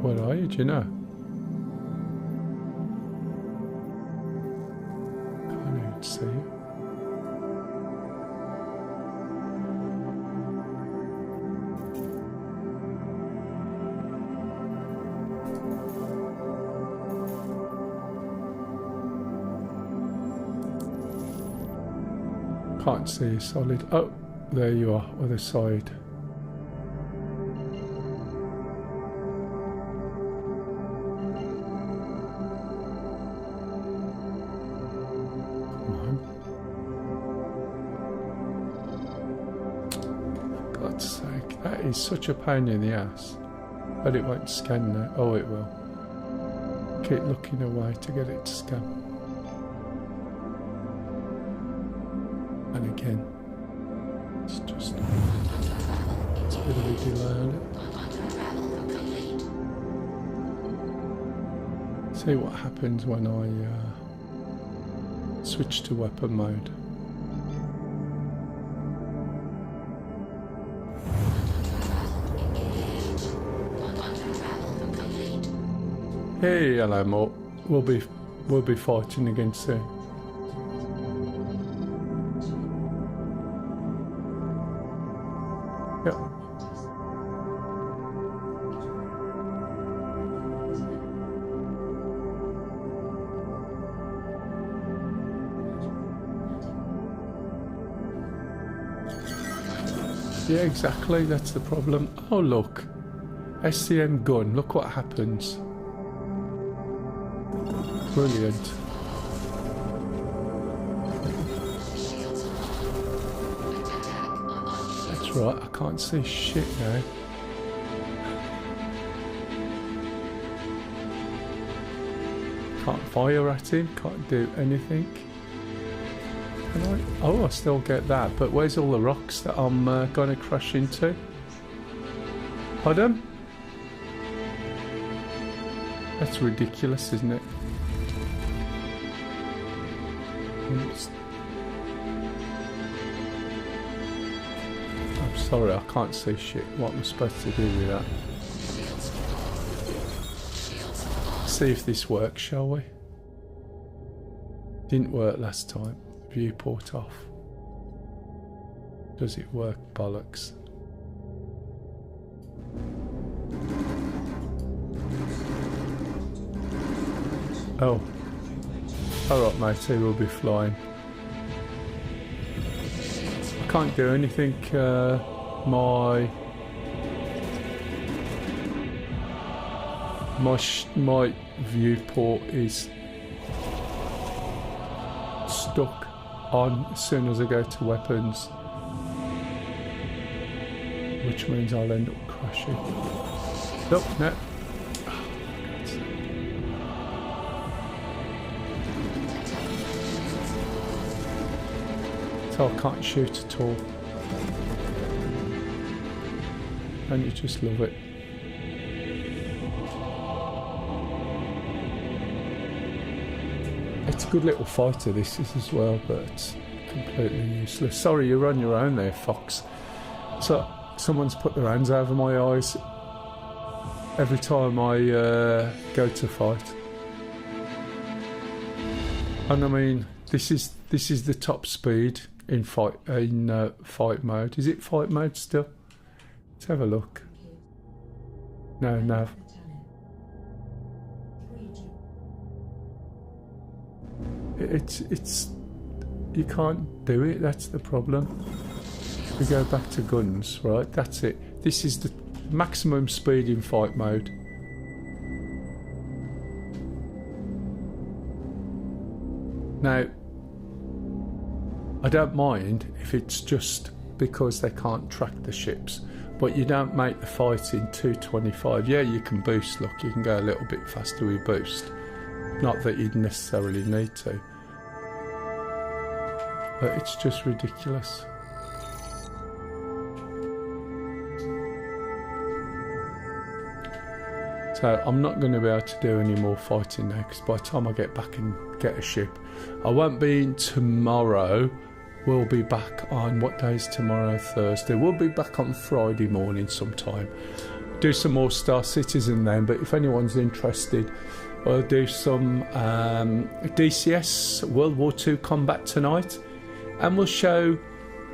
What are you? Do you know? Can't even see you. Can't see you solid. Oh, there you are, other side. Come on. For God's sake, that is such a pain in the ass. But it won't scan now. Oh, it will. Keep looking away to get it to scan. And again, it's just it's a bit of a delay on it. See what happens when I switch to weapon mode. Hey, hello, Mort. We'll be fighting again soon. Yeah, exactly, that's the problem. Oh look, SCM gun, look what happens. Brilliant. That's right, I can't see shit now. Can't fire at him, can't do anything. Can I? Oh, I still get that, but where's all the rocks that I'm going to crash into? Pardon? That's ridiculous, isn't it? Oops. I'm sorry, I can't see shit. What am I supposed to do with that? See if this works, shall we? Didn't work last time. Viewport off. Does it work? Bollocks. Oh. Alright matey, we'll be flying. I can't do anything. My viewport is stuck on as soon as I go to weapons, which means I'll end up crashing. Nope, no. So I can't shoot at all. And you just love it. It's a good little fighter, this is as well, but it's completely useless. Sorry, you're on your own there, Fox. So, someone's put their hands over my eyes every time I go to fight. And I mean, this is the top speed in fight mode. Is it fight mode still? Let's have a look. No, nav. It's you can't do it, that's the problem. We go back to guns, right? That's it. This is the maximum speed in fight mode. Now, I don't mind if it's just because they can't track the ships, but you don't make the fight in 225. Yeah, you can boost, look, you can go a little bit faster with boost. Not that you'd necessarily need to. But it's just ridiculous. So I'm not going to be able to do any more fighting now, because by the time I get back and get a ship, I won't be in tomorrow. We'll be back on, what day is tomorrow? Thursday. We'll be back on Friday morning sometime. Do some more Star Citizen then, but if anyone's interested, I'll do some DCS World War II combat tonight, and we'll show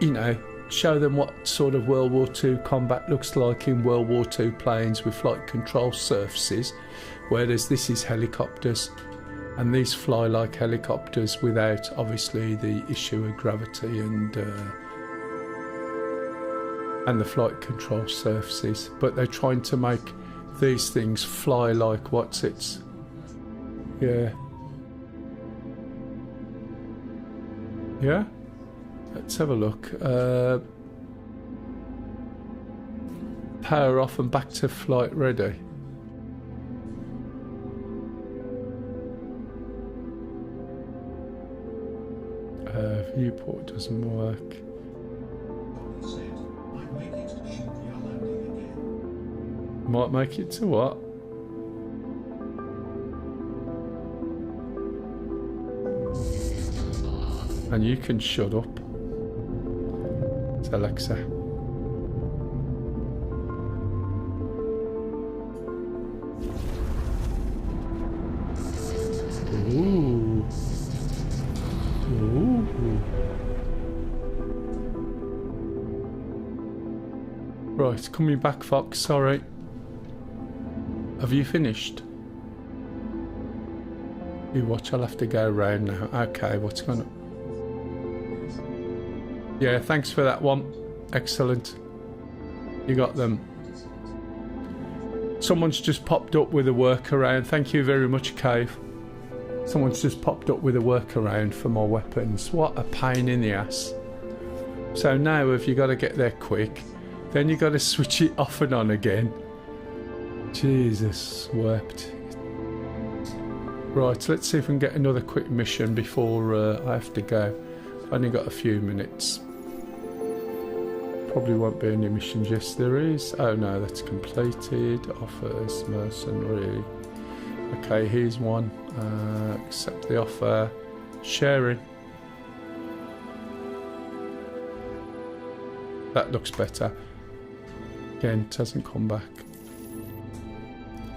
them what sort of World War II combat looks like in World War II planes with flight control surfaces, whereas this is helicopters, and these fly like helicopters without obviously the issue of gravity and the flight control surfaces, but they're trying to make these things fly like what's-its. Yeah. Yeah? Let's have a look. Power off and back to flight ready. Viewport doesn't work. Might make it to what? And you can shut up. It's Alexa. Ooh. Ooh. Right, coming back, Fox, sorry. Have you finished? You watch, I'll have to go around now. Okay, what's going on? Yeah, thanks for that one. Excellent. You got them. Someone's just popped up with a workaround. Thank you very much, Cave. Someone's just popped up with a workaround for my weapons. What a pain in the ass. So now if you got to get there quick, then you got to switch it off and on again. Jesus wept. Right, let's see if we can get another quick mission before I have to go. I've only got a few minutes. Probably won't be any missions. Yes, there is. Oh no, that's completed. Offers, mercenary. Okay, here's one. Accept the offer. Sharing. That looks better. Again, it hasn't come back.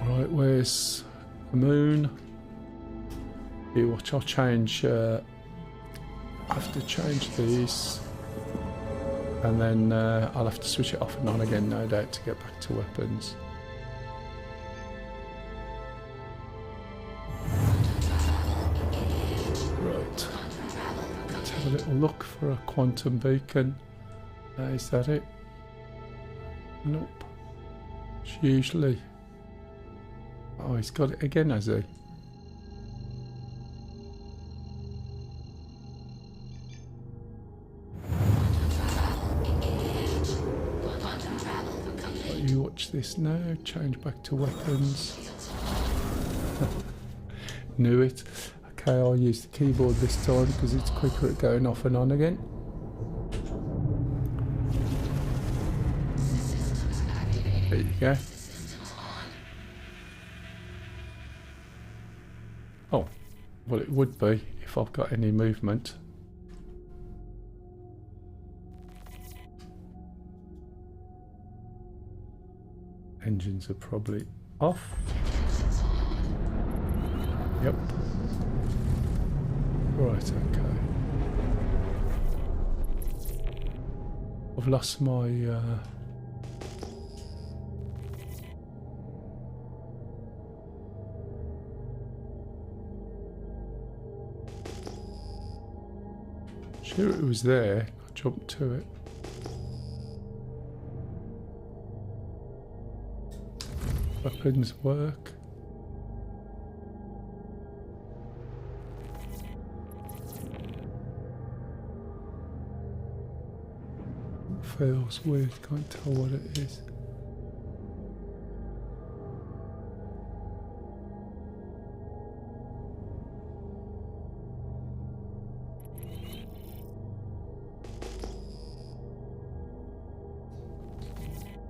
Right, where's the moon? Here, watch, I'll change. I have to change these. And then I'll have to switch it off and on again, no doubt, to get back to weapons. Right. Let's have a little look for a quantum beacon. Is that it? Nope. It's usually... Oh, he's got it again, has he? You watch this now, change back to weapons. Knew it. Okay, I'll use the keyboard this time because it's quicker at going off and on again. There you go. Oh, well it would be if I've got any movement. Engines are probably off. Yep. Right, okay. I've lost my sure it was there. I jumped to it. Weapons work. Feels weird, can't tell what it is.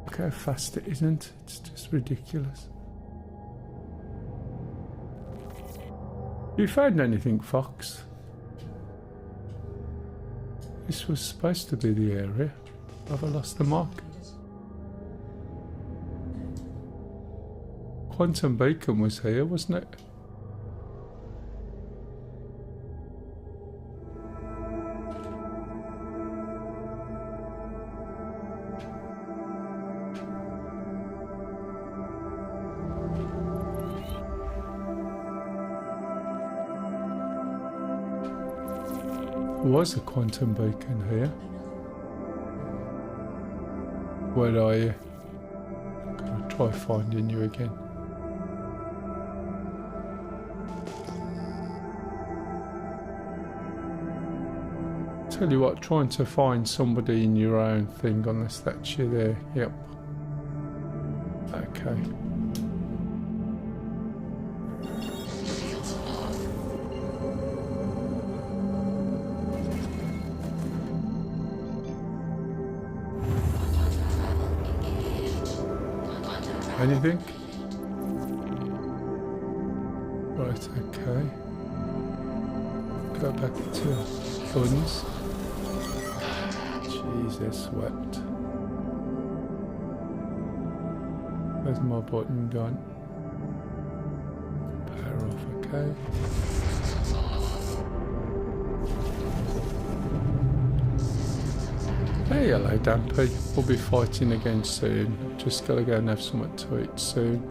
Look how fast it isn't, it's just ridiculous. You found anything, Fox? This was supposed to be the area. Have I lost the mark? Quantum Beacon was here, wasn't it? There was a quantum beacon here. Where are you? I'm gonna try finding you again. Tell you what, trying to find somebody in your own thing on the statue there. Yep. Okay. Anything? Right, okay. Go back to guns. Jesus wept. Where's my button gone? Power off, okay. Hey, hello Dampy. We'll be fighting again soon. Just gotta go and have something to eat soon.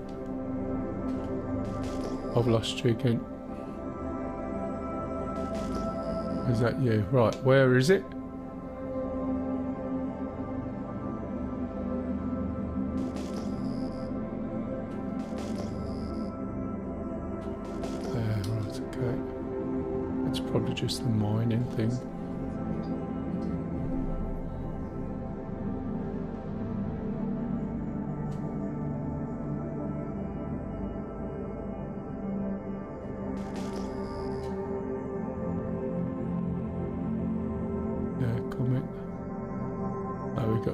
I've lost you again. Is that you? Right, where is it? probably just the mining thing.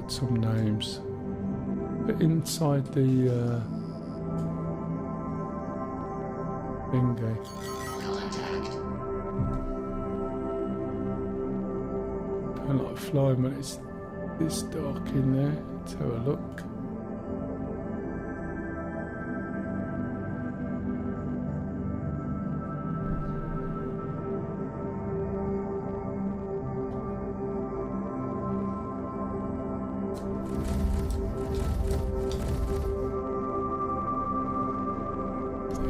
Some names, but inside the thingy. I like flying when it's this dark in there. Let's have a look.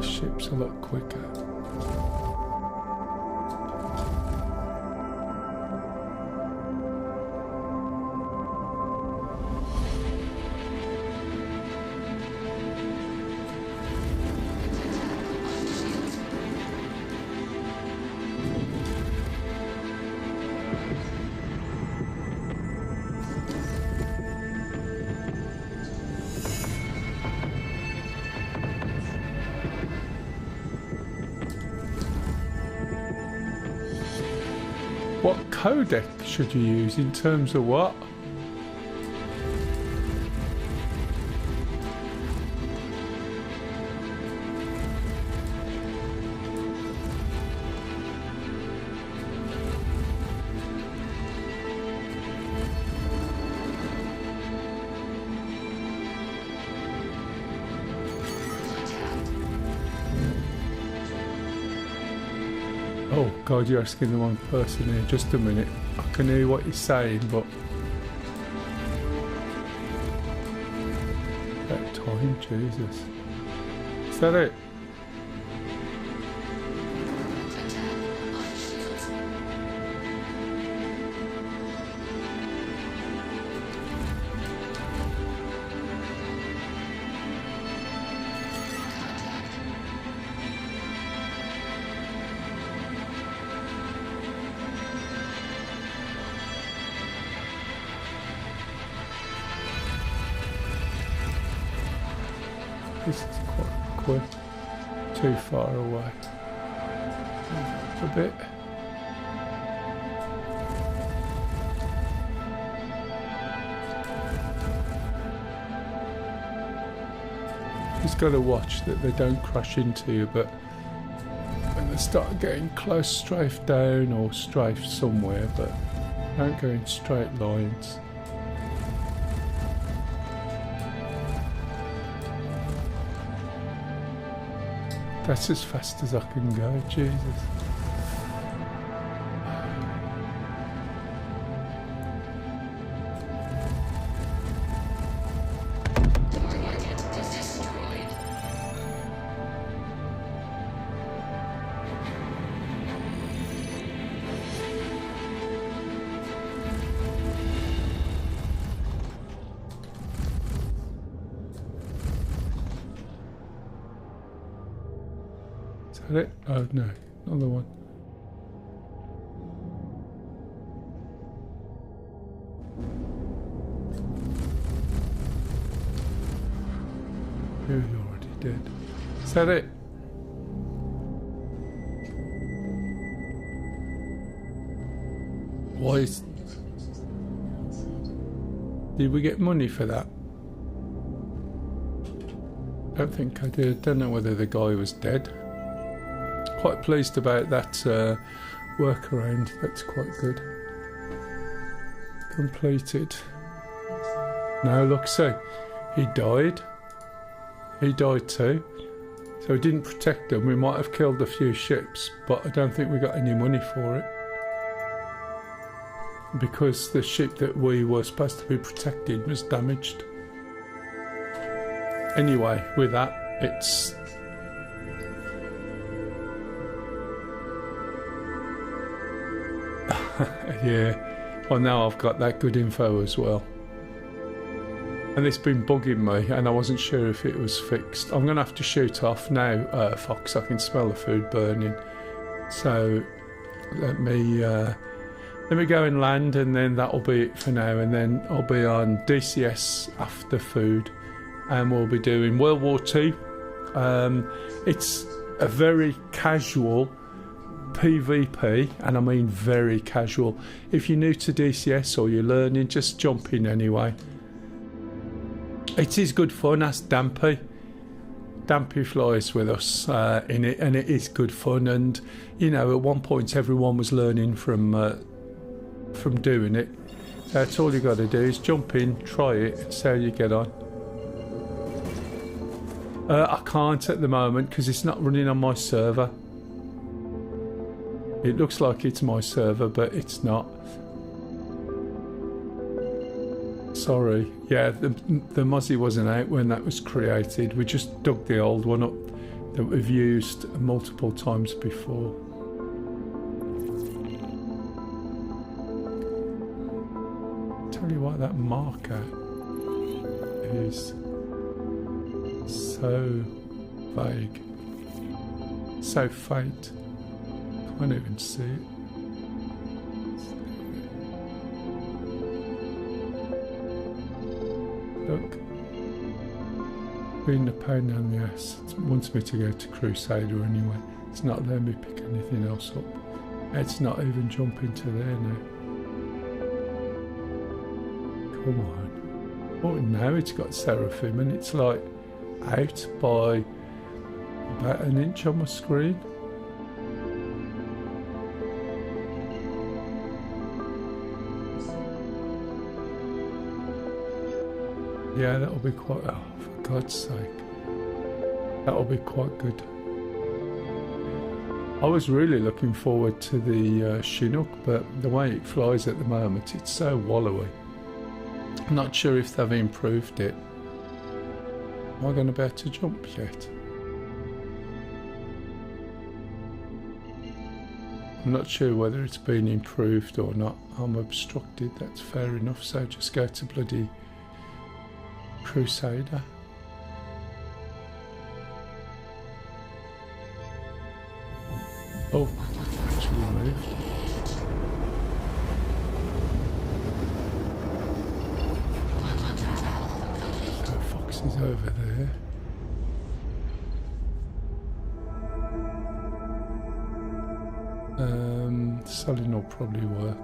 Ship's a lot quicker. What codec should you use in terms of what? Oh God, you're asking the wrong person here. Just a minute. I can hear what you're saying, but that time, Jesus. Is that it? This is quite quick. Too far away. A bit. Just got to watch that they don't crash into you, but when they start getting close, strafe down or strafe somewhere, but don't go in straight lines. That's as fast as I can go, Jesus. Is that it? Oh no, another one. You're already dead. Is that it? Why is... Did we get money for that? I don't think I did. Don't know whether the guy was dead. Quite pleased about that workaround. That's quite good. Completed. Now look, so he died. He died too. So we didn't protect them. We might have killed a few ships, but I don't think we got any money for it. Because the ship that we were supposed to be protecting was damaged. Anyway, with that, it's... yeah, well now I've got that good info as well. And it's been bugging me and I wasn't sure if it was fixed. I'm going to have to shoot off now, Fox. I can smell the food burning. So let me go and land, and then that'll be it for now. And then I'll be on DCS after food, and we'll be doing World War II. It's a very casual PvP, and I mean very casual. If you're new to DCS or you're learning, just jump in anyway. It is good fun. Ask Dampy. Dampy flies with us in it, and it is good fun. And you know, at one point everyone was learning from doing it. So that's all you got to do is jump in, try it, and see how you get on. I can't at the moment because it's not running on my server. It looks like it's my server, but it's not. Sorry. Yeah, the Mozzie wasn't out when that was created. We just dug the old one up that we've used multiple times before. Tell you what, that marker is so vague, so faint. Can't even see it. Look, being a pain in the ass. It wants me to go to Crusader anyway. It's not letting me pick anything else up. It's not even jumping to there now. Come on. Oh, now it's got Seraphim, and it's like out by about an inch on my screen. Yeah, that'll be quite... Oh, for God's sake. That'll be quite good. I was really looking forward to the Chinook, but the way it flies at the moment, it's so wallowy. I'm not sure if they've improved it. Am I going to be able to jump yet? I'm not sure whether it's been improved or not. I'm obstructed, that's fair enough, so just go to bloody Crusader. Oh, actually moved. So Fox is over there. Selling will probably work.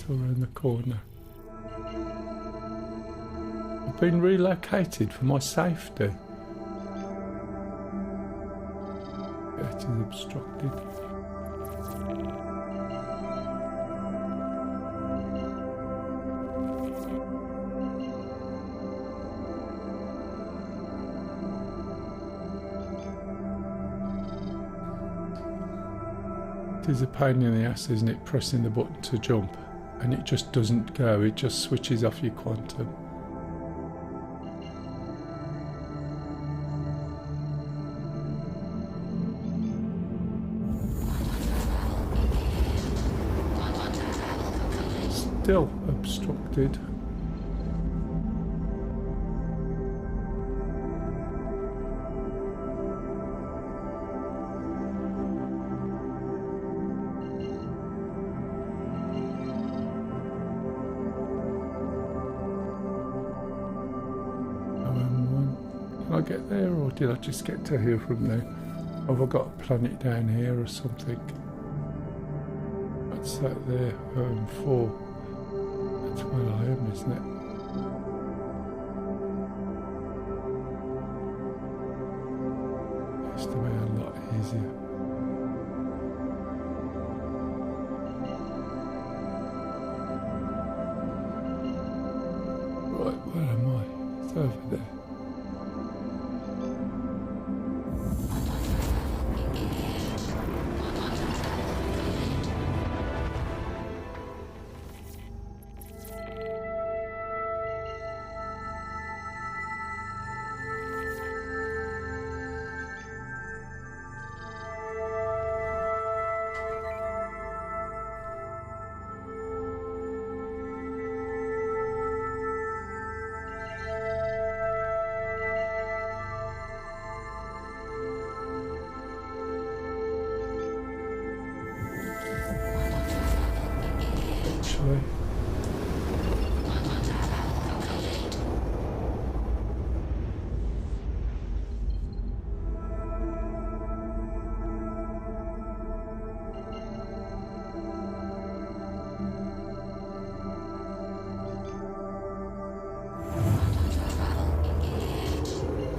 Around the corner. I've been relocated for my safety. It is obstructed. It is a pain in the ass, isn't it, pressing the button to jump? And it just doesn't go, it just switches off your quantum. Still obstructed. Get there, or did I just get to here from there? Have I got a planet down here or something? What's that there? 4. That's where I am, isn't it? Used to be a lot easier. Right, where am I? It's over there.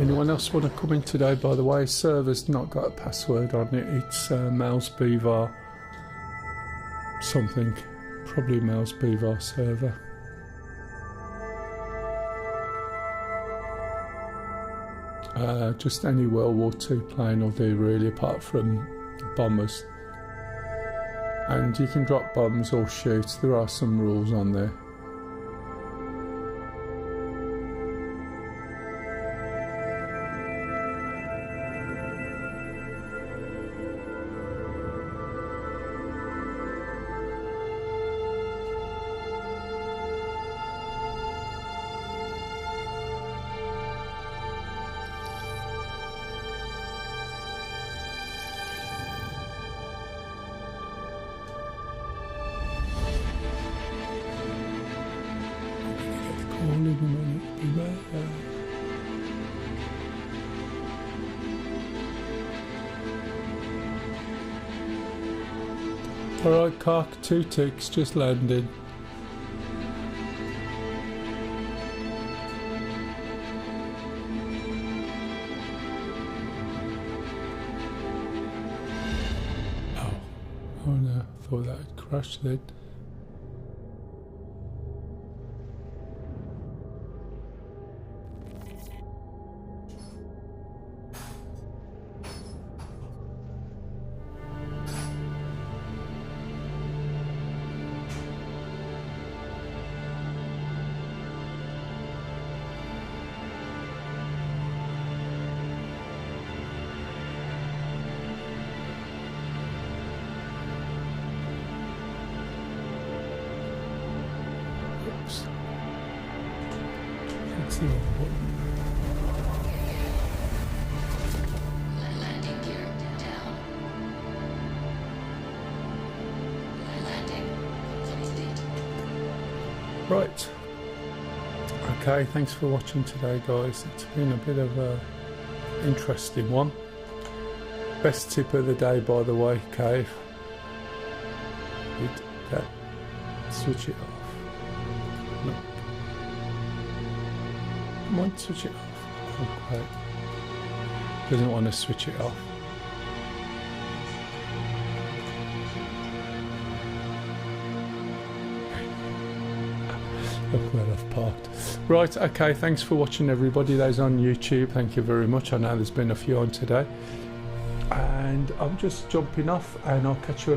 Anyone else want to come in today, by the way? Server's not got a password on it. It's Mell's Beaver something. Probably Mell's Beaver server. Just any World War II plane will do really, apart from bombers. And you can drop bombs or shoot. There are some rules on there. Alright, Cock, 2 ticks, just landed. Oh no, I thought that had crashed then. Right. Okay, thanks for watching today, guys. It's been a bit of a interesting one. Best tip of the day, by the way, Cave. Hit that. Switch it off. No. Come on, switch it off. Oh, great. Doesn't want to switch it off. Look where I've parked. Right, okay, thanks for watching, everybody. Those on YouTube, thank you very much. I know there's been a few on today. And I'm just jumping off, and I'll catch you later.